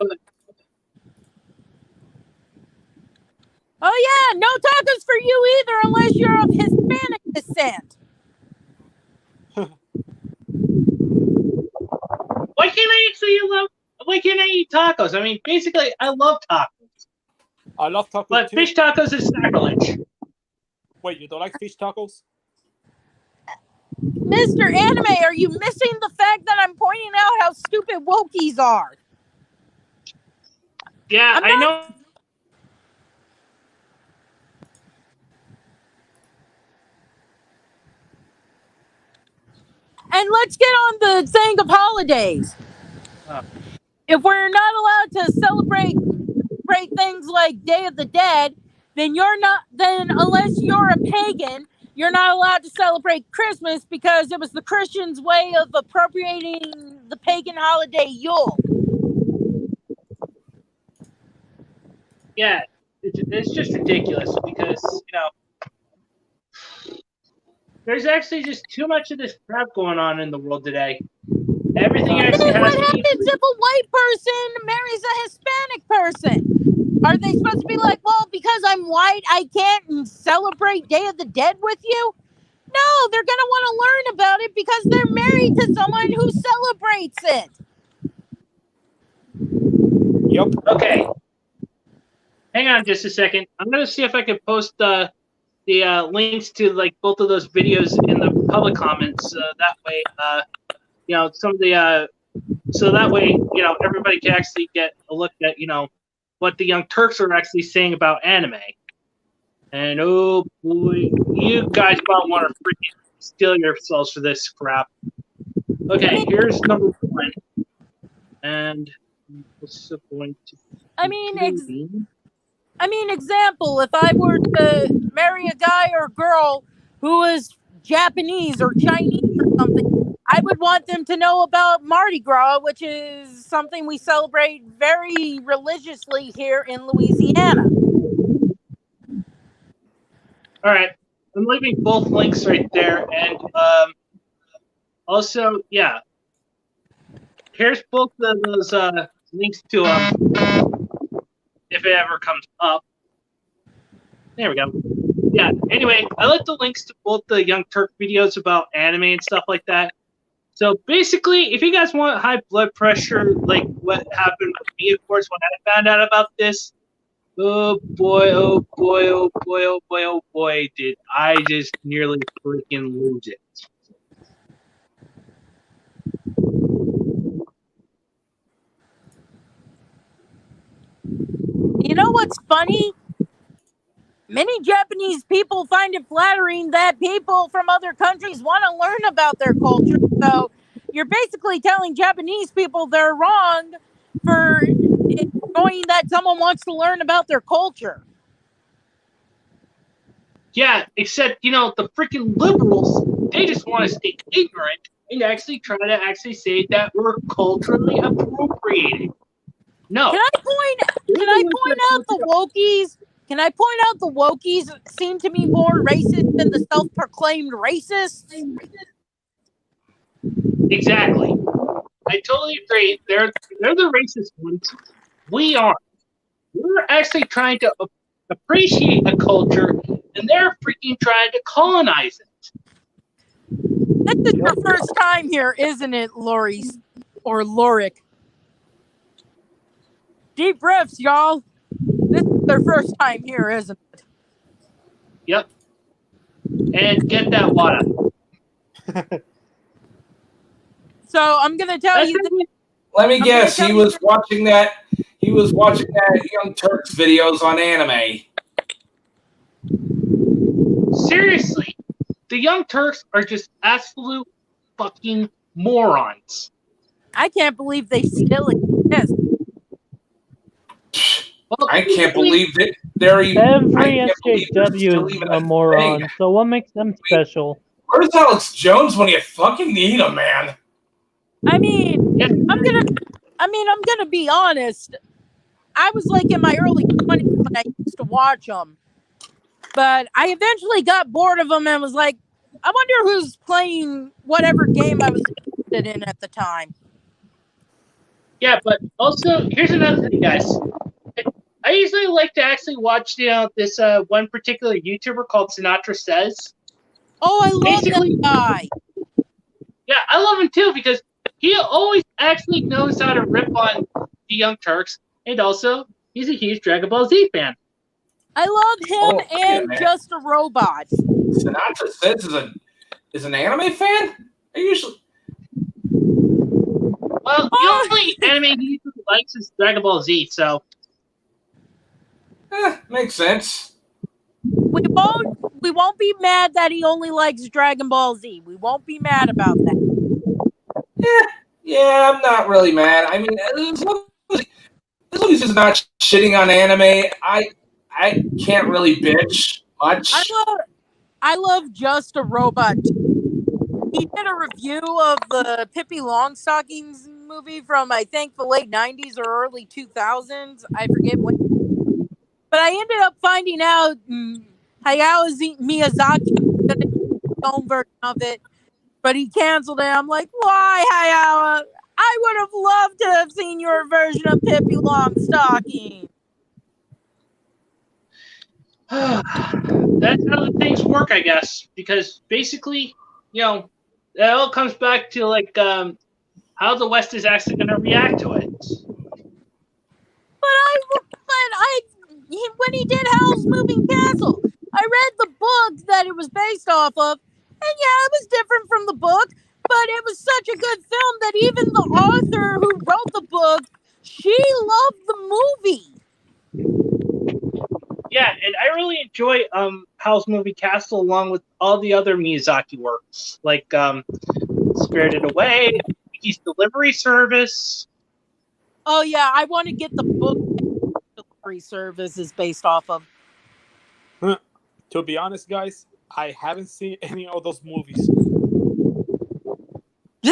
Speaker 2: Oh, yeah, no tacos for you either unless you're of Hispanic descent.
Speaker 1: Why can't I eat tacos. I mean, basically, I love tacos.
Speaker 6: I love tacos
Speaker 1: But
Speaker 6: too.
Speaker 1: fish tacos is sacrilege.
Speaker 6: Wait, you don't like fish tacos?
Speaker 2: Mr. Anime, are you missing the fact that I'm pointing out how stupid wokies are?
Speaker 1: Yeah, I know.
Speaker 2: And let's get on the thing of holidays. If we're not allowed to celebrate things like Day of the Dead, then unless you're a pagan, you're not allowed to celebrate Christmas because it was the Christians' way of appropriating the pagan holiday Yule.
Speaker 1: Yeah, it's just ridiculous because, there's actually just too much of this crap going on in the world today. Everything actually has
Speaker 2: What
Speaker 1: to be.
Speaker 2: happens if a white person marries a Hispanic person? Are they supposed to be like, well, because I'm white, I can't celebrate Day of the Dead with you? No, they're going to want to learn about it because they're married to someone who celebrates it.
Speaker 6: Yep.
Speaker 1: Okay. Hang on just a second. I'm going to see if I can post the links to like both of those videos in the public comments. That way, some of the so that way, everybody can actually get a look at, what the Young Turks are actually saying about anime. And oh boy, you guys might want to freaking steal yourselves for this crap. Okay, here's number one. And what's the point?
Speaker 2: Example, if I were to marry a guy or a girl who was Japanese or Chinese or something, I would want them to know about Mardi Gras, which is something we celebrate very religiously here in Louisiana.
Speaker 1: All right, I'm leaving both links right there, and also, yeah, here's both of those links to if it ever comes up. There we go. Yeah. Anyway, I like the links to both the Young Turk videos about anime and stuff like that. So basically, if you guys want high blood pressure, like what happened with me, of course, when I found out about this, oh boy, oh boy, oh boy, oh boy, oh boy, did I just nearly freaking lose it.
Speaker 2: You know what's funny? Many Japanese people find it flattering that people from other countries want to learn about their culture. So you're basically telling Japanese people they're wrong for knowing that someone wants to learn about their culture.
Speaker 1: Yeah, except, the freaking liberals, they just want to stay ignorant and actually try to actually say that we're culturally appropriating. No.
Speaker 2: Can I point out the wokies? Can I point out the wokies seem to be more racist than the self-proclaimed racists?
Speaker 1: Exactly. I totally agree. They're the racist ones. We aren't. We're actually trying to appreciate a culture, and they're freaking trying to colonize it.
Speaker 2: This is your first time here, isn't it, Loris? Or Lorik? Deep breaths, y'all. This is their first time here, isn't it?
Speaker 1: Yep. And get that water.
Speaker 2: So I'm gonna tell you.
Speaker 4: Let me guess. He was watching that Young Turks videos on anime.
Speaker 1: Seriously, the Young Turks are just absolute fucking morons.
Speaker 2: I can't believe they still exist.
Speaker 1: Well,
Speaker 4: I can't believe that they're even.
Speaker 3: Every SJW is a moron, so what makes them special?
Speaker 4: Where's Alex Jones when you fucking need him, man?
Speaker 2: I mean, I'm gonna be honest. I was like in my early 20s when I used to watch them, but I eventually got bored of them and was like, I wonder who's playing whatever game I was interested in at the time.
Speaker 1: Yeah, but also here's another thing, guys. I usually like to actually watch this one particular YouTuber called Sinatra Says.
Speaker 2: Oh, I love that guy.
Speaker 1: Yeah, I love him too because he always actually knows how to rip on the Young Turks, and also he's a huge Dragon Ball Z fan.
Speaker 2: I love him and
Speaker 4: man.
Speaker 2: Just a Robot.
Speaker 4: Sinatra says is an anime fan? I usually.
Speaker 1: Well, the only anime he likes is Dragon Ball Z, so
Speaker 4: Makes sense.
Speaker 2: We won't be mad that he only likes Dragon Ball Z. We won't be mad about that.
Speaker 4: Yeah, I'm not really mad. I mean, as long as he's not shitting on anime, I can't really bitch much.
Speaker 2: I love Just a Robot. He did a review of the Pippi Longstockings movie from, I think, the late 90s or early 2000s. I forget when. But I ended up finding out Hayao Miyazaki was going to do his own version of it, but he canceled it. I'm like, why, Hayao? I would have loved to have seen your version of Pippi Longstocking.
Speaker 1: that's how things work, I guess. Because basically, it all comes back to like how the West is actually going to react to it.
Speaker 2: When he did Howl's Moving Castle, I read the book that it was based off of, and yeah, it was different from the book, but it was such a good film that even the author who wrote the book, she loved the movie.
Speaker 1: Yeah, and I really enjoy Howl's Moving Castle along with all the other Miyazaki works, like Spirited Away, Mickey's Delivery Service.
Speaker 2: Oh yeah, I want to get the book Delivery Service is based off of.
Speaker 6: To be honest, guys, I haven't seen any of those movies.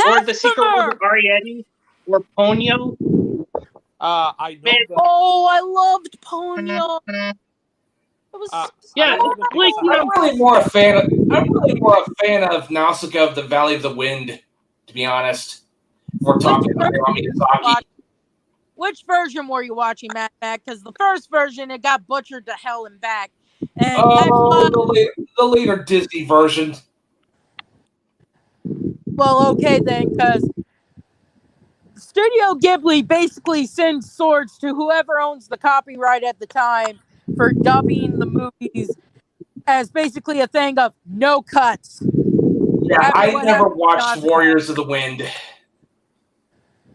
Speaker 1: Or The Secret World of Arrietty, or Ponyo.
Speaker 6: I know.
Speaker 2: I loved Ponyo. It was
Speaker 4: I'm really more a fan of Nausicaa of the Valley of the Wind, to be honest. We're talking about Miyazaki.
Speaker 2: Which version were you watching, Matt? Because the first version, it got butchered to hell and back. And
Speaker 4: the later Disney version.
Speaker 2: Well, okay then, because Studio Ghibli basically sends swords to whoever owns the copyright at the time for dubbing the movies as basically a thing of no cuts.
Speaker 4: Yeah, I never watched Warriors of the Wind.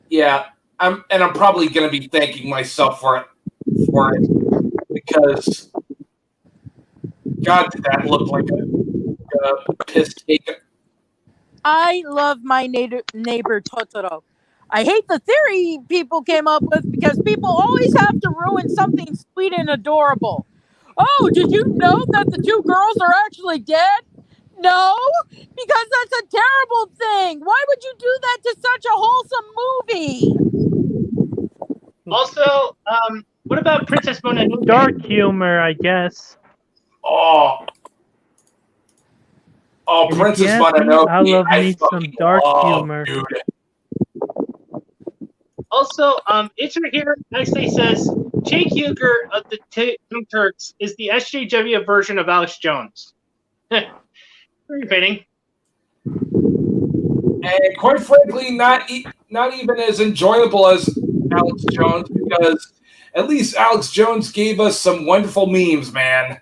Speaker 4: Yeah, I'm probably going to be thanking myself for it because God, did that look like a piss take.
Speaker 2: I love My Neighbor Totoro. I hate the theory people came up with because people always have to ruin something sweet and adorable. Oh, did you know that the two girls are actually dead? No, because that's a terrible thing. Why would you do that to such a wholesome movie?
Speaker 1: Also, what about Princess Mononoke?
Speaker 3: Dark humor, I guess.
Speaker 4: Oh, Princess Mononoke.
Speaker 3: I love me some dark humor.
Speaker 4: Dude.
Speaker 1: Also, Itcher here actually says Jake Huger of the Young Turks is the SJW version of Alex Jones. Very fitting.
Speaker 4: And quite frankly, not even as enjoyable as Alex Jones, because at least Alex Jones gave us some wonderful memes, man.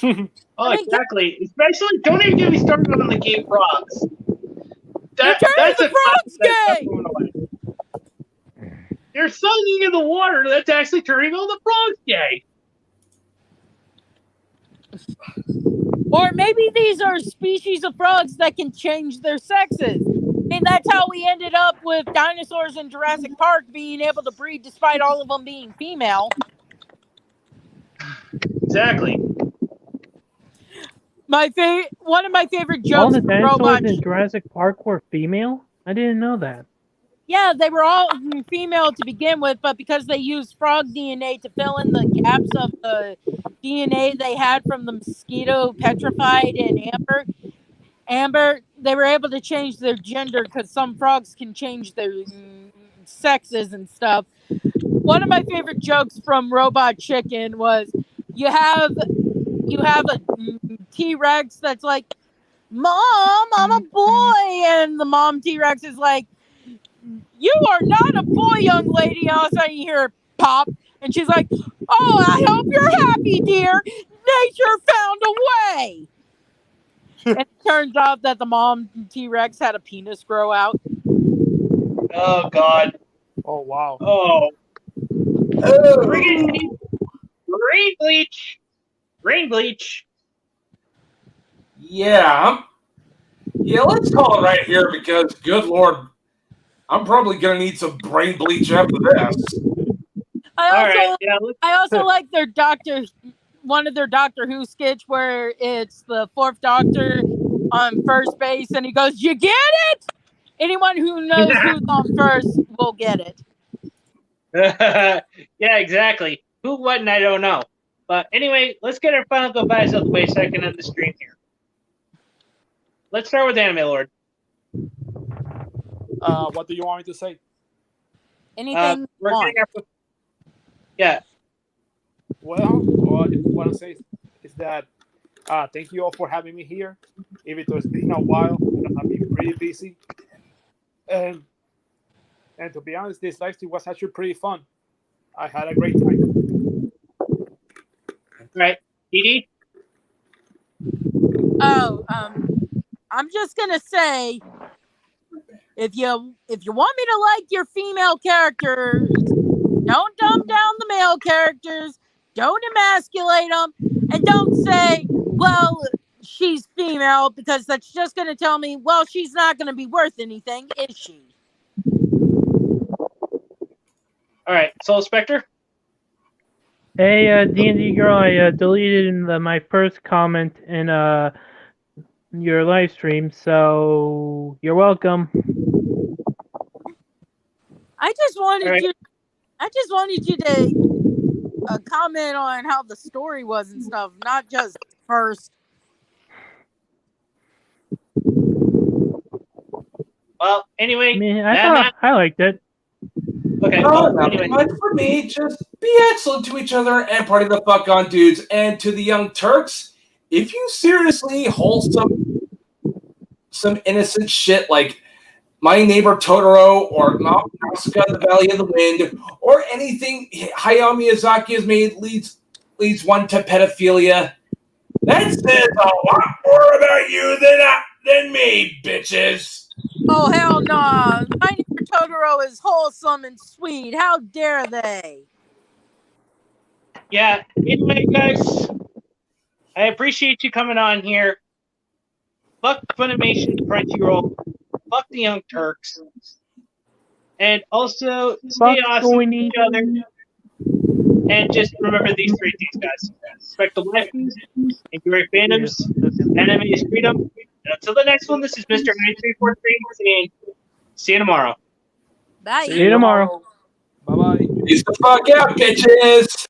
Speaker 1: Oh, exactly. Especially, don't even get me started on the gay frogs. That's
Speaker 2: the frogs gay!
Speaker 1: There's something in the water that's actually turning all the frogs gay.
Speaker 2: Or maybe these are species of frogs that can change their sexes. And that's how we ended up with dinosaurs in Jurassic Park being able to breed despite all of them being female.
Speaker 1: Exactly.
Speaker 2: One of my favorite jokes.
Speaker 3: All the dinosaurs in Jurassic Park were female? I didn't know that.
Speaker 2: Yeah, they were all female to begin with, but because they used frog DNA to fill in the gaps of the DNA they had from the mosquito petrified in amber, they were able to change their gender because some frogs can change their sexes and stuff. One of my favorite jokes from Robot Chicken was you have a T-Rex that's like, "Mom, I'm a boy," and the mom T-Rex is like, "You are not a boy, young lady." And all of a sudden you hear pop, and she's like, "Oh, I hope you're happy, dear. Nature found a way." And it turns out that the mom T-Rex had a penis grow out.
Speaker 1: Oh God.
Speaker 6: Oh wow.
Speaker 1: Oh.
Speaker 4: Oh.
Speaker 1: Rain bleach. Rain bleach.
Speaker 4: Yeah. Yeah, let's call it right here because, good Lord, I'm probably going to need some brain bleach after this.
Speaker 2: I
Speaker 1: Yeah,
Speaker 2: also like one of their Doctor Who sketch where it's the fourth Doctor on first base, and he goes, "You get it?" Anyone who knows who's on first will get it.
Speaker 1: yeah, exactly. Who, what, and I don't know. But anyway, let's get our final goodbyes out of the way so I can end the stream here. Let's start with Anime Lord.
Speaker 6: What do you want me to say?
Speaker 2: Anything
Speaker 1: we're
Speaker 2: you want.
Speaker 1: getting our, yeah.
Speaker 6: Well, what I want to say is that thank you all for having me here. Even though it's been a while, I've been pretty busy. And to be honest, this live stream was actually pretty fun. I had a great time.
Speaker 1: Right. Edie?
Speaker 2: Oh, I'm just gonna say, if you want me to like your female characters, don't dumb down the male characters, don't emasculate them, and don't say, "Well, she's female," because that's just gonna tell me, well, she's not gonna be worth anything, is she?
Speaker 1: All right, Soul Spectre?
Speaker 3: Hey, D&D girl, I deleted my first comment in your live stream, so you're welcome.
Speaker 2: I just wanted you to comment on how the story was and stuff, not just first.
Speaker 1: Well, anyway,
Speaker 3: I mean, I liked it.
Speaker 1: Okay,
Speaker 4: No,
Speaker 1: well, anyway.
Speaker 4: nothing much for me. Just be excellent to each other and party the fuck on, dudes. And to the young Turks, if you seriously hold some innocent shit like My Neighbor Totoro or Nausicaa, The Valley of the Wind, or anything Hayao Miyazaki has made leads one to pedophilia, that says a lot more about you than me, bitches.
Speaker 2: Oh, hell no. My Neighbor Totoro is wholesome and sweet. How dare they?
Speaker 1: Yeah, anyway, guys, I appreciate you coming on here. Fuck Funimation and Crunchyroll. Fuck the Young Turks. And also, stay awesome with each other. And just remember these three things, guys. Respect the lefties, enjoy fandoms, anime is freedom. And until the next one, this is Mr. 9343 saying, see you tomorrow.
Speaker 2: Bye.
Speaker 3: See you tomorrow.
Speaker 6: Bye-bye.
Speaker 4: Peace the fuck out, bitches.